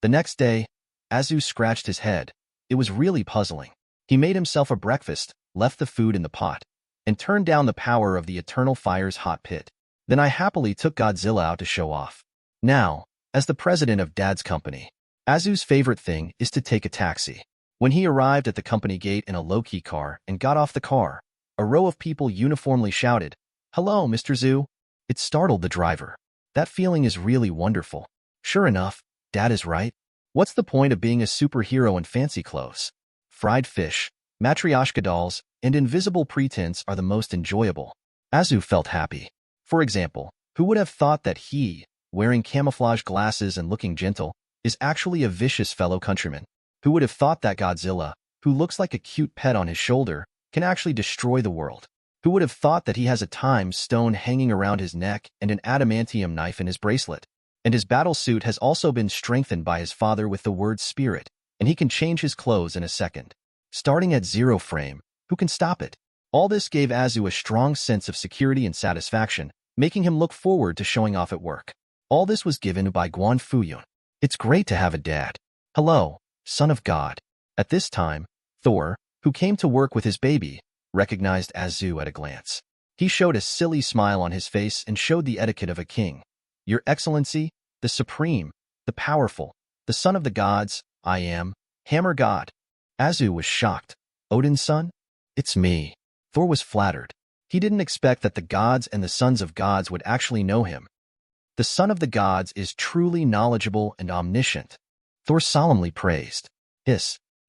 The next day, Azu scratched his head. It was really puzzling. He made himself a breakfast, left the food in the pot, and turned down the power of the Eternal Fire's hot pit. Then I happily took Godzilla out to show off. Now, as the president of Dad's company, Azu's favorite thing is to take a taxi. When he arrived at the company gate in a low-key car and got off the car, a row of people uniformly shouted, "Hello, Mr. Zhu." It startled the driver. That feeling is really wonderful. Sure enough, Dad is right. What's the point of being a superhero in fancy clothes? Fried fish, matryoshka dolls, and invisible pretense are the most enjoyable. Azu felt happy. For example, who would have thought that he, wearing camouflage glasses and looking gentle, is actually a vicious fellow countryman? Who would have thought that Godzilla, who looks like a cute pet on his shoulder, can actually destroy the world? Who would have thought that he has a time stone hanging around his neck and an adamantium knife in his bracelet? And his battle suit has also been strengthened by his father with the word spirit, and he can change his clothes in a second. Starting at 0 frame, who can stop it? All this gave Azu a strong sense of security and satisfaction, making him look forward to showing off at work. All this was given by Guan Fuyun. It's great to have a dad. Hello, son of God. At this time, Thor, who came to work with his baby, recognized Azu at a glance. He showed a silly smile on his face and showed the etiquette of a king. Your Excellency, the Supreme, the Powerful, the Son of the Gods, I am, Hammer God. Azu was shocked. Odin's son? It's me. Thor was flattered. He didn't expect that the gods and the sons of gods would actually know him. The Son of the Gods is truly knowledgeable and omniscient. Thor solemnly praised.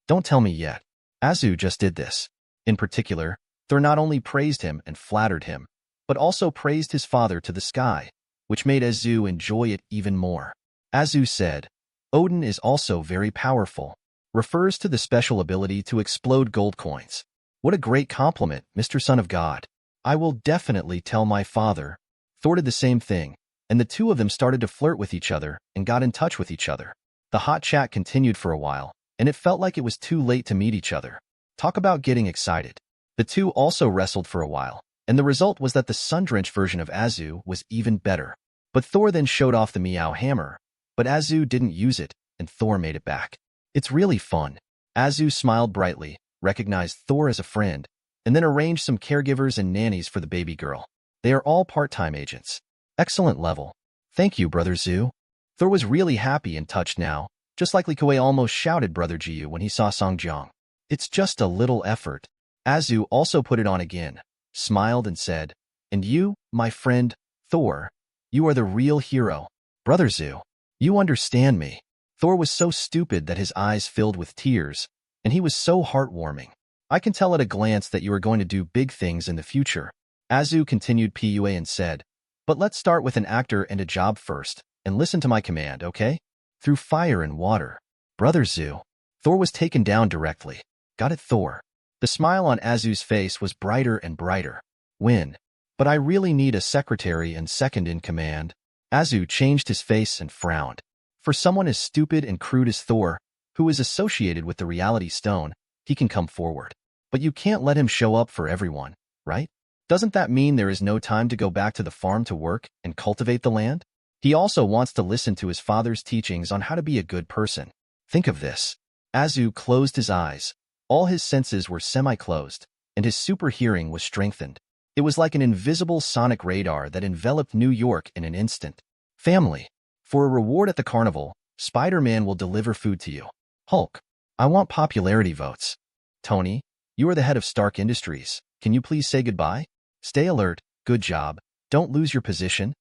Don't tell me yet. Azu just did this. In particular, Thor not only praised him and flattered him, but also praised his father to the sky, which made Azu enjoy it even more. Azu said, Odin is also very powerful, refers to the special ability to explode gold coins. What a great compliment, Mr. Son of God. I will definitely tell my father. Thor did the same thing, and the two of them started to flirt with each other and got in touch with each other. The hot chat continued for a while, and it felt like it was too late to meet each other. Talk about getting excited. The two also wrestled for a while, and the result was that the sun-drenched version of Azu was even better. But Thor then showed off the Meow Hammer, but Azu didn't use it, and Thor made it back. It's really fun. Azu smiled brightly, recognized Thor as a friend, and then arranged some caregivers and nannies for the baby girl. They are all part-time agents. Excellent level. Thank you, Brother Zu. Thor was really happy and touched now, just like Li Kuei almost shouted Brother Jiu when he saw Song Jiang. It's just a little effort. Azu also put it on again, smiled and said, And you, my friend, Thor, you are the real hero. Brother Zu, you understand me. Thor was so stupid that his eyes filled with tears, and he was so heartwarming. I can tell at a glance that you are going to do big things in the future. Azu continued PUA and said, But let's start with an actor and a job first, and listen to my command, okay? Through fire and water. Brother Zu. Thor was taken down directly. Got it, Thor. The smile on Azu's face was brighter and brighter. Win. But I really need a secretary and second in command. Azu changed his face and frowned. For someone as stupid and crude as Thor, who is associated with the Reality Stone, he can come forward. But you can't let him show up for everyone, right? Doesn't that mean there is no time to go back to the farm to work and cultivate the land? He also wants to listen to his father's teachings on how to be a good person. Think of this. Azu closed his eyes. All his senses were semi-closed, and his super hearing was strengthened. It was like an invisible sonic radar that enveloped New York in an instant. Family. For a reward at the carnival, Spider-Man will deliver food to you. Hulk. I want popularity votes. Tony, you are the head of Stark Industries. Can you please say goodbye? Stay alert. Good job. Don't lose your position.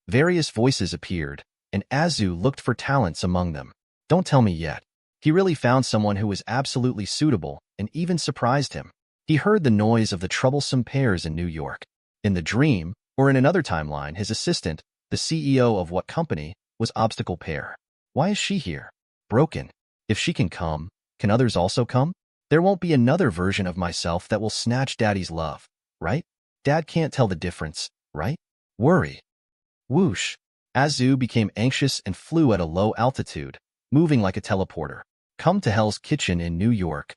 Various voices appeared, and Azu looked for talents among them. Don't tell me yet. He really found someone who was absolutely suitable and even surprised him. He heard the noise of the troublesome pairs in New York. In the dream, or in another timeline, his assistant, the CEO of what company, was Obstacle Pair. Why is she here? Broken. If she can come, can others also come? There won't be another version of myself that will snatch Daddy's love, right? Dad can't tell the difference, right? Worry. Whoosh. Azu became anxious and flew at a low altitude, moving like a teleporter. Come to Hell's Kitchen in New York.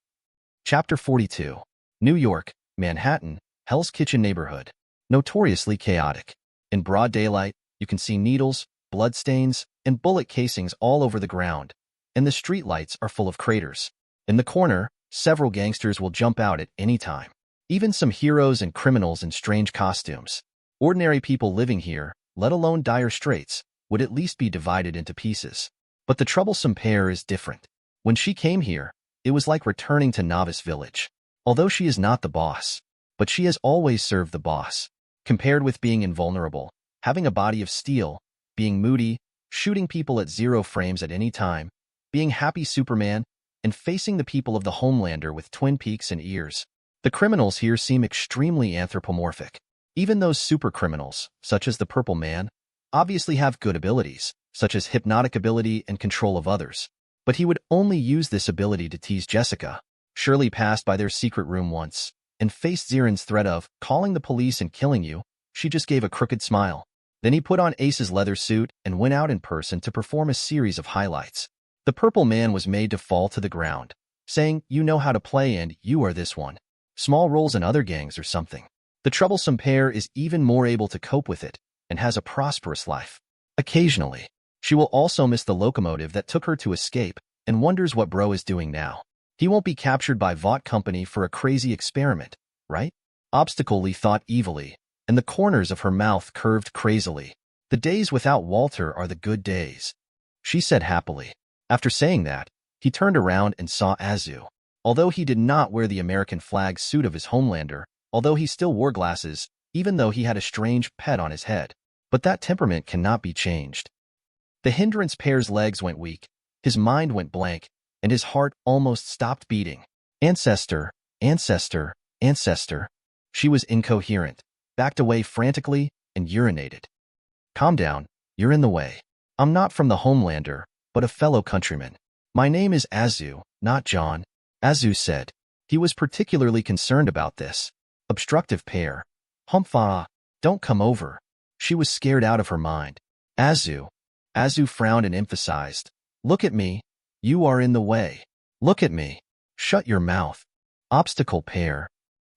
Chapter 42. New York, Manhattan, Hell's Kitchen neighborhood. Notoriously chaotic. In broad daylight, you can see needles, bloodstains, and bullet casings all over the ground, and the streetlights are full of craters. In the corner, several gangsters will jump out at any time. Even some heroes and criminals in strange costumes. Ordinary people living here, let alone dire straits, would at least be divided into pieces. But the troublesome pair is different. When she came here, it was like returning to Novice Village. Although she is not the boss, but she has always served the boss. Compared with being invulnerable, having a body of steel, being moody, shooting people at 0 frames at any time, being happy Superman, and facing the people of the Homelander with twin peaks and ears. The criminals here seem extremely anthropomorphic. Even those super criminals, such as the Purple Man, obviously have good abilities, such as hypnotic ability and control of others. But he would only use this ability to tease Jessica. Shirley passed by their secret room once, and faced Ziren's threat of calling the police and killing you. She just gave a crooked smile. Then he put on Ace's leather suit and went out in person to perform a series of highlights. The Purple Man was made to fall to the ground, saying, you know how to play and you are this one. Small roles in other gangs or something. The troublesome pair is even more able to cope with it, and has a prosperous life. Occasionally, she will also miss the locomotive that took her to escape, and wonders what bro is doing now. He won't be captured by Vought Company for a crazy experiment, right? Obstacle Lee thought evilly, and the corners of her mouth curved crazily. The days without Walter are the good days, she said happily. After saying that, he turned around and saw Azu. Although he did not wear the American flag suit of his Homelander, although he still wore glasses, even though he had a strange pet on his head. But that temperament cannot be changed. The hindrance pair's legs went weak, his mind went blank, and his heart almost stopped beating. Ancestor, ancestor, ancestor. She was incoherent, backed away frantically, and urinated. Calm down, you're in the way. I'm not from the Homelander, but a fellow countryman. My name is Azu, not John, Azu said. He was particularly concerned about this. Obstructive pair. Humpha, don't come over. She was scared out of her mind. Azu. Azu frowned and emphasized. Look at me. You are in the way. Look at me. Shut your mouth. Obstacle pair.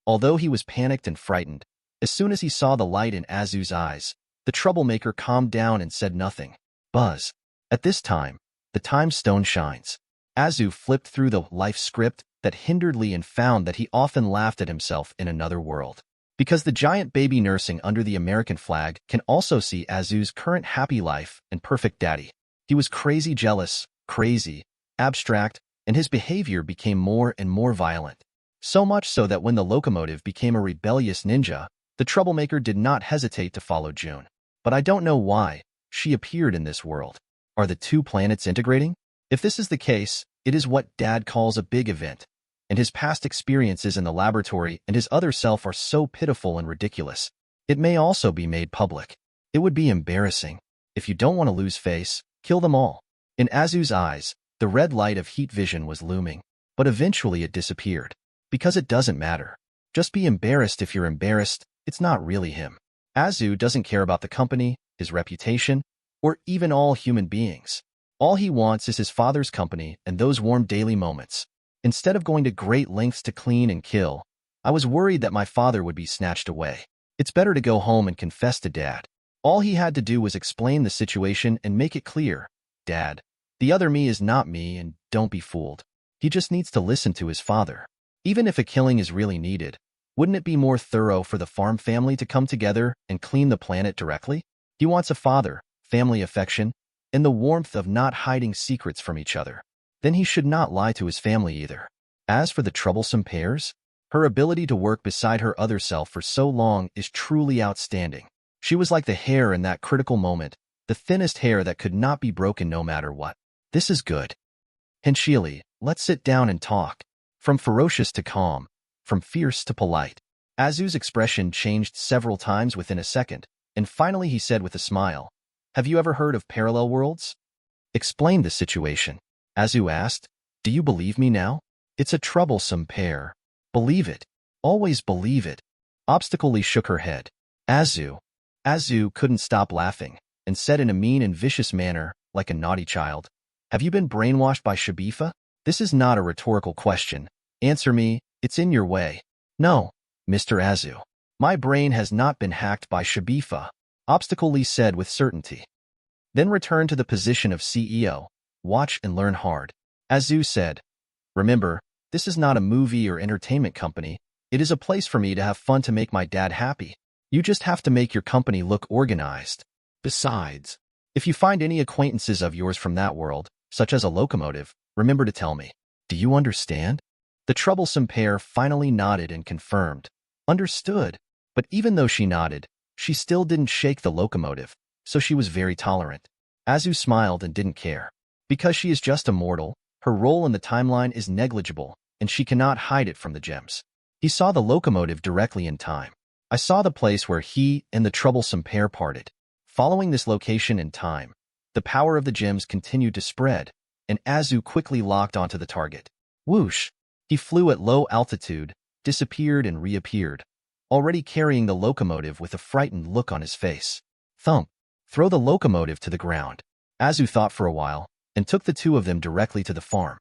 Although he was panicked and frightened, as soon as he saw the light in Azu's eyes, the troublemaker calmed down and said nothing. Buzz. At this time, the time stone shines. Azu flipped through the life script that hindered Lee and found that he often laughed at himself in another world. Because the giant baby nursing under the American flag can also see Azu's current happy life and perfect daddy. He was crazy jealous, crazy, abstract, and his behavior became more and more violent. So much so that when the locomotive became a rebellious ninja, the troublemaker did not hesitate to follow June. But I don't know why she appeared in this world. Are the two planets integrating? If this is the case, it is what Dad calls a big event, and his past experiences in the laboratory and his other self are so pitiful and ridiculous. It may also be made public. It would be embarrassing. If you don't want to lose face, kill them all. In Azu's eyes, the red light of heat vision was looming, but eventually it disappeared. Because it doesn't matter. Just be embarrassed if you're embarrassed, it's not really him. Azu doesn't care about the company, his reputation, or even all human beings. All he wants is his father's company and those warm daily moments. Instead of going to great lengths to clean and kill, I was worried that my father would be snatched away. It's better to go home and confess to Dad. All he had to do was explain the situation and make it clear. Dad, the other me is not me, and don't be fooled. He just needs to listen to his father. Even if a killing is really needed, wouldn't it be more thorough for the farm family to come together and clean the planet directly? He wants a father, family affection, and the warmth of not hiding secrets from each other. Then he should not lie to his family either. As for the troublesome pairs, her ability to work beside her other self for so long is truly outstanding. She was like the hair in that critical moment, the thinnest hair that could not be broken no matter what. This is good. Henshili, let's sit down and talk. From ferocious to calm, from fierce to polite. Azu's expression changed several times within a second, and finally he said with a smile, Have you ever heard of parallel worlds? Explain the situation. Azu asked, Do you believe me now? It's a troublesome pair. Believe it. Always believe it. Obstacle shook her head. Azu. Azu couldn't stop laughing, and said in a mean and vicious manner, like a naughty child, Have you been brainwashed by Shabifa? This is not a rhetorical question. Answer me, it's in your way. No, Mr. Azu. My brain has not been hacked by Shabifa, Obstacle said with certainty. Then return to the position of CEO. Watch and learn hard. Azu said, Remember, this is not a movie or entertainment company. It is a place for me to have fun to make my dad happy. You just have to make your company look organized. Besides, if you find any acquaintances of yours from that world, such as a locomotive, remember to tell me. Do you understand? The troublesome pair finally nodded and confirmed. Understood. But even though she nodded, she still didn't shake the locomotive, so she was very tolerant. Azu smiled and didn't care. Because she is just a mortal, her role in the timeline is negligible, and she cannot hide it from the gems. He saw the locomotive directly in time. I saw the place where he and the troublesome pair parted. Following this location in time, the power of the gems continued to spread, and Azu quickly locked onto the target. Whoosh! He flew at low altitude, disappeared and reappeared, already carrying the locomotive with a frightened look on his face. Thump! Throw the locomotive to the ground. Azu thought for a while, and took the two of them directly to the farm.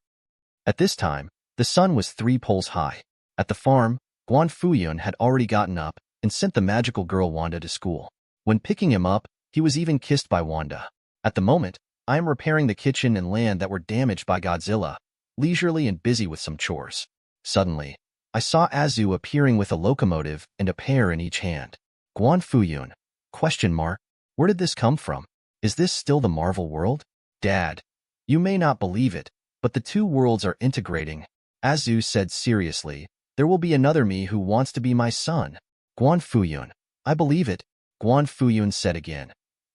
At this time, the sun was 3 poles high. At the farm, Guan Fuyun had already gotten up and sent the magical girl Wanda to school. When picking him up, he was even kissed by Wanda. At the moment, I am repairing the kitchen and land that were damaged by Godzilla, leisurely and busy with some chores. Suddenly, I saw Azu appearing with a locomotive and a pair in each hand. Guan Fuyun? Question mark. Where did this come from? Is this still the Marvel world? Dad, you may not believe it, but the two worlds are integrating. Azu said seriously, There will be another me who wants to be my son. Guan Fuyun. I believe it. Guan Fuyun said again.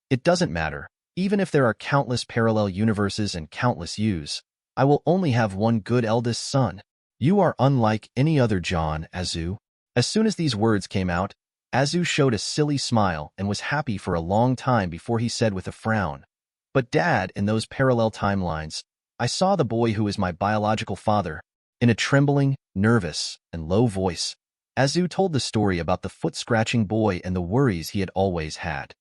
It doesn't matter. Even if there are countless parallel universes and countless yous, I will only have one good eldest son. You are unlike any other John, Azu. As soon as these words came out, Azu showed a silly smile and was happy for a long time before he said with a frown, "But Dad, in those parallel timelines, I saw the boy who is my biological father." In a trembling, nervous, and low voice, Azu told the story about the foot-scratching boy and the worries he had always had.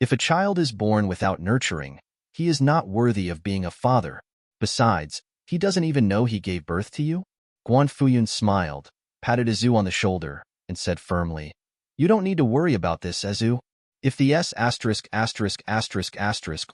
If a child is born without nurturing, he is not worthy of being a father. Besides, he doesn't even know he gave birth to you? Guan Fuyun smiled, patted Azu on the shoulder, and said firmly, "You don't need to worry about this, Azu. If the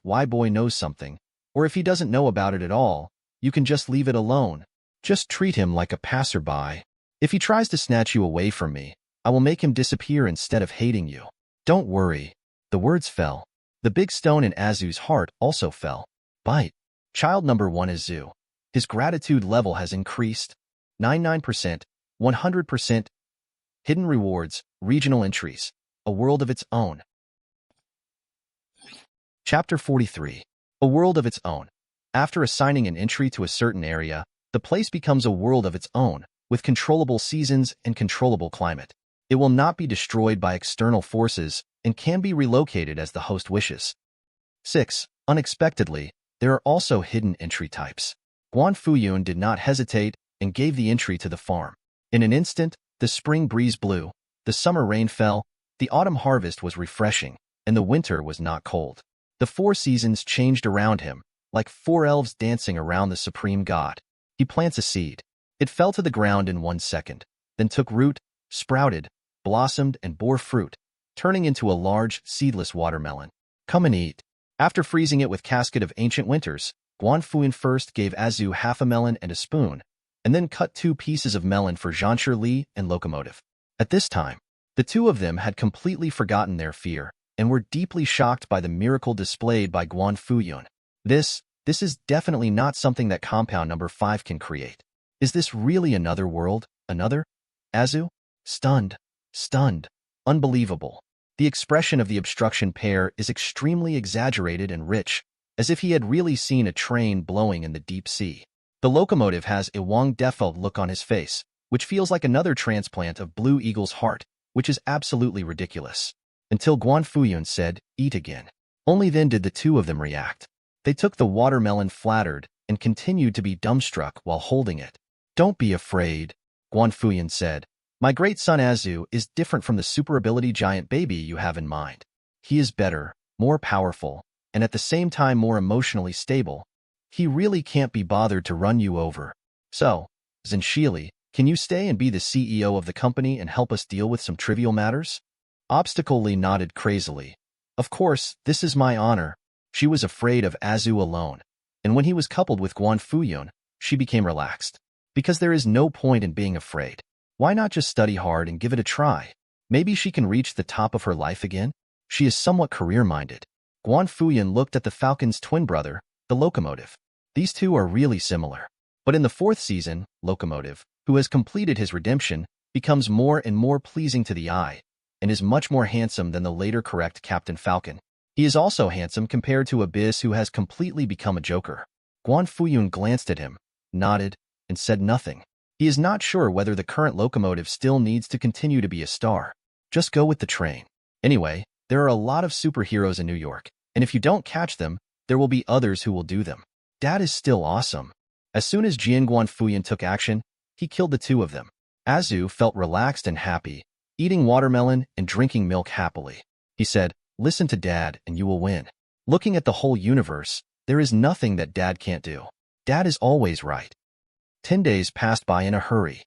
Y boy knows something, or if he doesn't know about it at all, you can just leave it alone. Just treat him like a passerby. If he tries to snatch you away from me, I will make him disappear instead of hating you. Don't worry." The words fell. The big stone in Azu's heart also fell. Bite. Child number 1 Azu. His gratitude level has increased. 99%, 100%. Hidden rewards, regional entries, a world of its own. Chapter 43. A world of its own. After assigning an entry to a certain area, the place becomes a world of its own, with controllable seasons and controllable climate. It will not be destroyed by external forces and can be relocated as the host wishes. 6. Unexpectedly, there are also hidden entry types. Guan Fuyun did not hesitate and gave the entry to the farm. In an instant, the spring breeze blew, the summer rain fell, the autumn harvest was refreshing, and the winter was not cold. The 4 seasons changed around him, like 4 elves dancing around the supreme god. He plants a seed. It fell to the ground in 1 second, then took root, sprouted, blossomed, and bore fruit, turning into a large, seedless watermelon. Come and eat. After freezing it with casket of ancient winters, Guan Fuyun first gave Azu half a melon and a spoon, and then cut 2 pieces of melon for Zhansher Li and Locomotive. At this time, the 2 of them had completely forgotten their fear and were deeply shocked by the miracle displayed by Guan Fuyun. This is definitely not something that compound number 5 can create. Is this really another world? Another? Azu? Stunned. Unbelievable. The expression of the obstruction pair is extremely exaggerated and rich, as if he had really seen a train blowing in the deep sea. The Locomotive has a Wang Defeld look on his face, which feels like another transplant of Blue Eagle's heart, which is absolutely ridiculous. Until Guan Fuyun said, "Eat again." Only then did the 2 of them react. They took the watermelon flattered and continued to be dumbstruck while holding it. "Don't be afraid," Guan Fuyun said. "My great son Azu is different from the super ability giant baby you have in mind. He is better, more powerful, and at the same time more emotionally stable. He really can't be bothered to run you over. So, Zhenshili, can you stay and be the CEO of the company and help us deal with some trivial matters?" Obstacle Li nodded crazily. "Of course, this is my honor." She was afraid of Azu alone, and when he was coupled with Guan Fuyun, she became relaxed. Because there is no point in being afraid. Why not just study hard and give it a try? Maybe she can reach the top of her life again? She is somewhat career-minded. Guan Fuyun looked at the Falcon's twin brother, the Locomotive. These 2 are really similar. But in the 4th season, Locomotive, who has completed his redemption, becomes more and more pleasing to the eye, and is much more handsome than the later correct Captain Falcon. He is also handsome compared to Abyss, who has completely become a joker. Guan Fuyun glanced at him, nodded, and said nothing. He is not sure whether the current Locomotive still needs to continue to be a star. Just go with the train. Anyway, there are a lot of superheroes in New York, and if you don't catch them, there will be others who will do them. Dad is still awesome. As soon as Guan Fuyun took action, he killed the 2 of them. Azu felt relaxed and happy, eating watermelon and drinking milk happily. He said, "Listen to Dad and you will win. Looking at the whole universe, there is nothing that Dad can't do. Dad is always right." 10 days passed by in a hurry.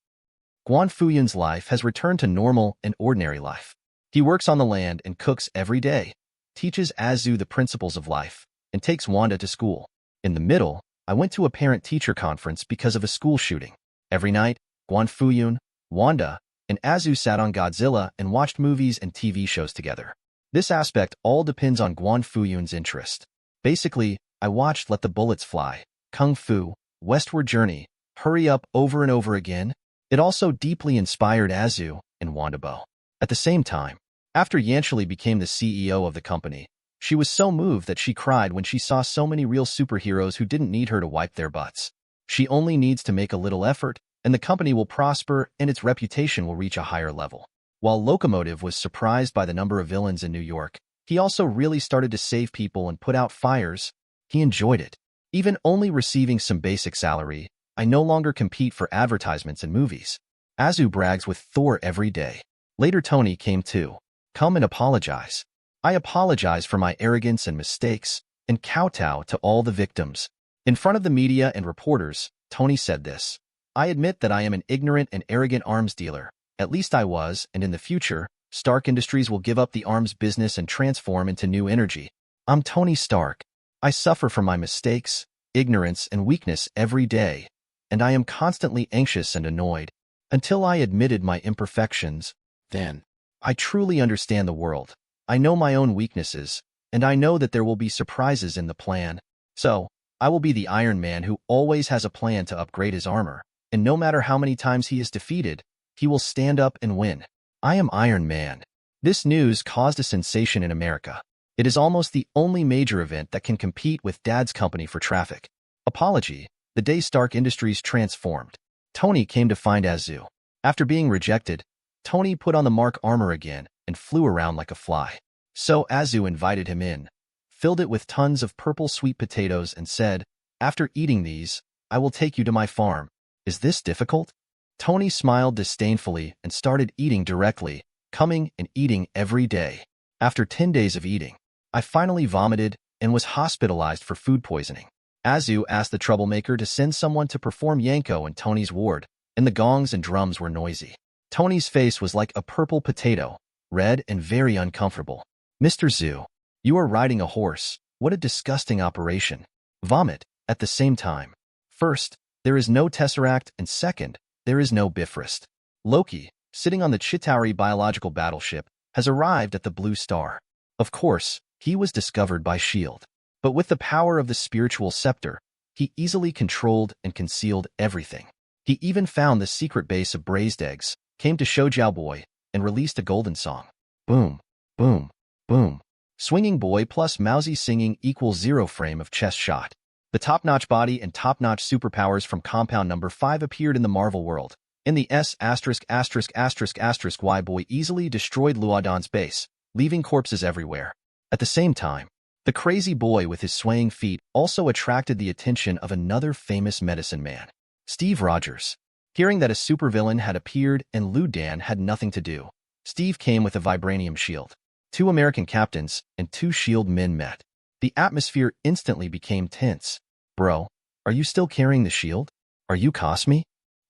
Guan Fuyun's life has returned to normal and ordinary life. He works on the land and cooks every day, teaches Azu the principles of life, and takes Wanda to school. In the middle, I went to a parent-teacher conference because of a school shooting. Every night, Guan Fuyun, Wanda, and Azu sat on Godzilla and watched movies and TV shows together. This aspect all depends on Guan Fuyun's interest. Basically, I watched Let the Bullets Fly, Kung Fu, Westward Journey, Hurry Up over and over again. It also deeply inspired Azu and Wandabo. At the same time, after Yanshili became the CEO of the company, she was so moved that she cried when she saw so many real superheroes who didn't need her to wipe their butts. She only needs to make a little effort, and the company will prosper and its reputation will reach a higher level. While Locomotive was surprised by the number of villains in New York, he also really started to save people and put out fires. He enjoyed it. Even only receiving some basic salary, I no longer compete for advertisements and movies. Azu brags with Thor every day. Later Tony came too. Come and apologize. I apologize for my arrogance and mistakes, and kowtow to all the victims. In front of the media and reporters, Tony said this. I admit that I am an ignorant and arrogant arms dealer. At least I was, and in the future, Stark Industries will give up the arms business and transform into new energy. I'm Tony Stark. I suffer from my mistakes, ignorance, and weakness every day, and I am constantly anxious and annoyed. Until I admitted my imperfections, then I truly understand the world. I know my own weaknesses, and I know that there will be surprises in the plan. So, I will be the Iron Man who always has a plan to upgrade his armor, and no matter how many times he is defeated, he will stand up and win. I am Iron Man. This news caused a sensation in America. It is almost the only major event that can compete with Dad's company for traffic. Apology. The day Stark Industries transformed, Tony came to find Azu. After being rejected, Tony put on the Mark armor again and flew around like a fly. So Azu invited him in, filled it with tons of purple sweet potatoes and said, after eating these, I will take you to my farm. Is this difficult? Tony smiled disdainfully and started eating directly, coming and eating every day. After 10 days of eating, I finally vomited and was hospitalized for food poisoning. Azu asked the troublemaker to send someone to perform Yanko in Tony's ward, and the gongs and drums were noisy. Tony's face was like a purple potato, red and very uncomfortable. Mr. Zhu, you are riding a horse. What a disgusting operation. Vomit, at the same time. First, there is no Tesseract, and second, there is no Bifrost. Loki, sitting on the Chitauri biological battleship, has arrived at the Blue Star. Of course, he was discovered by S.H.I.E.L.D. But with the power of the spiritual scepter, he easily controlled and concealed everything. He even found the secret base of braised eggs, came to Shoujiao Boy, and released a golden song. Boom, boom, boom. Swinging Boy plus Mousy singing equals 0 frame of chest shot. The top-notch body and top-notch superpowers from Compound Number 5 appeared in the Marvel world. In the S********Y Boy easily destroyed Luodon's base, leaving corpses everywhere. At the same time, the crazy boy with his swaying feet also attracted the attention of another famous medicine man, Steve Rogers. Hearing that a supervillain had appeared and Lu Dan had nothing to do, Steve came with a vibranium shield. 2 American captains and 2 S.H.I.E.L.D. men met. The atmosphere instantly became tense. Bro, are you still carrying the shield? Are you Cosme?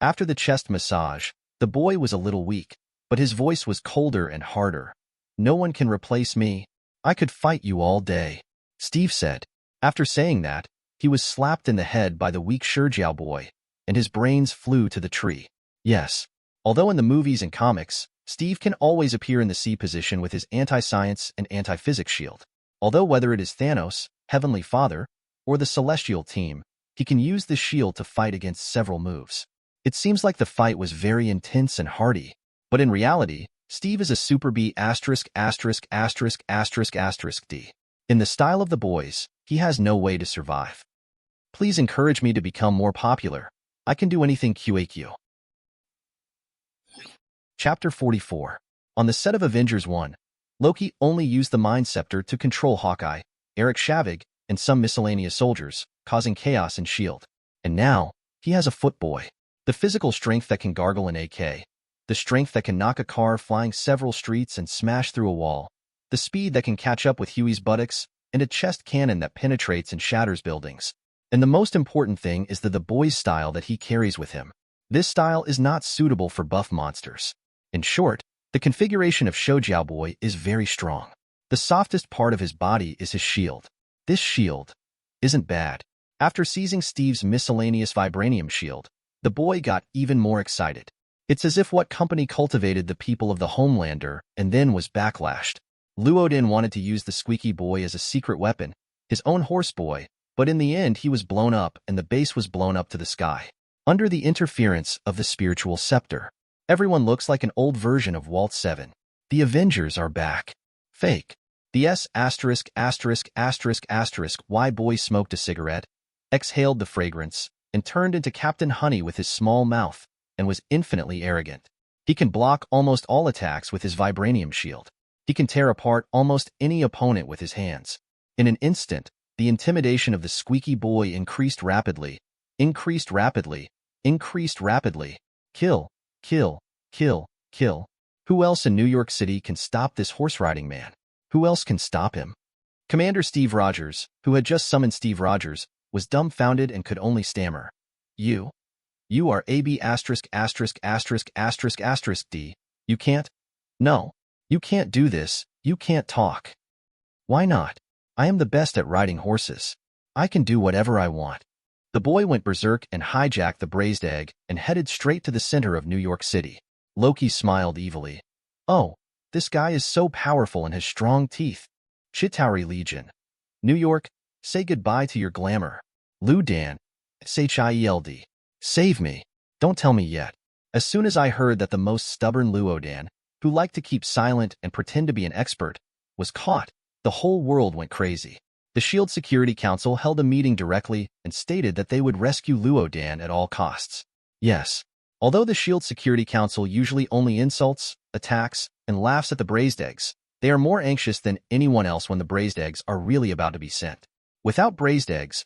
After the chest massage, the boy was a little weak, but his voice was colder and harder. No one can replace me. I could fight you all day, Steve said. After saying that, he was slapped in the head by the weak Shoujiao boy, and his brains flew to the tree. Yes, although in the movies and comics, Steve can always appear in the C position with his anti-science and anti-physics shield. Although whether it is Thanos, Heavenly Father, or the Celestial team, he can use this shield to fight against several moves. It seems like the fight was very intense and hardy, but in reality, Steve is a Super B********************************************* D. In the style of the boys, he has no way to survive. Please encourage me to become more popular. I can do anything QAQ. Chapter 44. On the set of Avengers 1, Loki only used the Mind Scepter to control Hawkeye, Eric Shavig, and some miscellaneous soldiers, causing chaos in S.H.I.E.L.D. And now, he has a foot boy. The physical strength that can gargle an AK, the strength that can knock a car flying several streets and smash through a wall, the speed that can catch up with Huey's buttocks, and a chest cannon that penetrates and shatters buildings. And the most important thing is the boy's style that he carries with him. This style is not suitable for buff monsters. In short, the configuration of Shoujiao Boy is very strong. The softest part of his body is his shield. This shield isn't bad. After seizing Steve's miscellaneous vibranium shield, the boy got even more excited. It's as if what company cultivated the people of the Homelander and then was backlashed. Luodin wanted to use the squeaky boy as a secret weapon, his own horse boy, but in the end he was blown up and the base was blown up to the sky. Under the interference of the spiritual scepter, everyone looks like an old version of Walt 7. The Avengers are back. Fake. The Y boy smoked a cigarette, exhaled the fragrance, and turned into Captain Honey with his small mouth. and was infinitely arrogant. He can block almost all attacks with his vibranium shield. He can tear apart almost any opponent with his hands. In an instant, the intimidation of the squeaky boy increased rapidly, increased rapidly, increased rapidly. Kill, kill, kill, kill. Who else in New York City can stop this horse-riding man? Who else can stop him? Commander Steve Rogers, who had just summoned Steve Rogers, was dumbfounded and could only stammer. You are AB asterisk asterisk asterisk asterisk asterisk D. You can't? No. You can't do this. You can't talk. Why not? I am the best at riding horses. I can do whatever I want. The boy went berserk and hijacked the braised egg and headed straight to the center of New York City. Loki smiled evilly. Oh, this guy is so powerful and has strong teeth. Chitauri Legion. New York, say goodbye to your glamour. Lu Dan. Shield. Save me. Don't tell me yet. As soon as I heard that the most stubborn Luodan, who liked to keep silent and pretend to be an expert, was caught, the whole world went crazy. The SHIELD Security Council held a meeting directly and stated that they would rescue Luodan at all costs. Yes. Although the SHIELD Security Council usually only insults, attacks, and laughs at the braised eggs, they are more anxious than anyone else when the braised eggs are really about to be sent. Without braised eggs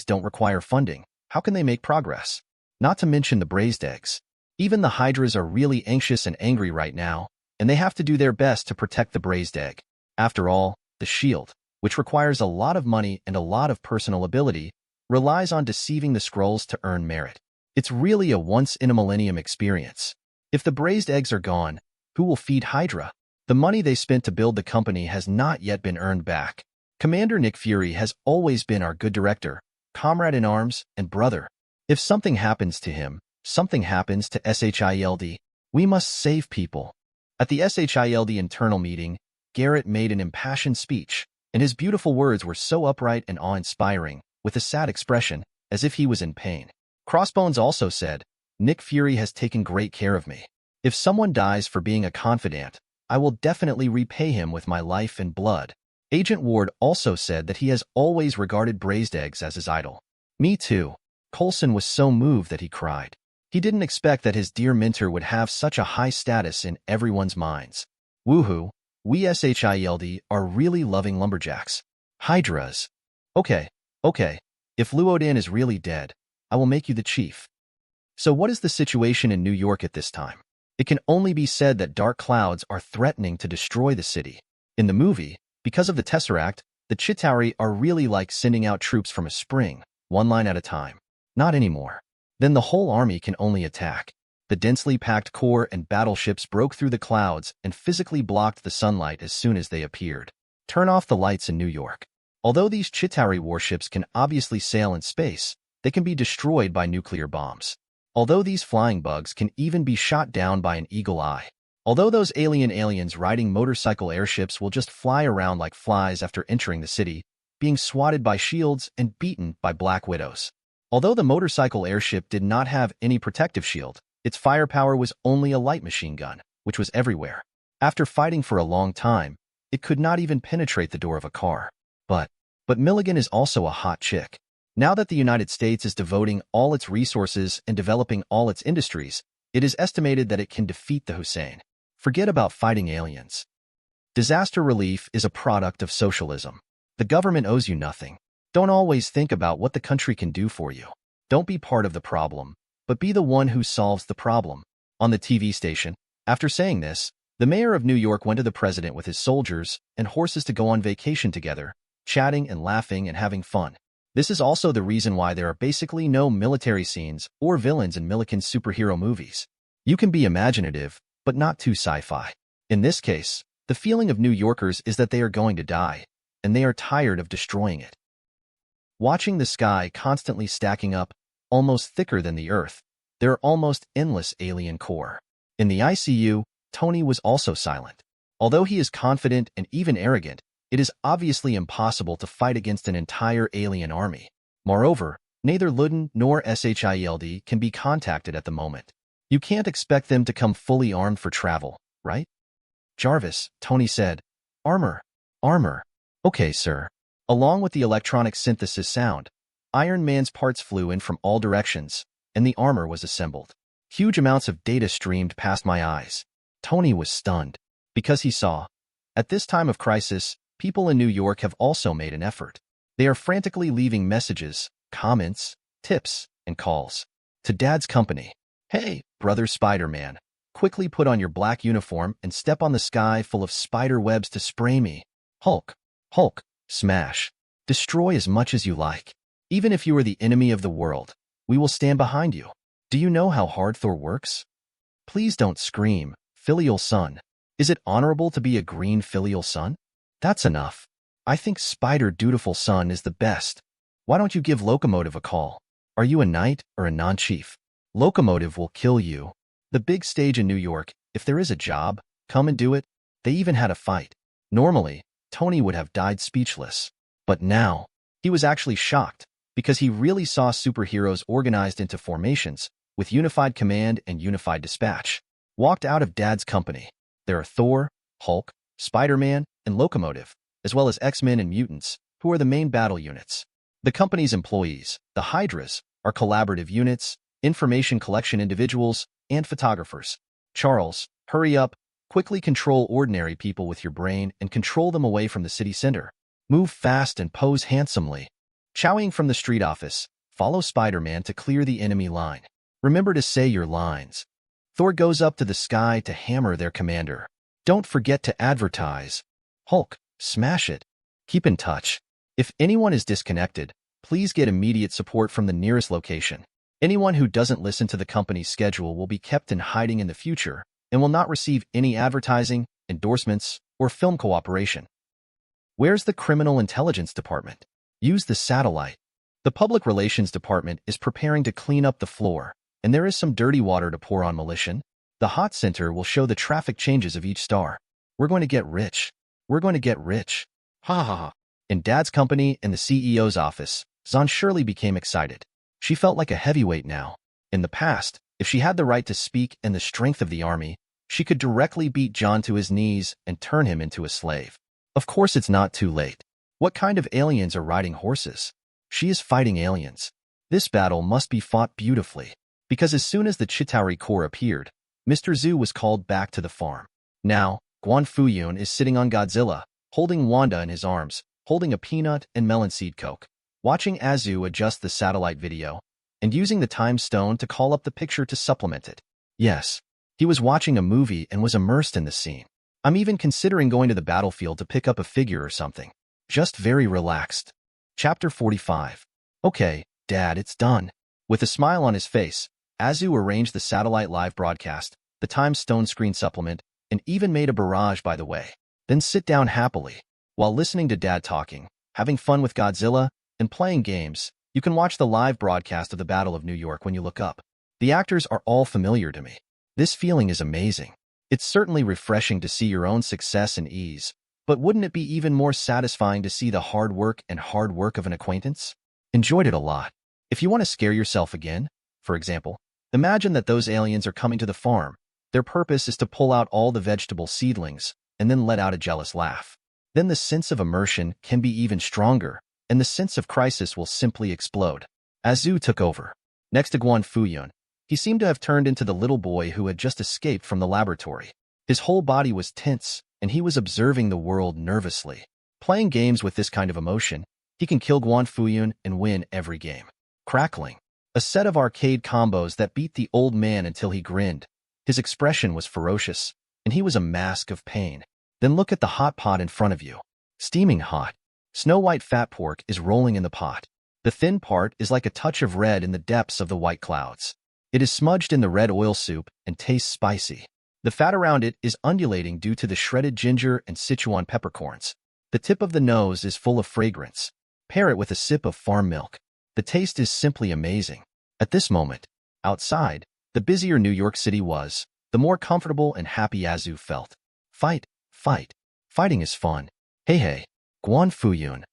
don't require funding. How can they make progress? Not to mention the braised eggs. Even the Hydras are really anxious and angry right now, and they have to do their best to protect the braised egg. After all, the SHIELD, which requires a lot of money and a lot of personal ability, relies on deceiving the Skrulls to earn merit. It's really a once-in-a-millennium experience. If the braised eggs are gone, who will feed Hydra? The money they spent to build the company has not yet been earned back. Commander Nick Fury has always been our good director, comrade in arms, and brother. If something happens to him, something happens to SHIELD. We must save people. At the SHIELD internal meeting, Garrett made an impassioned speech, and his beautiful words were so upright and awe-inspiring, with a sad expression, as if he was in pain. Crossbones also said, Nick Fury has taken great care of me. If someone dies for being a confidant, I will definitely repay him with my life and blood. Agent Ward also said that he has always regarded braised eggs as his idol. Me too. Coulson was so moved that he cried. He didn't expect that his dear mentor would have such a high status in everyone's minds. Woohoo, we SHIELD are really loving lumberjacks. Hydras. Okay. If Luodan is really dead, I will make you the chief. So what is the situation in New York at this time? It can only be said that dark clouds are threatening to destroy the city. In the movie, because of the Tesseract, the Chitauri are really like sending out troops from a spring, one line at a time. Not anymore. Then the whole army can only attack. The densely packed core and battleships broke through the clouds and physically blocked the sunlight as soon as they appeared. Turn off the lights in New York. Although these Chitauri warships can obviously sail in space, they can be destroyed by nuclear bombs. Although these flying bugs can even be shot down by an eagle eye. Although those aliens riding motorcycle airships will just fly around like flies after entering the city, being swatted by shields and beaten by Black Widows. Although the motorcycle airship did not have any protective shield, its firepower was only a light machine gun, which was everywhere. After fighting for a long time, it could not even penetrate the door of a car. But Milligan is also a hot chick. Now that the United States is devoting all its resources and developing all its industries, it is estimated that it can defeat the Hussein. Forget about fighting aliens. Disaster relief is a product of socialism. The government owes you nothing. Don't always think about what the country can do for you. Don't be part of the problem, but be the one who solves the problem. On the TV station, after saying this, the mayor of New York went to the president with his soldiers and horses to go on vacation together, chatting and laughing and having fun. This is also the reason why there are basically no military scenes or villains in Milliken's superhero movies. You can be imaginative, but not too sci-fi. In this case, the feeling of New Yorkers is that they are going to die, and they are tired of destroying it. Watching the sky constantly stacking up, almost thicker than the earth, there are almost endless alien core. In the ICU, Tony was also silent. Although he is confident and even arrogant, it is obviously impossible to fight against an entire alien army. Moreover, neither Luden nor SHIELD can be contacted at the moment. You can't expect them to come fully armed for travel, right? Jarvis, Tony said. Armor. Okay, sir. Along with the electronic synthesis sound, Iron Man's parts flew in from all directions, and the armor was assembled. Huge amounts of data streamed past my eyes. Tony was stunned because he saw. At this time of crisis, people in New York have also made an effort. They are frantically leaving messages, comments, tips, and calls to Dad's company. Hey, brother Spider-Man, quickly put on your black uniform and step on the sky full of spider webs to spray me. Hulk, Hulk, smash. Destroy as much as you like. Even if you are the enemy of the world, we will stand behind you. Do you know how hard Thor works? Please don't scream, filial son. Is it honorable to be a green filial son? That's enough. I think Spider Dutiful Son is the best. Why don't you give Locomotive a call? Are you a knight or a non-chief? Locomotive will kill you. The big stage in New York, if there is a job, come and do it. They even had a fight. Normally, Tony would have died speechless. But now, he was actually shocked because he really saw superheroes organized into formations with unified command and unified dispatch. Walked out of Dad's company. There are Thor, Hulk, Spider-Man, and Locomotive, as well as X-Men and mutants, who are the main battle units. The company's employees, the Hydras, are collaborative units, information collection individuals, and photographers. Charles, hurry up, quickly control ordinary people with your brain and control them away from the city center. Move fast and pose handsomely. Chowing from the street office, follow Spider-Man to clear the enemy line. Remember to say your lines. Thor goes up to the sky to hammer their commander. Don't forget to advertise. Hulk, smash it. Keep in touch. If anyone is disconnected, please get immediate support from the nearest location. Anyone who doesn't listen to the company's schedule will be kept in hiding in the future and will not receive any advertising, endorsements, or film cooperation. Where's the Criminal Intelligence Department? Use the satellite. The Public Relations Department is preparing to clean up the floor, and there is some dirty water to pour on militia. The Hot Center will show the traffic changes of each star. We're going to get rich. We're going to get rich. Ha ha ha. In Dad's company and the CEO's office, Zahn surely became excited. She felt like a heavyweight now. In the past, if she had the right to speak and the strength of the army, she could directly beat John to his knees and turn him into a slave. Of course it's not too late. What kind of aliens are riding horses? She is fighting aliens. This battle must be fought beautifully, because as soon as the Chitauri Corps appeared, Mr. Zhu was called back to the farm. Now, Guan Fuyun is sitting on Godzilla, holding Wanda in his arms, holding a peanut and melon seed coke, watching Azu adjust the satellite video, and using the time stone to call up the picture to supplement it. Yes, he was watching a movie and was immersed in the scene. I'm even considering going to the battlefield to pick up a figure or something. Just very relaxed. Chapter 45. Okay, Dad, it's done. With a smile on his face, Azu arranged the satellite live broadcast, the time stone screen supplement, and even made a barrage by the way. Then sit down happily. While listening to Dad talking, having fun with Godzilla, and playing games, you can watch the live broadcast of the Battle of New York when you look up. The actors are all familiar to me. This feeling is amazing. It's certainly refreshing to see your own success and ease, but wouldn't it be even more satisfying to see the hard work of an acquaintance? Enjoyed it a lot. If you want to scare yourself again, for example, imagine that those aliens are coming to the farm. Their purpose is to pull out all the vegetable seedlings and then let out a jealous laugh. Then the sense of immersion can be even stronger, and the sense of crisis will simply explode. Azu took over. Next to Guan Fuyun, he seemed to have turned into the little boy who had just escaped from the laboratory. His whole body was tense, and he was observing the world nervously. Playing games with this kind of emotion, he can kill Guan Fuyun and win every game. Crackling. A set of arcade combos that beat the old man until he grinned. His expression was ferocious, and he was a mask of pain. Then look at the hot pot in front of you. Steaming hot. Snow-white fat pork is rolling in the pot. The thin part is like a touch of red in the depths of the white clouds. It is smudged in the red oil soup and tastes spicy. The fat around it is undulating due to the shredded ginger and Sichuan peppercorns. The tip of the nose is full of fragrance. Pair it with a sip of farm milk. The taste is simply amazing. At this moment, outside, the busier New York City was, the more comfortable and happy Azu felt. Fight, fight. Fighting is fun. Hey hey, Guan Fuyun.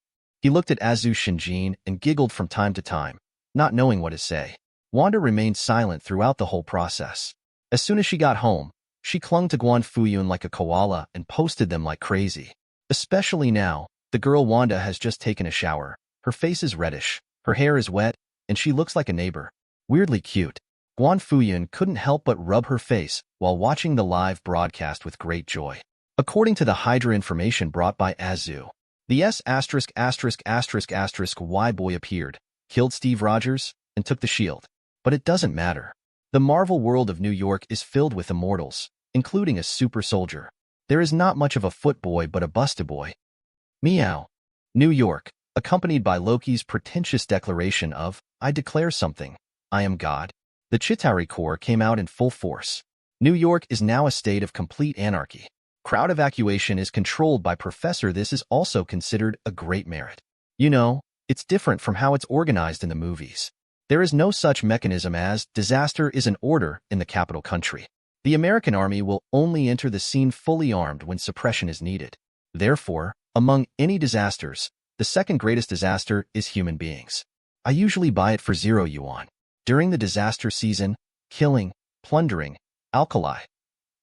He looked at Azu Shinjin and giggled from time to time, not knowing what to say. Wanda remained silent throughout the whole process. As soon as she got home, she clung to Guan Fuyun like a koala and posted them like crazy. Especially now, the girl Wanda has just taken a shower. Her face is reddish, her hair is wet, and she looks like a neighbor. Weirdly cute. Guan Fuyun couldn't help but rub her face while watching the live broadcast with great joy. According to the Hydra information brought by Azu, the Y boy appeared, killed Steve Rogers, and took the shield. But it doesn't matter. The Marvel world of New York is filled with immortals, including a super soldier. There is not much of a foot boy but a busted boy. Meow. New York, accompanied by Loki's pretentious declaration of, "I declare something. I am God." The Chitauri Corps came out in full force. New York is now a state of complete anarchy. Crowd evacuation is controlled by Professor. This is also considered a great merit. You know, it's different from how it's organized in the movies. There is no such mechanism as disaster is an order in the capital country. The American army will only enter the scene fully armed when suppression is needed. Therefore, among any disasters, the second greatest disaster is human beings. I usually buy it for 0 yuan. During the disaster season, killing, plundering, alkali,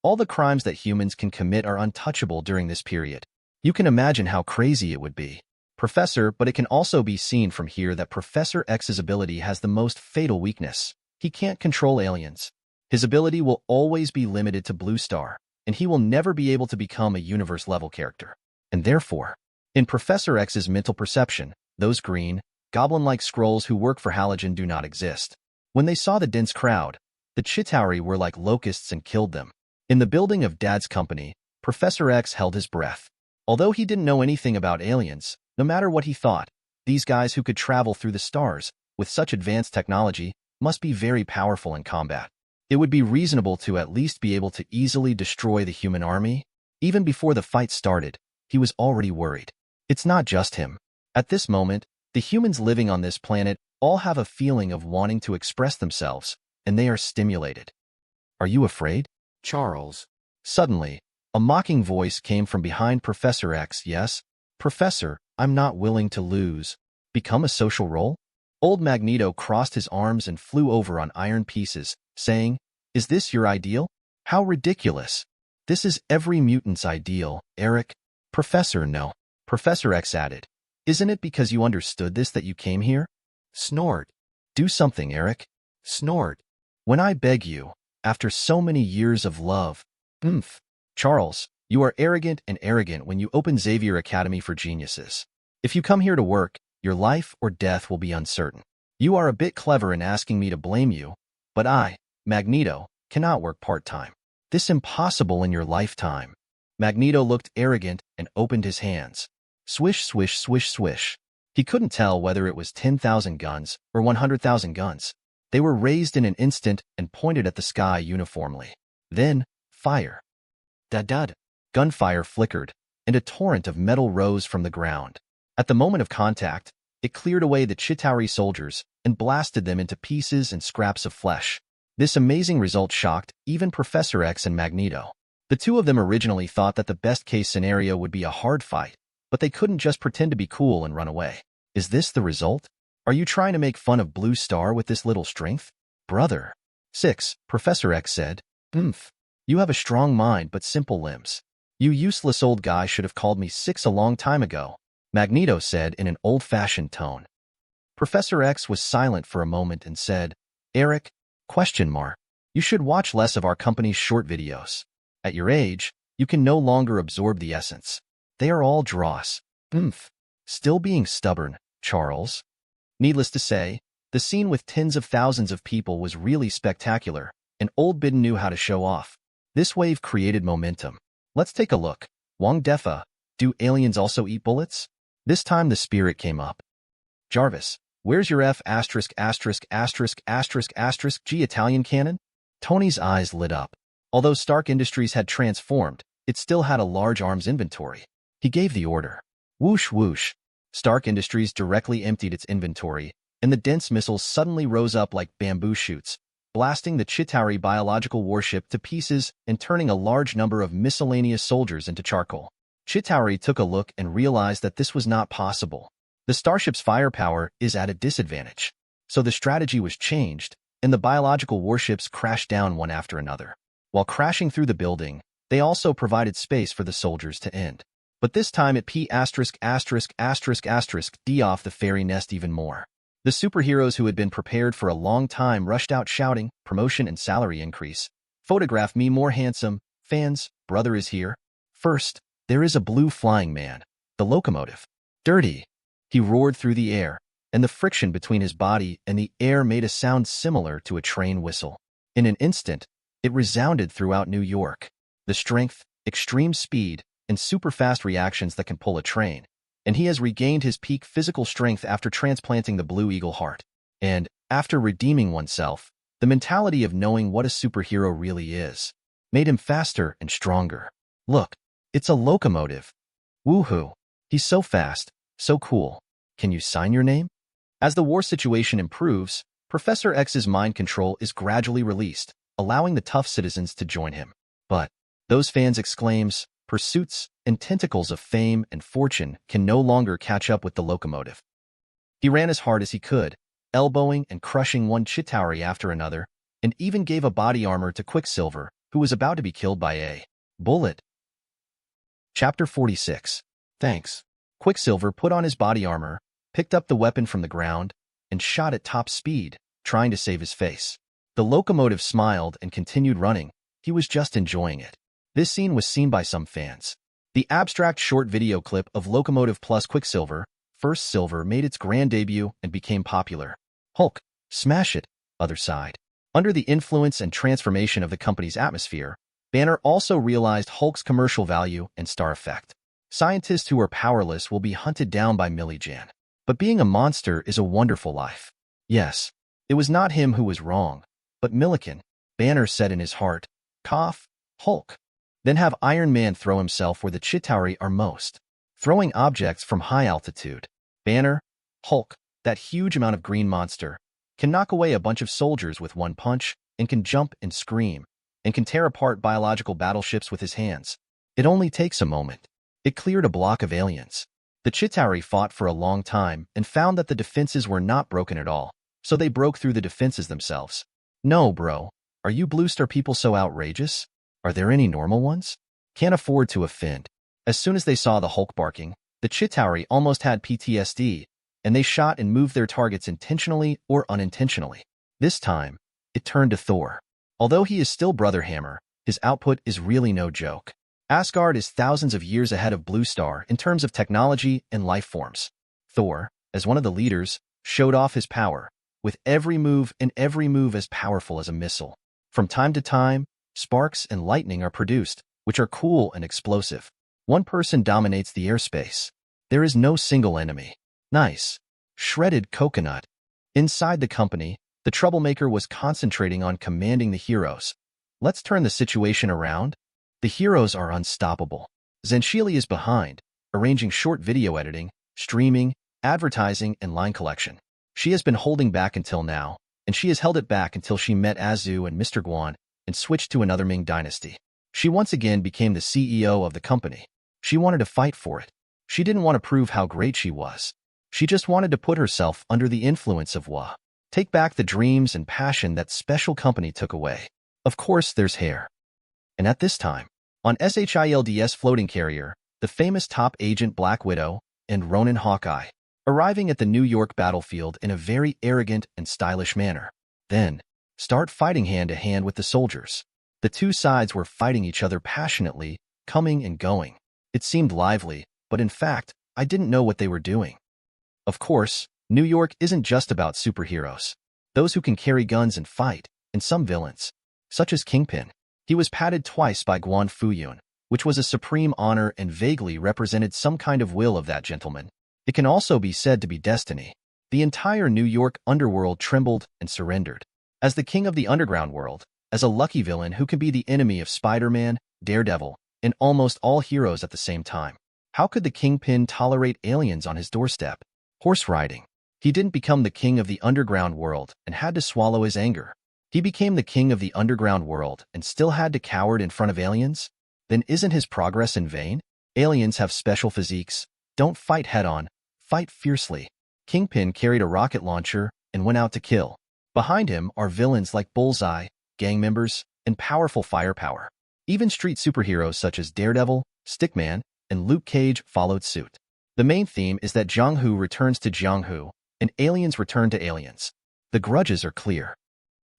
all the crimes that humans can commit are untouchable during this period. You can imagine how crazy it would be. Professor, but it can also be seen from here that Professor X's ability has the most fatal weakness. He can't control aliens. His ability will always be limited to Blue Star, and he will never be able to become a universe-level character. And therefore, in Professor X's mental perception, those green, goblin-like scrolls who work for Halogen do not exist. When they saw the dense crowd, the Chitauri were like locusts and killed them. In the building of Dad's company, Professor X held his breath. Although he didn't know anything about aliens, no matter what he thought, these guys who could travel through the stars with such advanced technology must be very powerful in combat. It would be reasonable to at least be able to easily destroy the human army. Even before the fight started, he was already worried. It's not just him. At this moment, the humans living on this planet all have a feeling of wanting to express themselves, and they are stimulated. Are you afraid? Charles. Suddenly, a mocking voice came from behind Professor X. Yes, Professor, I'm not willing to lose. Become a social role? Old Magneto crossed his arms and flew over on iron pieces, saying, "Is this your ideal? How ridiculous. This is every mutant's ideal, Eric." Professor, no. Professor X added, "Isn't it because you understood this that you came here?" Snort. Do something, Eric. Snort. When I beg you, after so many years of love. Charles, you are arrogant when you open Xavier Academy for Geniuses. If you come here to work, your life or death will be uncertain. You are a bit clever in asking me to blame you, but I, Magneto, cannot work part-time. This impossible in your lifetime. Magneto looked arrogant and opened his hands. Swish, swish, swish, swish. He couldn't tell whether it was 10,000 guns or 100,000 guns. They were raised in an instant and pointed at the sky uniformly. Then, fire. Dud-dud. Gunfire flickered, and a torrent of metal rose from the ground. At the moment of contact, it cleared away the Chitauri soldiers and blasted them into pieces and scraps of flesh. This amazing result shocked even Professor X and Magneto. The two of them originally thought that the best-case scenario would be a hard fight, but they couldn't just pretend to be cool and run away. Is this the result? Are you trying to make fun of Blue Star with this little strength? Brother. 6, Professor X said. You have a strong mind but simple limbs. You useless old guy should have called me 6 a long time ago, Magneto said in an old-fashioned tone. Professor X was silent for a moment and said, Eric, ? You should watch less of our company's short videos. At your age, you can no longer absorb the essence. They are all dross. Still being stubborn, Charles. Needless to say, the scene with tens of thousands of people was really spectacular, and Old Bidden knew how to show off. This wave created momentum. Let's take a look. Wang Defa, do aliens also eat bullets? This time the spirit came up. Jarvis, where's your G Italian cannon? Tony's eyes lit up. Although Stark Industries had transformed, it still had a large arms inventory. He gave the order. Whoosh whoosh. Stark Industries directly emptied its inventory, and the dense missiles suddenly rose up like bamboo shoots, blasting the Chitauri biological warship to pieces and turning a large number of miscellaneous soldiers into charcoal. Chitauri took a look and realized that this was not possible. The starship's firepower is at a disadvantage. So the strategy was changed, and the biological warships crashed down one after another. While crashing through the building, they also provided space for the soldiers to end. But this time it d off the fairy nest even more. The superheroes who had been prepared for a long time rushed out shouting, promotion and salary increase. Photograph me more handsome. Fans, brother is here. First, there is a blue flying man, the locomotive. Dirty. He roared through the air, and the friction between his body and the air made a sound similar to a train whistle. In an instant, it resounded throughout New York. The strength, extreme speed, and super-fast reactions that can pull a train. And he has regained his peak physical strength after transplanting the Blue Eagle heart. And, after redeeming oneself, the mentality of knowing what a superhero really is made him faster and stronger. Look, it's a locomotive. Woohoo! He's so fast, so cool. Can you sign your name? As the war situation improves, Professor X's mind control is gradually released, allowing the tough citizens to join him. But those fans exclaims, pursuits and tentacles of fame and fortune can no longer catch up with the locomotive. He ran as hard as he could, elbowing and crushing one Chitauri after another, and even gave a body armor to Quicksilver, who was about to be killed by a bullet. Chapter 46. Thanks. Quicksilver put on his body armor, picked up the weapon from the ground, and shot at top speed, trying to save his face. The locomotive smiled and continued running. He was just enjoying it. This scene was seen by some fans. The abstract short video clip of Locomotive plus Quicksilver, First Silver, made its grand debut and became popular. Hulk, smash it, other side. Under the influence and transformation of the company's atmosphere, Banner also realized Hulk's commercial value and star effect. Scientists who are powerless will be hunted down by Millie Jan. But being a monster is a wonderful life. Yes, it was not him who was wrong, but Milliken. Banner said in his heart, cough, Hulk. Then have Iron Man throw himself where the Chitauri are most. Throwing objects from high altitude. Banner, Hulk, that huge amount of green monster, can knock away a bunch of soldiers with one punch, and can jump and scream, and can tear apart biological battleships with his hands. It only takes a moment. It cleared a block of aliens. The Chitauri fought for a long time and found that the defenses were not broken at all, so they broke through the defenses themselves. No, bro. Are you Blue Star people so outrageous? Are there any normal ones? Can't afford to offend. As soon as they saw the Hulk barking, the Chitauri almost had PTSD, and they shot and moved their targets intentionally or unintentionally. This time, it turned to Thor. Although he is still Brother Hammer, his output is really no joke. Asgard is thousands of years ahead of Blue Star in terms of technology and life forms. Thor, as one of the leaders, showed off his power, with every move as powerful as a missile. From time to time, sparks and lightning are produced, which are cool and explosive. One person dominates the airspace. There is no single enemy. Nice. Shredded coconut. Inside the company, the troublemaker was concentrating on commanding the heroes. Let's turn the situation around. The heroes are unstoppable. Zenshili is behind, arranging short video editing, streaming, advertising, and line collection. She has been holding back until now, and she has held it back until she met Azu and Mr. Guan and switched to another Ming dynasty. She once again became the CEO of the company. She wanted to fight for it. She didn't want to prove how great she was. She just wanted to put herself under the influence of Wa. Take back the dreams and passion that special company took away. Of course, there's hair. And at this time, on SHILD's floating carrier, the famous top agent Black Widow and Ronin Hawkeye, arriving at the New York battlefield in a very arrogant and stylish manner. Then, start fighting hand-to-hand with the soldiers. The two sides were fighting each other passionately, coming and going. It seemed lively, but in fact, I didn't know what they were doing. Of course, New York isn't just about superheroes. Those who can carry guns and fight, and some villains, such as Kingpin. He was patted twice by Guan Fuyun, which was a supreme honor and vaguely represented some kind of will of that gentleman. It can also be said to be destiny. The entire New York underworld trembled and surrendered. As the king of the underground world, as a lucky villain who can be the enemy of Spider-Man, Daredevil, and almost all heroes at the same time. How could the Kingpin tolerate aliens on his doorstep? Horse riding. He didn't become the king of the underground world and had to swallow his anger. He became the king of the underground world and still had to cower in front of aliens? Then isn't his progress in vain? Aliens have special physiques. Don't fight head-on. Fight fiercely. Kingpin carried a rocket launcher and went out to kill. Behind him are villains like Bullseye, gang members, and powerful firepower. Even street superheroes such as Daredevil, Stickman, and Luke Cage followed suit. The main theme is that Jianghu returns to Jianghu, and aliens return to aliens. The grudges are clear.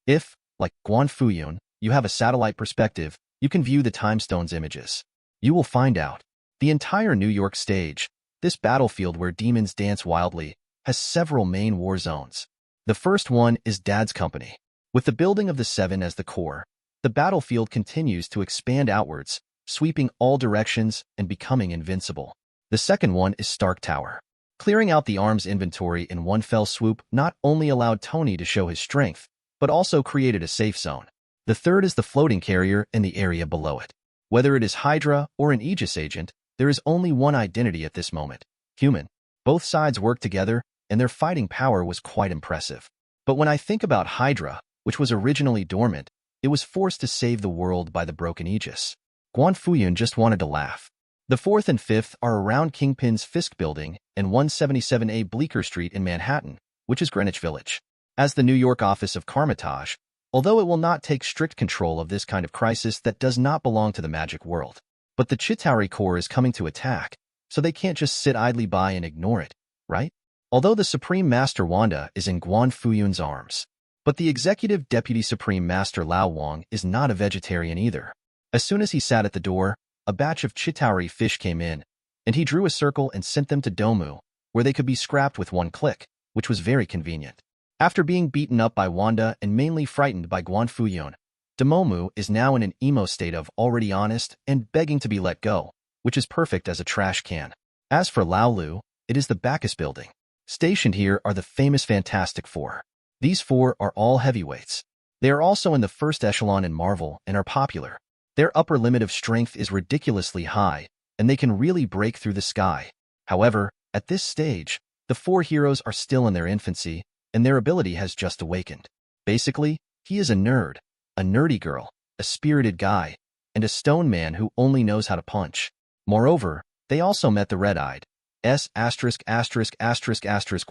If, like Guan Fuyun, you have a satellite perspective, you can view the time stone's images. You will find out. The entire New York stage, this battlefield where demons dance wildly, has several main war zones. The first one is Dad's Company. With the building of the Seven as the core, the battlefield continues to expand outwards, sweeping all directions and becoming invincible. The second one is Stark Tower. Clearing out the arms inventory in one fell swoop not only allowed Tony to show his strength, but also created a safe zone. The third is the floating carrier and the area below it. Whether it is Hydra or an Aegis agent, there is only one identity at this moment: human. Both sides worked together, and their fighting power was quite impressive. But when I think about Hydra, which was originally dormant, it was forced to save the world by the broken Aegis. Guan Fuyun just wanted to laugh. The fourth and fifth are around Kingpin's Fisk Building and 177A Bleecker Street in Manhattan, which is Greenwich Village. As the New York office of Carmitage, although it will not take strict control of this kind of crisis that does not belong to the magic world. But the Chitauri Corps is coming to attack, so they can't just sit idly by and ignore it, right? Although the Supreme Master Wanda is in Guan Fuyun's arms. But the Executive Deputy Supreme Master Lao Wang is not a vegetarian either. As soon as he sat at the door, a batch of Chitauri fish came in, and he drew a circle and sent them to Domu, where they could be scrapped with one click, which was very convenient. After being beaten up by Wanda and mainly frightened by Guan Fuyun, Domu is now in an emo state of already honest and begging to be let go, which is perfect as a trash can. As for Lao Lu, it is the Bacchus Building. Stationed here are the famous Fantastic Four. These four are all heavyweights. They are also in the first echelon in Marvel and are popular. Their upper limit of strength is ridiculously high, and they can really break through the sky. However, at this stage, the four heroes are still in their infancy, and their ability has just awakened. Basically, he is a nerd, a nerdy girl, a spirited guy, and a stone man who only knows how to punch. Moreover, they also met the red-eyed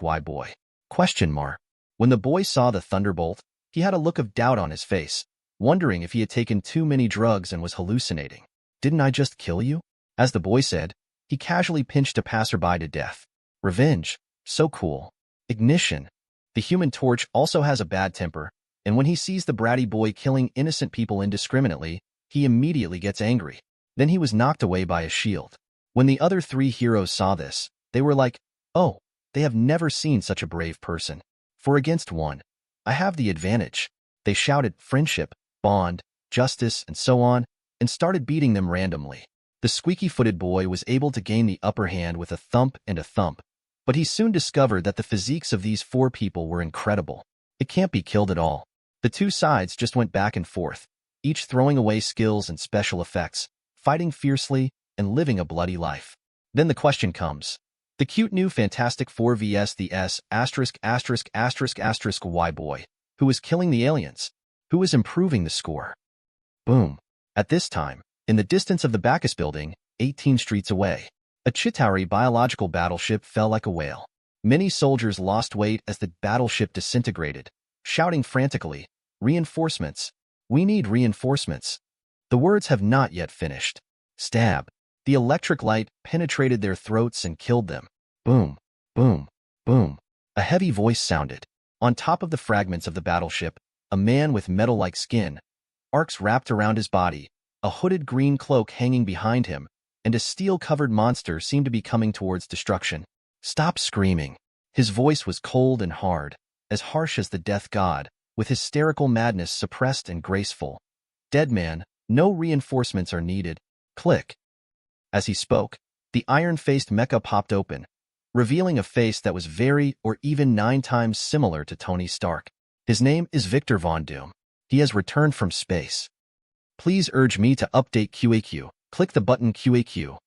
Y boy. Question mark. When the boy saw the thunderbolt, he had a look of doubt on his face, wondering if he had taken too many drugs and was hallucinating. Didn't I just kill you? As the boy said, he casually pinched a passerby to death. Revenge. So cool. Ignition. The Human Torch also has a bad temper, and when he sees the bratty boy killing innocent people indiscriminately, he immediately gets angry. Then he was knocked away by a shield. When the other three heroes saw this, they were like, oh, they have never seen such a brave person. For against one, I have the advantage. They shouted friendship, bond, justice, and so on, and started beating them randomly. The squeaky-footed boy was able to gain the upper hand with a thump and a thump, but he soon discovered that the physiques of these four people were incredible. It can't be killed at all. The two sides just went back and forth, each throwing away skills and special effects, fighting fiercely, and living a bloody life. Then the question comes. The cute new Fantastic Four vs the Y boy, who is killing the aliens, who is improving the score. Boom. At this time, in the distance of the Bacchus Building, 18 streets away, a Chitauri biological battleship fell like a whale. Many soldiers lost weight as the battleship disintegrated, shouting frantically, reinforcements. We need reinforcements. The words have not yet finished. Stab. The electric light penetrated their throats and killed them. Boom, boom, boom. A heavy voice sounded. On top of the fragments of the battleship, a man with metal-like skin, arcs wrapped around his body, a hooded green cloak hanging behind him, and a steel-covered monster seemed to be coming towards destruction. Stop screaming. His voice was cold and hard, as harsh as the death god, with hysterical madness suppressed and graceful. Dead man, no reinforcements are needed. Click. As he spoke, the iron-faced mecha popped open, revealing a face that was very or even 9 times similar to Tony Stark. His name is Victor Von Doom. He has returned from space. Please urge me to update QAQ. Click the button QAQ.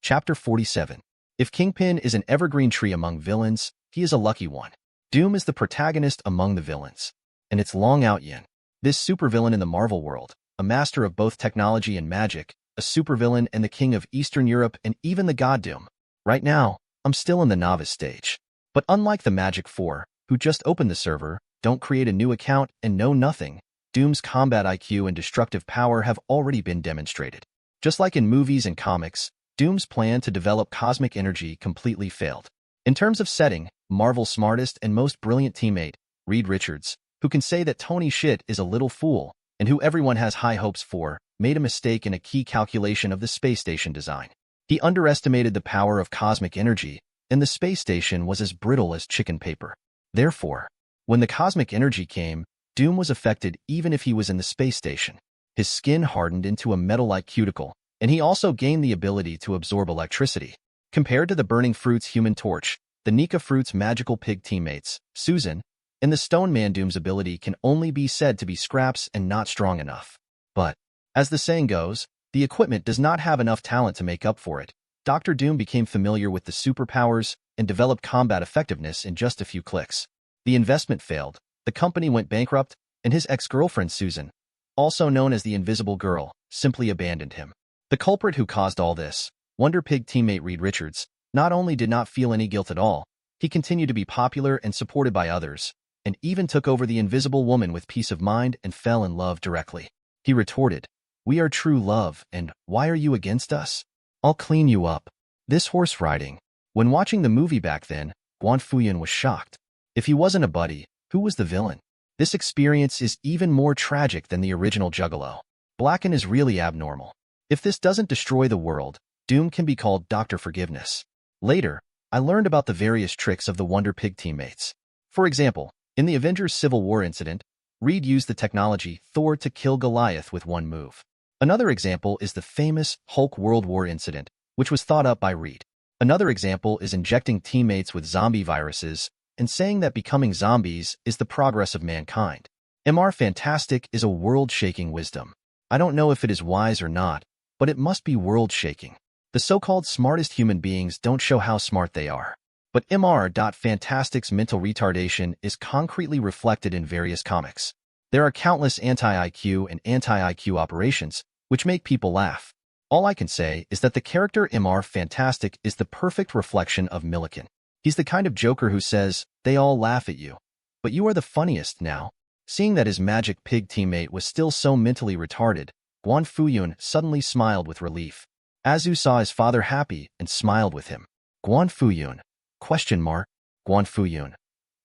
Chapter 47. If Kingpin is an evergreen tree among villains, he is a lucky one. Doom is the protagonist among the villains, and it's Long Out Yin. This supervillain in the Marvel world, a master of both technology and magic, a supervillain and the king of Eastern Europe and even the god Doom. Right now, I'm still in the novice stage. But unlike the Magic Four, who just opened the server, don't create a new account, and know nothing, Doom's combat IQ and destructive power have already been demonstrated. Just like in movies and comics, Doom's plan to develop cosmic energy completely failed. In terms of setting, Marvel's smartest and most brilliant teammate, Reed Richards, who can say that Tony Shit is a little fool, and who everyone has high hopes for, made a mistake in a key calculation of the space station design. He underestimated the power of cosmic energy, and the space station was as brittle as chicken paper. Therefore, when the cosmic energy came, Doom was affected even if he was in the space station. His skin hardened into a metal-like cuticle, and he also gained the ability to absorb electricity. Compared to the Burning Fruit's Human Torch, the Nika Fruit's magical pig teammates, Susan, and the Stone Man Doom's ability can only be said to be scraps and not strong enough. But, as the saying goes, the equipment does not have enough talent to make up for it. Dr. Doom became familiar with the superpowers and developed combat effectiveness in just a few clicks. The investment failed, the company went bankrupt, and his ex-girlfriend Susan, also known as the Invisible Girl, simply abandoned him. The culprit who caused all this, Wonder Pig teammate Reed Richards, not only did not feel any guilt at all, he continued to be popular and supported by others, and even took over the Invisible Woman with peace of mind and fell in love directly. He retorted, "We are true love, and why are you against us? I'll clean you up." This horse riding. When watching the movie back then, Guan Fuyun was shocked. If he wasn't a buddy, who was the villain? This experience is even more tragic than the original Juggalo. Blacken is really abnormal. If this doesn't destroy the world, Doom can be called Dr. Forgiveness. Later, I learned about the various tricks of the Wonder Pig teammates. For example, in the Avengers Civil War incident, Reed used the technology Thor to kill Goliath with one move. Another example is the famous Hulk World War incident, which was thought up by Reed. Another example is injecting teammates with zombie viruses and saying that becoming zombies is the progress of mankind. Mr. Fantastic is a world-shaking wisdom. I don't know if it is wise or not, but it must be world-shaking. The so-called smartest human beings don't show how smart they are. But Mr. Fantastic's mental retardation is concretely reflected in various comics. There are countless anti-IQ and anti-IQ operations, which make people laugh. All I can say is that the character Mr. Fantastic is the perfect reflection of Milliken. He's the kind of Joker who says, "They all laugh at you, but you are the funniest now." Seeing that his magic pig teammate was still so mentally retarded, Guan Fuyun suddenly smiled with relief. Azu saw his father happy and smiled with him. Guan Fuyun. ? Guan Fuyun.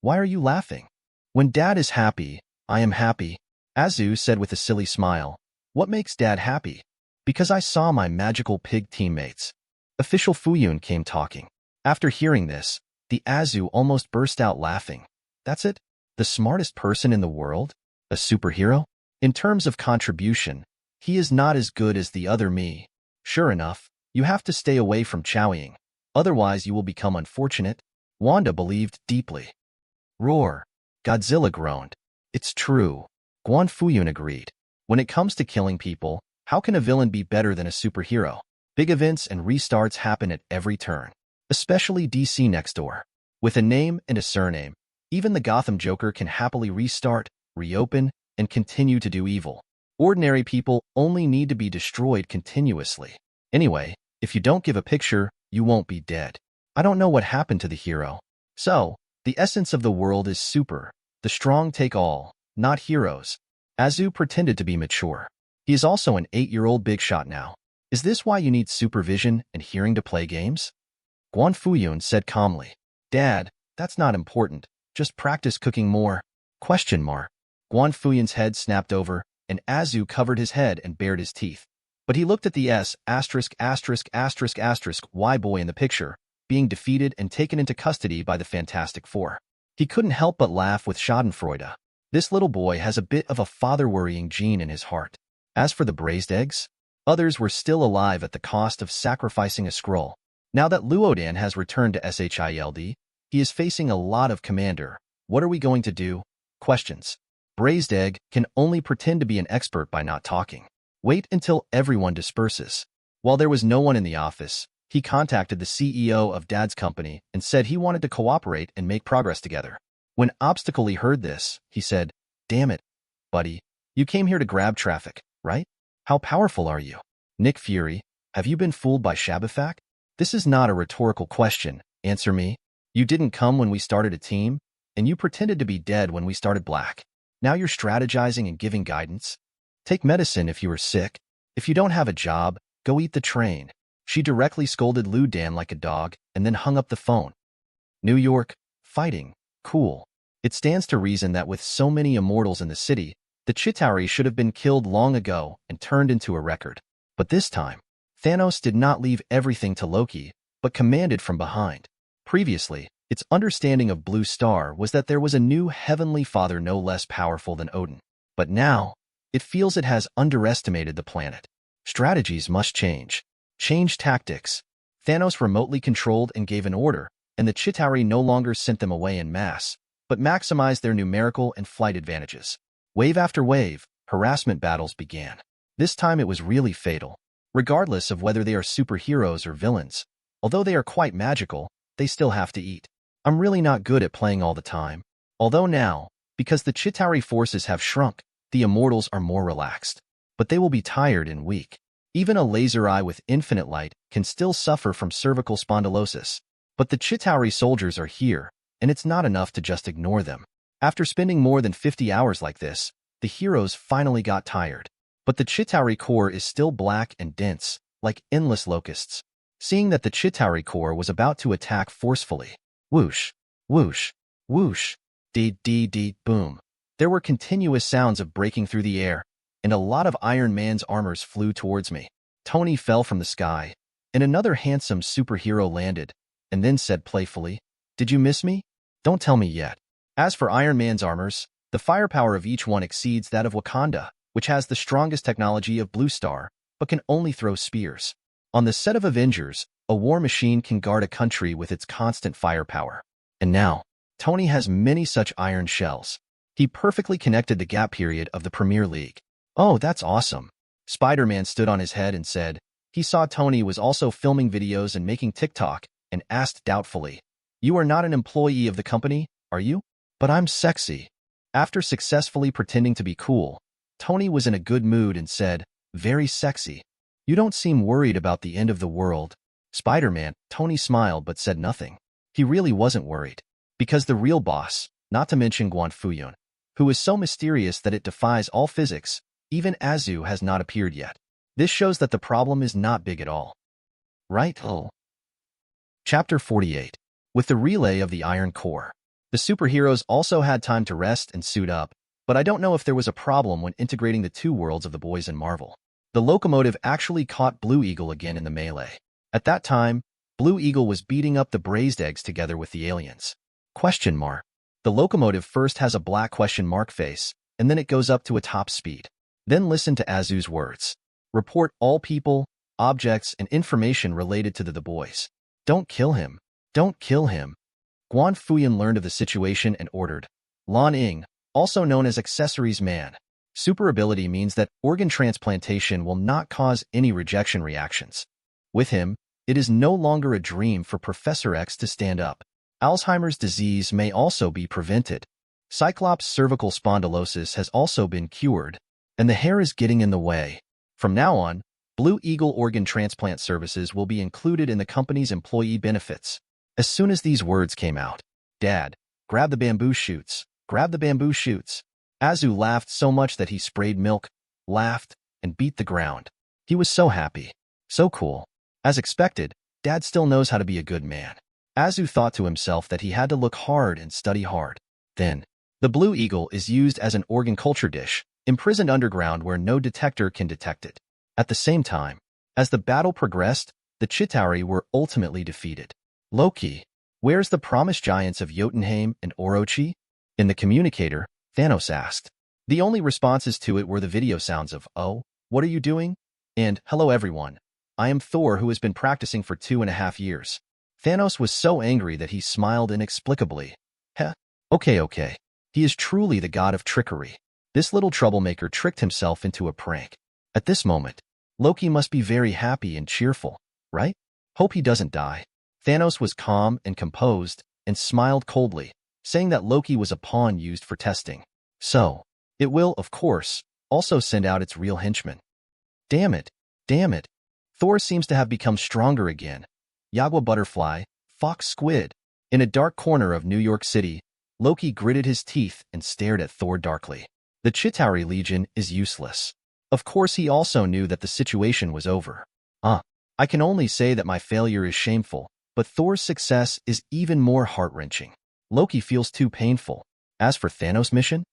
Why are you laughing? When Dad is happy, I am happy. Azu said with a silly smile. What makes Dad happy? Because I saw my magical pig teammates. Official Fuyun came talking. After hearing this, the Azu almost burst out laughing. That's it? The smartest person in the world? A superhero? In terms of contribution, he is not as good as the other me. Sure enough, you have to stay away from Chaoying. Otherwise you will become unfortunate. Wanda believed deeply. Roar. Godzilla groaned. It's true. Guan Fuyun agreed. When it comes to killing people, how can a villain be better than a superhero? Big events and restarts happen at every turn. Especially DC next door. With a name and a surname, even the Gotham Joker can happily restart, reopen, and continue to do evil. Ordinary people only need to be destroyed continuously. Anyway, if you don't give a picture, you won't be dead. I don't know what happened to the hero. So, the essence of the world is super. The strong take all, not heroes. Azu pretended to be mature. He is also an 8-year-old big shot now. Is this why you need supervision and hearing to play games? Guan Fuyun said calmly. Dad, that's not important. Just practice cooking more. ? Guan Fuyun's head snapped over, and Azu covered his head and bared his teeth. But he looked at the Y boy in the picture, being defeated and taken into custody by the Fantastic Four. He couldn't help but laugh with schadenfreude. This little boy has a bit of a father-worrying gene in his heart. As for the braised eggs, others were still alive at the cost of sacrificing a Skrull. Now that Luodan has returned to SHIELD, he is facing a lot of Commander. What are we going to do? Questions. Braised Egg can only pretend to be an expert by not talking. Wait until everyone disperses. While there was no one in the office, he contacted the CEO of Dad's company and said he wanted to cooperate and make progress together. When Obstacle heard this, he said, Damn it, buddy, you came here to grab traffic, right? How powerful are you? Nick Fury, have you been fooled by Shabafak? This is not a rhetorical question, answer me. You didn't come when we started a team, and you pretended to be dead when we started Black. Now you're strategizing and giving guidance? Take medicine if you are sick. If you don't have a job, go eat the train. She directly scolded Lu Dan like a dog and then hung up the phone. New York, fighting, cool. It stands to reason that with so many immortals in the city, the Chitauri should have been killed long ago and turned into a record. But this time, Thanos did not leave everything to Loki, but commanded from behind. Previously, its understanding of Blue Star was that there was a new heavenly father no less powerful than Odin. But now, it feels it has underestimated the planet. Strategies must change. Change tactics. Thanos remotely controlled and gave an order, and the Chitauri no longer sent them away en masse, but maximized their numerical and flight advantages. Wave after wave, harassment battles began. This time it was really fatal. Regardless of whether they are superheroes or villains, although they are quite magical, they still have to eat. I'm really not good at playing all the time. Although now, because the Chitauri forces have shrunk, the immortals are more relaxed. But they will be tired and weak. Even a laser eye with infinite light can still suffer from cervical spondylosis. But the Chitauri soldiers are here, and it's not enough to just ignore them. After spending more than 50 hours like this, the heroes finally got tired. But the Chitauri core is still black and dense, like endless locusts. Seeing that the Chitauri core was about to attack forcefully, whoosh, whoosh, whoosh, dee, boom. There were continuous sounds of breaking through the air, and a lot of Iron Man's armors flew towards me. Tony fell from the sky, and another handsome superhero landed, and then said playfully, "Did you miss me? Don't tell me yet." As for Iron Man's armors, the firepower of each one exceeds that of Wakanda, which has the strongest technology of Blue Star, but can only throw spears. On the set of Avengers, a war machine can guard a country with its constant firepower. And now, Tony has many such iron shells. He perfectly connected the gap period of the Premier League. Oh, that's awesome. Spider-Man stood on his head and said, he saw Tony was also filming videos and making TikTok, and asked doubtfully, "You are not an employee of the company, are you?" "But I'm sexy." After successfully pretending to be cool, Tony was in a good mood and said, "Very sexy. You don't seem worried about the end of the world." Spider-Man, Tony smiled but said nothing. He really wasn't worried. Because the real boss, not to mention Guan Fuyun, who is so mysterious that it defies all physics, even Azu has not appeared yet. This shows that the problem is not big at all. Right? Oh. Chapter 48. With the relay of the Iron Core. The superheroes also had time to rest and suit up, but I don't know if there was a problem when integrating the two worlds of the boys in Marvel. The locomotive actually caught Blue Eagle again in the melee. At that time, Blue Eagle was beating up the braised eggs together with the aliens. Question mark. The locomotive first has a black question mark face, and then it goes up to a top speed. Then listen to Azu's words. Report all people, objects, and information related to the boys. Don't kill him. Don't kill him. Guan Fuyun learned of the situation and ordered. Lan Ying, also known as Accessories Man. Super ability means that organ transplantation will not cause any rejection reactions. With him, it is no longer a dream for Professor X to stand up. Alzheimer's disease may also be prevented. Cyclops' cervical spondylosis has also been cured, and the hair is getting in the way. From now on, Blue Eagle organ transplant services will be included in the company's employee benefits. As soon as these words came out, "Dad, grab the bamboo shoots, grab the bamboo shoots." Azu laughed so much that he sprayed milk, laughed, and beat the ground. He was so happy. So cool. As expected, Dad still knows how to be a good man. Azu thought to himself that he had to look hard and study hard. Then, the Blue Eagle is used as an organ culture dish, imprisoned underground where no detector can detect it. At the same time, as the battle progressed, the Chitauri were ultimately defeated. Loki, where's the promised giants of Jotunheim and Orochi? In the communicator, Thanos asked. The only responses to it were the video sounds of, "Oh, what are you doing?" and "Hello everyone. I am Thor who has been practicing for 2.5 years. Thanos was so angry that he smiled inexplicably. Heh, okay. He is truly the god of trickery. This little troublemaker tricked himself into a prank. At this moment, Loki must be very happy and cheerful, right? Hope he doesn't die. Thanos was calm and composed and smiled coldly, saying that Loki was a pawn used for testing. So, it will, of course, also send out its real henchmen. Damn it. Thor seems to have become stronger again. Jaguar butterfly, fox squid. In a dark corner of New York City, Loki gritted his teeth and stared at Thor darkly. The Chitauri Legion is useless. Of course he also knew that the situation was over. I can only say that my failure is shameful, But Thor's success is even more heart-wrenching. Loki feels too painful. As for Thanos' mission,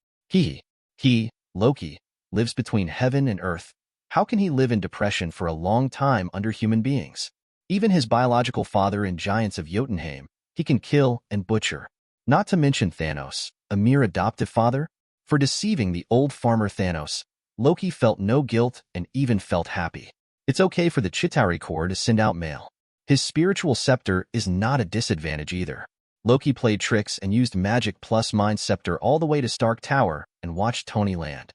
Loki, lives between heaven and earth. How can he live in depression for a long time under human beings? Even his biological father and giants of Jotunheim, he can kill and butcher. Not to mention Thanos, a mere adoptive father. For deceiving the old farmer Thanos, Loki felt no guilt and even felt happy. It's okay for the Chitauri Corps to send out mail. His spiritual scepter is not a disadvantage either. Loki played tricks and used magic plus mind scepter all the way to Stark Tower and watched Tony land.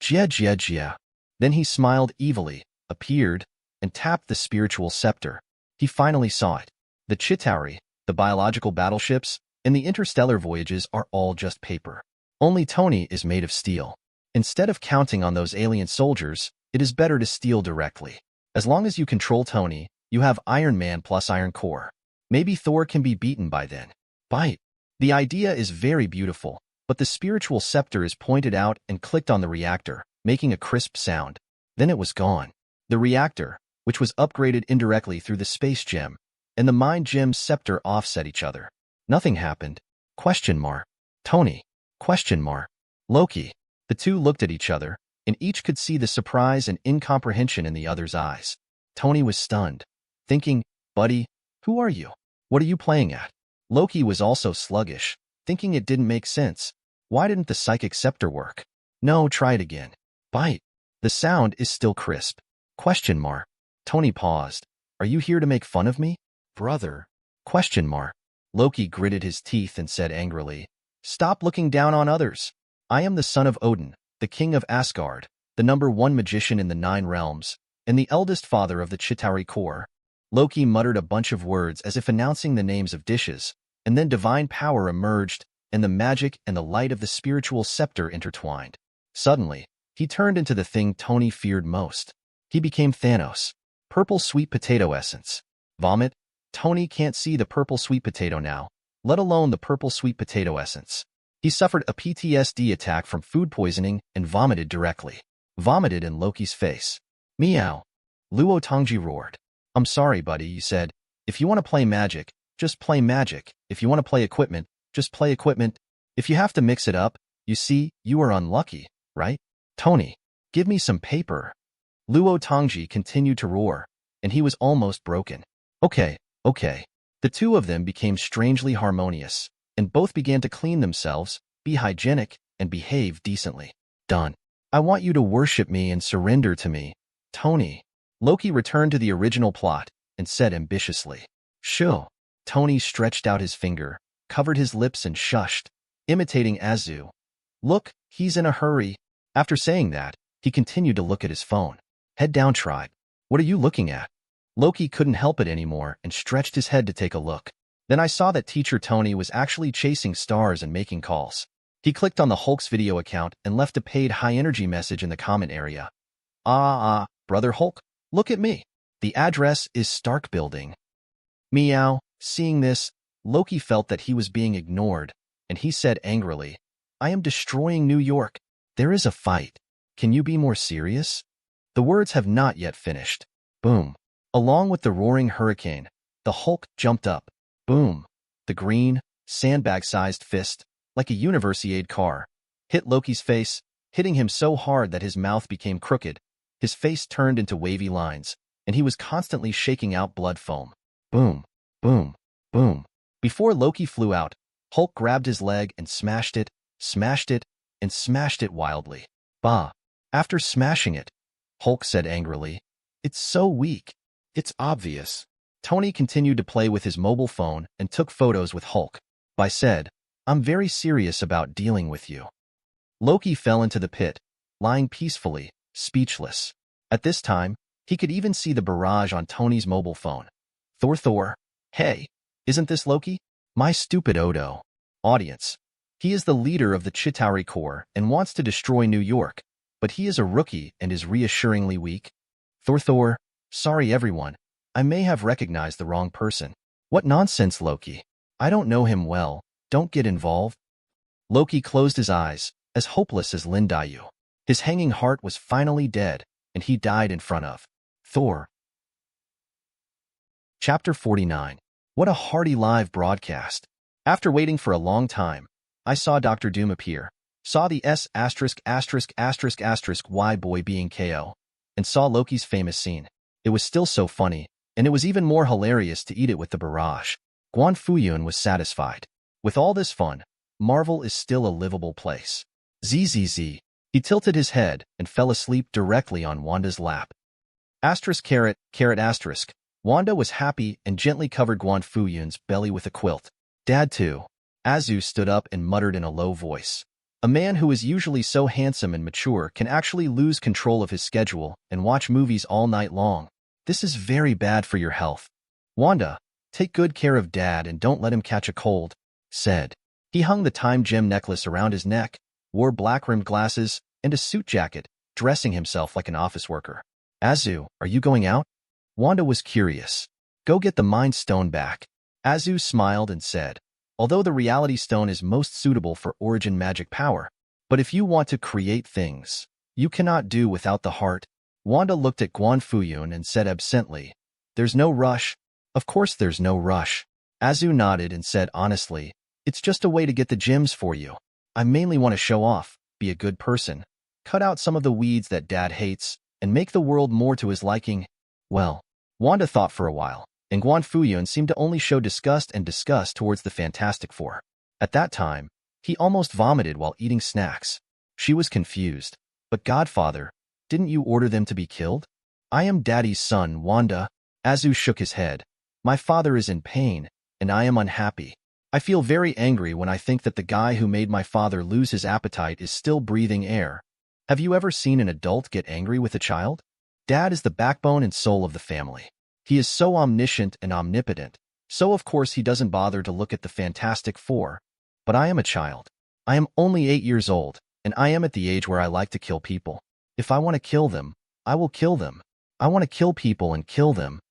Jia. Then he smiled evilly, appeared, and tapped the spiritual scepter. He finally saw it. The Chitauri, the biological battleships, and the interstellar voyages are all just paper. Only Tony is made of steel. Instead of counting on those alien soldiers, it is better to steal directly. As long as you control Tony, you have Iron Man plus Iron Core. Maybe Thor can be beaten by then. Bite. The idea is very beautiful, but the spiritual scepter is pointed out and clicked on the reactor, making a crisp sound. Then it was gone. The reactor, which was upgraded indirectly through the space gem, and the mind gem scepter offset each other. Nothing happened. Tony. Loki. The two looked at each other, and each could see the surprise and incomprehension in the other's eyes. Tony was stunned, thinking, "Buddy, who are you? What are you playing at?" Loki was also sluggish, thinking it didn't make sense. Why didn't the psychic scepter work? No, try it again. Bite. The sound is still crisp. Tony paused. Are you here to make fun of me? Brother? Loki gritted his teeth and said angrily, "Stop looking down on others. I am the son of Odin, the king of Asgard, the #1 magician in the 9 realms, and the eldest father of the Chitauri Corps." Loki muttered a bunch of words as if announcing the names of dishes, and then divine power emerged, and the magic and the light of the spiritual scepter intertwined. Suddenly, he turned into the thing Tony feared most. He became Thanos. Purple sweet potato essence. Vomit. Tony can't see the purple sweet potato now, let alone the purple sweet potato essence. He suffered a PTSD attack from food poisoning and vomited directly. Vomited in Loki's face. Meow. Luo Tongji roared. "I'm sorry, buddy," he said. "If you want to play magic, just play magic. If you want to play equipment, just play equipment. If you have to mix it up, you see, you are unlucky, right? Tony, give me some paper." Luo Tongji continued to roar, and he was almost broken. Okay. The two of them became strangely harmonious, and both began to clean themselves, be hygienic, and behave decently. Done. I want you to worship me and surrender to me, Tony. Loki returned to the original plot and said ambitiously. Sure. Tony stretched out his finger, covered his lips and shushed, imitating Azu. Look, he's in a hurry. After saying that, he continued to look at his phone. Head down, tribe. What are you looking at? Loki couldn't help it anymore and stretched his head to take a look. Then I saw that teacher Tony was actually chasing stars and making calls. He clicked on the Hulk's video account and left a paid high-energy message in the comment area. Brother Hulk, look at me. The address is Stark Building. Meow. Seeing this, Loki felt that he was being ignored, and he said angrily, I am destroying New York. There is a fight. Can you be more serious? The words have not yet finished. Boom. Along with the roaring hurricane, the Hulk jumped up. Boom. The green, sandbag-sized fist, like a Universiade car, hit Loki's face, hitting him so hard that his mouth became crooked. His face turned into wavy lines, and he was constantly shaking out blood foam. Boom. Boom. Boom. Before Loki flew out, Hulk grabbed his leg and smashed it, and smashed it wildly. Bah. After smashing it, Hulk said angrily, It's so weak. It's obvious. Tony continued to play with his mobile phone and took photos with Hulk. I said, I'm very serious about dealing with you. Loki fell into the pit, lying peacefully, speechless. At this time, he could even see the barrage on Tony's mobile phone. Thor. Hey, isn't this Loki? My stupid Odo. Audience. He is the leader of the Chitauri Corps and wants to destroy New York, but he is a rookie and is reassuringly weak. Thor. Sorry everyone. I may have recognized the wrong person. What nonsense, Loki. I don't know him well. Don't get involved. Loki closed his eyes, as hopeless as Lindayu. His hanging heart was finally dead, and he died in front of Thor. Chapter 49. What a hearty live broadcast. After waiting for a long time, I saw Dr. Doom appear, saw the S******Y boy being KO, and saw Loki's famous scene. It was still so funny, and it was even more hilarious to eat it with the barrage. Guan Fuyun was satisfied. With all this fun, Marvel is still a livable place. ZZZ. He tilted his head and fell asleep directly on Wanda's lap. ********. Wanda was happy and gently covered Guan Fuyun's belly with a quilt. Dad too. Azu stood up and muttered in a low voice. A man who is usually so handsome and mature can actually lose control of his schedule and watch movies all night long. This is very bad for your health. Wanda, take good care of Dad and don't let him catch a cold, said. He hung the time gem necklace around his neck, wore black-rimmed glasses, and a suit jacket, dressing himself like an office worker. Azu, are you going out? Wanda was curious. Go get the Mind Stone back. Azu smiled and said, although the Reality Stone is most suitable for origin magic power, but if you want to create things, you cannot do without the heart. Wanda looked at Guan Fuyun and said absently, there's no rush. Of course there's no rush. Azu nodded and said honestly, it's just a way to get the gems for you. I mainly want to show off, be a good person, cut out some of the weeds that Dad hates, and make the world more to his liking. Well, Wanda thought for a while, and Guan Fuyun seemed to only show disgust towards the Fantastic Four. At that time, he almost vomited while eating snacks. She was confused. But Godfather, didn't you order them to be killed? I am Daddy's son, Wanda. Azu shook his head. My father is in pain, and I am unhappy. I feel very angry when I think that the guy who made my father lose his appetite is still breathing air. Have you ever seen an adult get angry with a child? Dad is the backbone and soul of the family. He is so omniscient and omnipotent, so of course he doesn't bother to look at the Fantastic Four. But I am a child. I am only 8 years old, and I am at the age where I like to kill people. If I want to kill them, I will kill them. I want to kill people and kill them.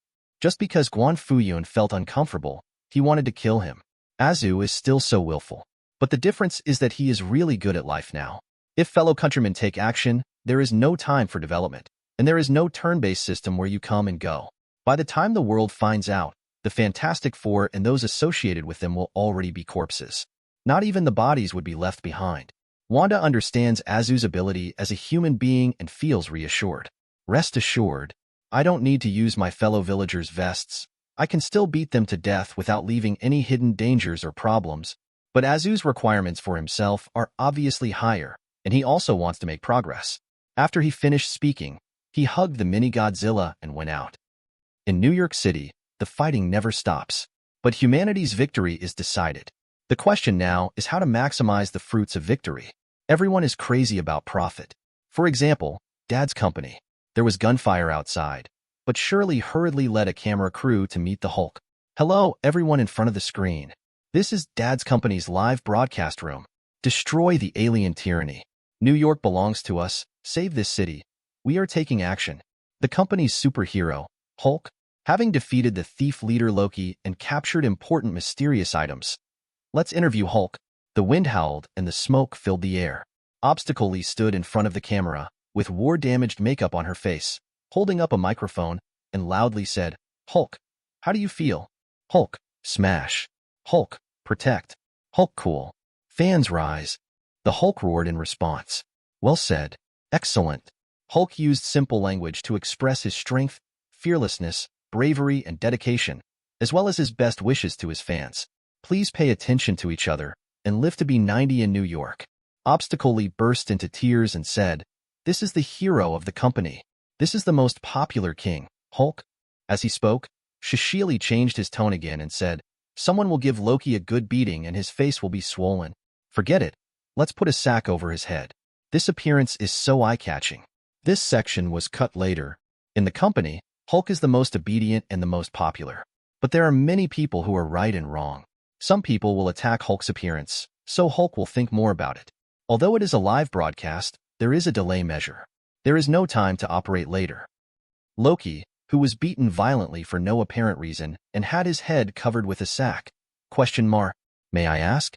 Just because Guan Fuyun felt uncomfortable, he wanted to kill him. Azu is still so willful. But the difference is that he is really good at life now. If fellow countrymen take action, there is no time for development, and there is no turn-based system where you come and go. By the time the world finds out, the Fantastic Four and those associated with them will already be corpses. Not even the bodies would be left behind. Wanda understands Azu's ability as a human being and feels reassured. Rest assured, I don't need to use my fellow villagers' vests. I can still beat them to death without leaving any hidden dangers or problems. But Azu's requirements for himself are obviously higher, and he also wants to make progress. After he finished speaking, he hugged the mini Godzilla and went out. In New York City, the fighting never stops. But humanity's victory is decided. The question now is how to maximize the fruits of victory. Everyone is crazy about profit. For example, Dad's company. There was gunfire outside, but Shirley hurriedly led a camera crew to meet the Hulk. Hello, everyone in front of the screen. This is Dad's company's live broadcast room. Destroy the alien tyranny. New York belongs to us. Save this city. We are taking action. The company's superhero, Hulk, having defeated the thief leader Loki and captured important mysterious items. Let's interview Hulk. The wind howled and the smoke filled the air. Obstacle Lee stood in front of the camera, with war-damaged makeup on her face, holding up a microphone, and loudly said, Hulk, how do you feel? Hulk, smash. Hulk, protect. Hulk cool. Fans rise. The Hulk roared in response. Well said. Excellent. Hulk used simple language to express his strength, fearlessness, bravery, and dedication, as well as his best wishes to his fans. Please pay attention to each other, and live to be 90 in New York. Obstacle Lee burst into tears and said, This is the hero of the company. This is the most popular king, Hulk. As he spoke, Shishili changed his tone again and said, Someone will give Loki a good beating and his face will be swollen. Forget it. Let's put a sack over his head. This appearance is so eye-catching. This section was cut later. In the company, Hulk is the most obedient and the most popular. But there are many people who are right and wrong. Some people will attack Hulk's appearance, so Hulk will think more about it. Although it is a live broadcast, there is a delay measure. There is no time to operate later. Loki, who was beaten violently for no apparent reason and had his head covered with a sack. May I ask?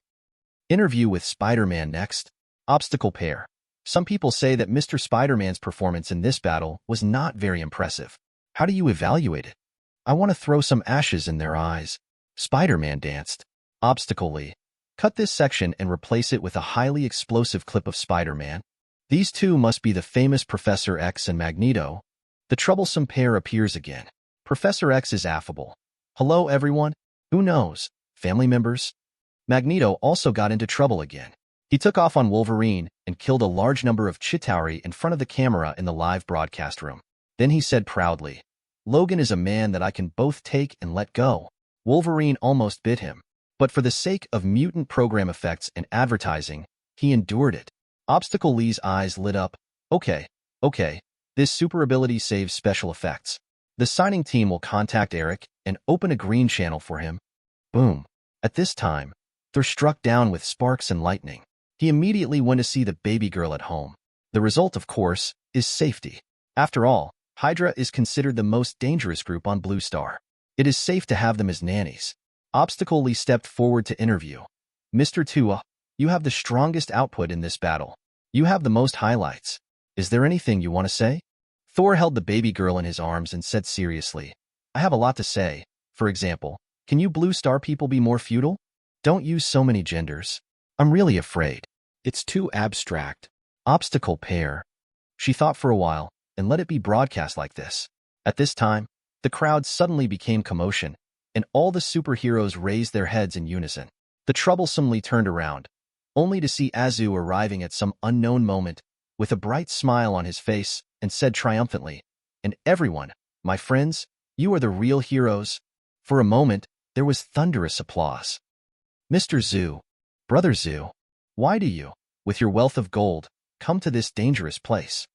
Interview with Spider-Man next. Obstacle pair. Some people say that Mr. Spider-Man's performance in this battle was not very impressive. How do you evaluate it? I want to throw some ashes in their eyes. Spider-Man danced. Obstacle-ly. Cut this section and replace it with a highly explosive clip of Spider-Man. These two must be the famous Professor X and Magneto. The troublesome pair appears again. Professor X is affable. Hello, everyone. Who knows? Family members? Magneto also got into trouble again. He took off on Wolverine and killed a large number of Chitauri in front of the camera in the live broadcast room. Then he said proudly, "Logan is a man that I can both take and let go." Wolverine almost bit him, but for the sake of mutant program effects and advertising, he endured it. Obstacle Lee's eyes lit up. Okay, this super ability saves special effects. The signing team will contact Eric and open a green channel for him. Boom. At this time, they're struck down with sparks and lightning. He immediately went to see the baby girl at home. The result, of course, is safety. After all, Hydra is considered the most dangerous group on Blue Star. It is safe to have them as nannies. Obstacle Lee stepped forward to interview. Mr. Tua, you have the strongest output in this battle. You have the most highlights. Is there anything you want to say? Thor held the baby girl in his arms and said seriously, I have a lot to say. For example, can you Blue Star people be more feudal? Don't use so many genders. I'm really afraid. It's too abstract. Obstacle pair. She thought for a while and let it be broadcast like this. At this time, the crowd suddenly became commotion, and all the superheroes raised their heads in unison. The troublesomely turned around, only to see Azu arriving at some unknown moment with a bright smile on his face and said triumphantly, and everyone, my friends, you are the real heroes. For a moment, there was thunderous applause. Mr. Zhu, Brother Zhu, why do you, with your wealth of gold, come to this dangerous place?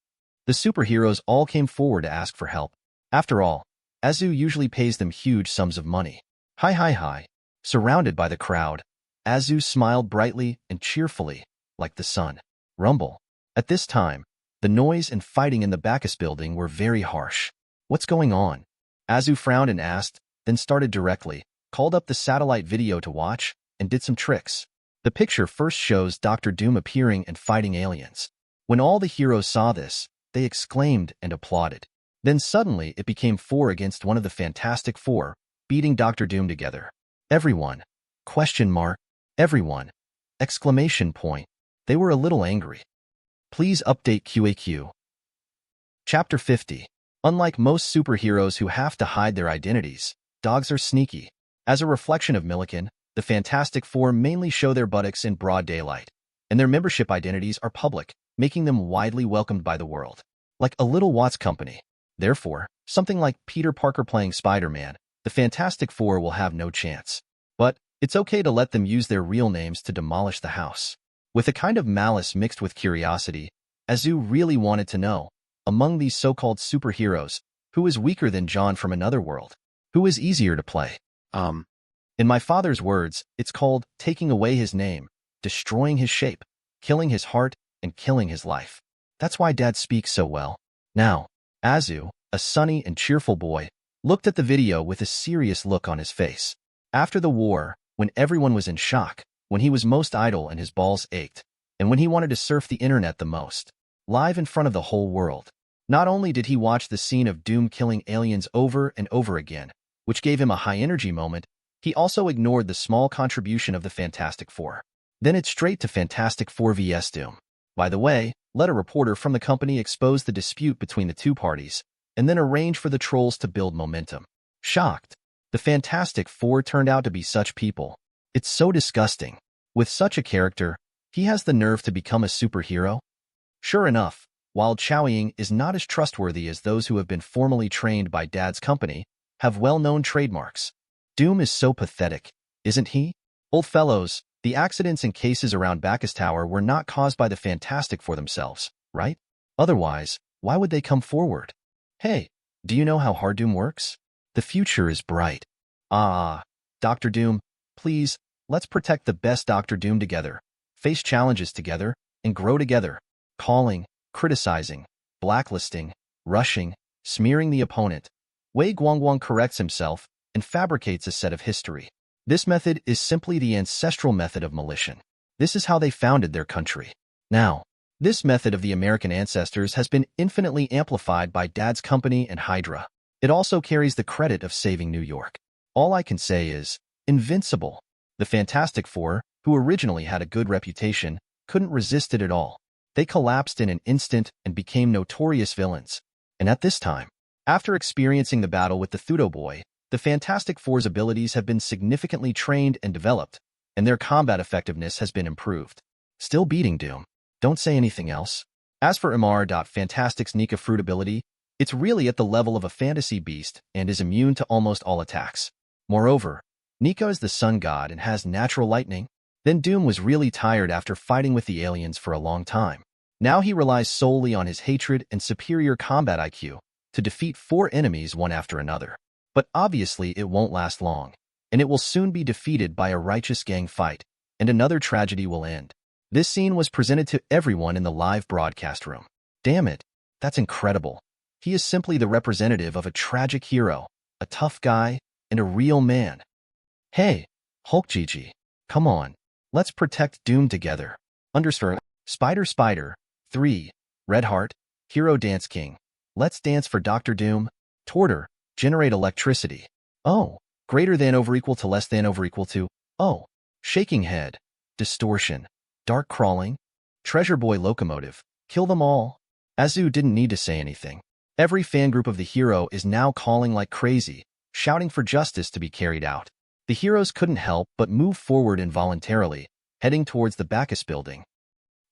The superheroes all came forward to ask for help. After all, Azu usually pays them huge sums of money. Hi. Surrounded by the crowd, Azu smiled brightly and cheerfully, like the sun. Rumble. At this time, the noise and fighting in the Bacchus building were very harsh. What's going on? Azu frowned and asked, then started directly, called up the satellite video to watch, and did some tricks. The picture first shows Dr. Doom appearing and fighting aliens. When all the heroes saw this, they exclaimed and applauded. Then suddenly it became 4 against 1 of the Fantastic Four, beating Dr. Doom together. Everyone. Everyone. Exclamation point. They were a little angry. Please update QAQ. Chapter 50. Unlike most superheroes who have to hide their identities, dogs are sneaky. As a reflection of Milliken, the Fantastic Four mainly show their buttocks in broad daylight, and their membership identities are public, making them widely welcomed by the world. Like a little Watts company. Therefore, something like Peter Parker playing Spider-Man, the Fantastic Four will have no chance. But it's okay to let them use their real names to demolish the house. With a kind of malice mixed with curiosity, Azu really wanted to know, among these so-called superheroes, who is weaker than John from another world? Who is easier to play? In my father's words, it's called taking away his name, destroying his shape, killing his heart, and killing his life. That's why Dad speaks so well. Now, Azu, a sunny and cheerful boy, looked at the video with a serious look on his face. After the war, when everyone was in shock, when he was most idle and his balls ached, and when he wanted to surf the internet the most, live in front of the whole world, not only did he watch the scene of Doom killing aliens over and over again, which gave him a high-energy moment, he also ignored the small contribution of the Fantastic Four. Then it's straight to Fantastic Four vs. Doom. By the way, let a reporter from the company expose the dispute between the two parties, and then arrange for the trolls to build momentum. Shocked. The Fantastic Four turned out to be such people. It's so disgusting. With such a character, he has the nerve to become a superhero? Sure enough, while Chaoying is not as trustworthy as those who have been formally trained by Dad's company, have well-known trademarks. Doom is so pathetic, isn't he? Old fellows, the accidents and cases around Bacchus Tower were not caused by the Fantastic Four themselves, right? Otherwise, why would they come forward? Hey, do you know how hard Doom works? The future is bright. Dr. Doom, please, let's protect the best Dr. Doom together, face challenges together, and grow together. Calling, criticizing, blacklisting, rushing, smearing the opponent. Wei Guangguang corrects himself and fabricates a set of history. This method is simply the ancestral method of militia. This is how they founded their country. Now, this method of the American ancestors has been infinitely amplified by Dad's company and Hydra. It also carries the credit of saving New York. All I can say is, Invincible. The Fantastic Four, who originally had a good reputation, couldn't resist it at all. They collapsed in an instant and became notorious villains. And at this time, after experiencing the battle with the Thudo Boy, the Fantastic Four's abilities have been significantly trained and developed, and their combat effectiveness has been improved. Still beating Doom. Don't say anything else. As for Fantastic's Nika Fruit ability, it's really at the level of a fantasy beast and is immune to almost all attacks. Moreover, Nika is the sun god and has natural lightning. Then Doom was really tired after fighting with the aliens for a long time. Now he relies solely on his hatred and superior combat IQ to defeat 4 enemies one after another. But obviously it won't last long, and it will soon be defeated by a righteous gang fight, and another tragedy will end. This scene was presented to everyone in the live broadcast room. Damn it, that's incredible. He is simply the representative of a tragic hero, a tough guy, and a real man. Hey, Hulk Gigi, come on, let's protect Doom together. Understood. Spider 3, Red Heart, Hero Dance King. Let's dance for Dr. Doom. Torter, generate electricity. Oh, greater than over equal to less than over equal to. Oh, shaking head, distortion, dark crawling, treasure boy locomotive, kill them all. Azu didn't need to say anything. Every fan group of the hero is now calling like crazy, shouting for justice to be carried out. The heroes couldn't help but move forward involuntarily, heading towards the Bacchus building.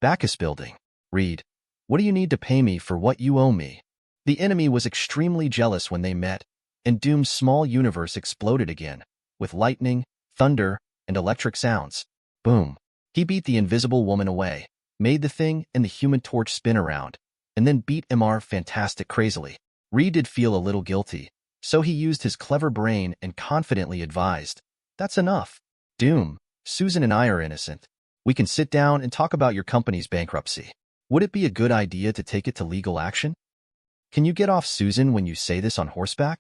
Bacchus building. Read, what do you need to pay me for what you owe me? The enemy was extremely jealous when they met, and Doom's small universe exploded again, with lightning, thunder, and electric sounds. Boom. He beat the Invisible Woman away, made the Thing and the Human Torch spin around, and then beat Fantastic crazily. Reed did feel a little guilty, so he used his clever brain and confidently advised, that's enough. Doom, Susan and I are innocent. We can sit down and talk about your company's bankruptcy. Would it be a good idea to take it to legal action? Can you get off Susan when you say this on horseback?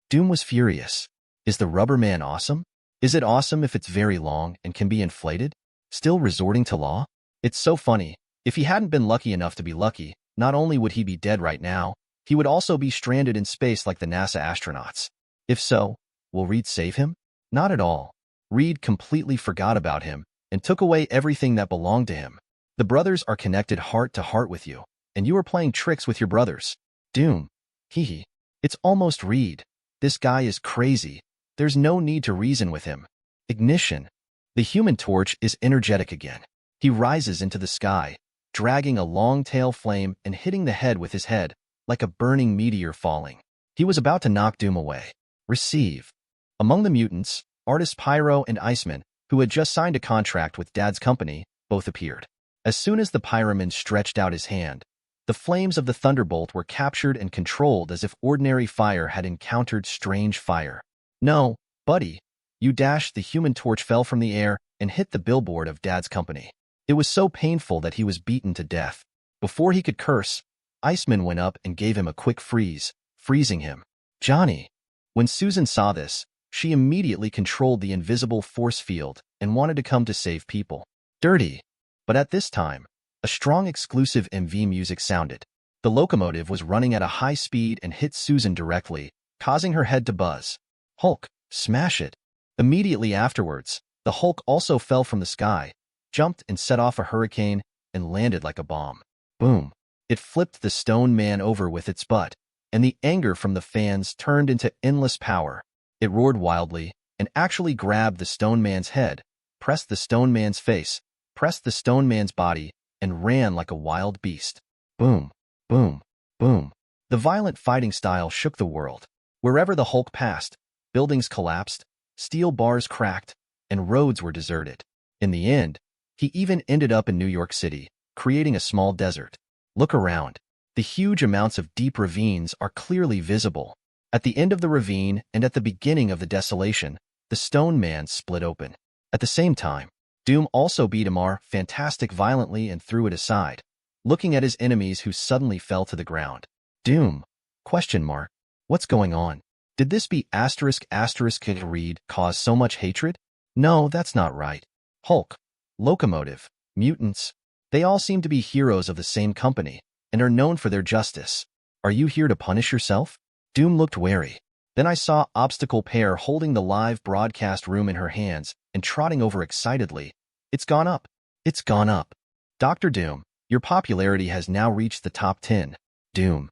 Doom was furious. Is the rubber man awesome? Is it awesome if it's very long and can be inflated? Still resorting to law? It's so funny. If he hadn't been lucky enough to be lucky, not only would he be dead right now, he would also be stranded in space like the NASA astronauts. If so, will Reed save him? Not at all. Reed completely forgot about him and took away everything that belonged to him. The brothers are connected heart to heart with you, and you are playing tricks with your brothers. Doom. Hee. It's almost Reed. This guy is crazy. There's no need to reason with him. Ignition. The Human Torch is energetic again. He rises into the sky, dragging a long tail flame and hitting the head with his head, like a burning meteor falling. He was about to knock Doom away. Receive. Among the mutants, artists Pyro and Iceman, who had just signed a contract with Dad's company, both appeared. As soon as the Pyroman stretched out his hand, the flames of the Thunderbolt were captured and controlled as if ordinary fire had encountered strange fire. No, buddy. You dashed. The Human Torch fell from the air and hit the billboard of Dad's company. It was so painful that he was beaten to death. Before he could curse, Iceman went up and gave him a quick freeze, freezing him. Johnny. When Susan saw this, she immediately controlled the invisible force field and wanted to come to save people. Dirty. But at this time, a strong exclusive MV music sounded. The locomotive was running at a high speed and hit Susan directly, causing her head to buzz. Hulk, smash it. Immediately afterwards, the Hulk also fell from the sky, jumped and set off a hurricane, and landed like a bomb. Boom. It flipped the Stone Man over with its butt, and the anger from the fans turned into endless power. It roared wildly, and actually grabbed the Stone Man's head, pressed the Stone Man's face, pressed the Stone Man's body, and ran like a wild beast. Boom, boom, boom. The violent fighting style shook the world. Wherever the Hulk passed, buildings collapsed, steel bars cracked, and roads were deserted. In the end, he even ended up in New York City, creating a small desert. Look around. The huge amounts of deep ravines are clearly visible. At the end of the ravine and at the beginning of the desolation, the Stone Man split open. At the same time, Doom also beat Fantastic violently and threw it aside, looking at his enemies who suddenly fell to the ground. Doom? ? What's going on? Did this be **** Reed cause so much hatred? No, that's not right. Hulk, Locomotive, mutants, they all seem to be heroes of the same company and are known for their justice. Are you here to punish yourself? Doom looked wary. Then I saw Obstacle Pear holding the live broadcast room in her hands and trotting over excitedly. It's gone up. It's gone up. Dr. Doom, your popularity has now reached the top 10. Doom.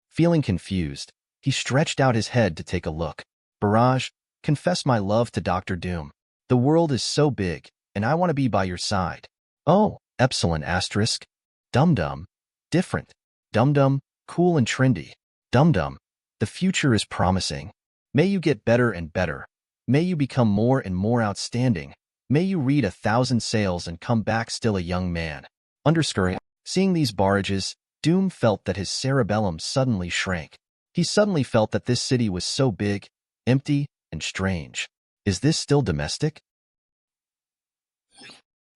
Feeling confused, he stretched out his head to take a look. Barrage, confess my love to Dr. Doom. The world is so big, and I want to be by your side. Oh, Epsilon asterisk. Dum-dum. Different. Dum-dum, cool and trendy. Dum-dum. The future is promising. May you get better and better. May you become more and more outstanding. May you read 1,000 sales and come back still a young man. Underscore. Seeing these barrages, Doom felt that his cerebellum suddenly shrank. He suddenly felt that this city was so big, empty, and strange. Is this still domestic?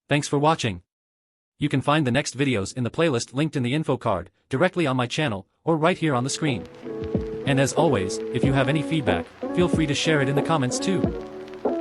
Thanks for watching. You can find the next videos in the playlist linked in the info card, directly on my channel, or right here on the screen. And as always, if you have any feedback, feel free to share it in the comments too.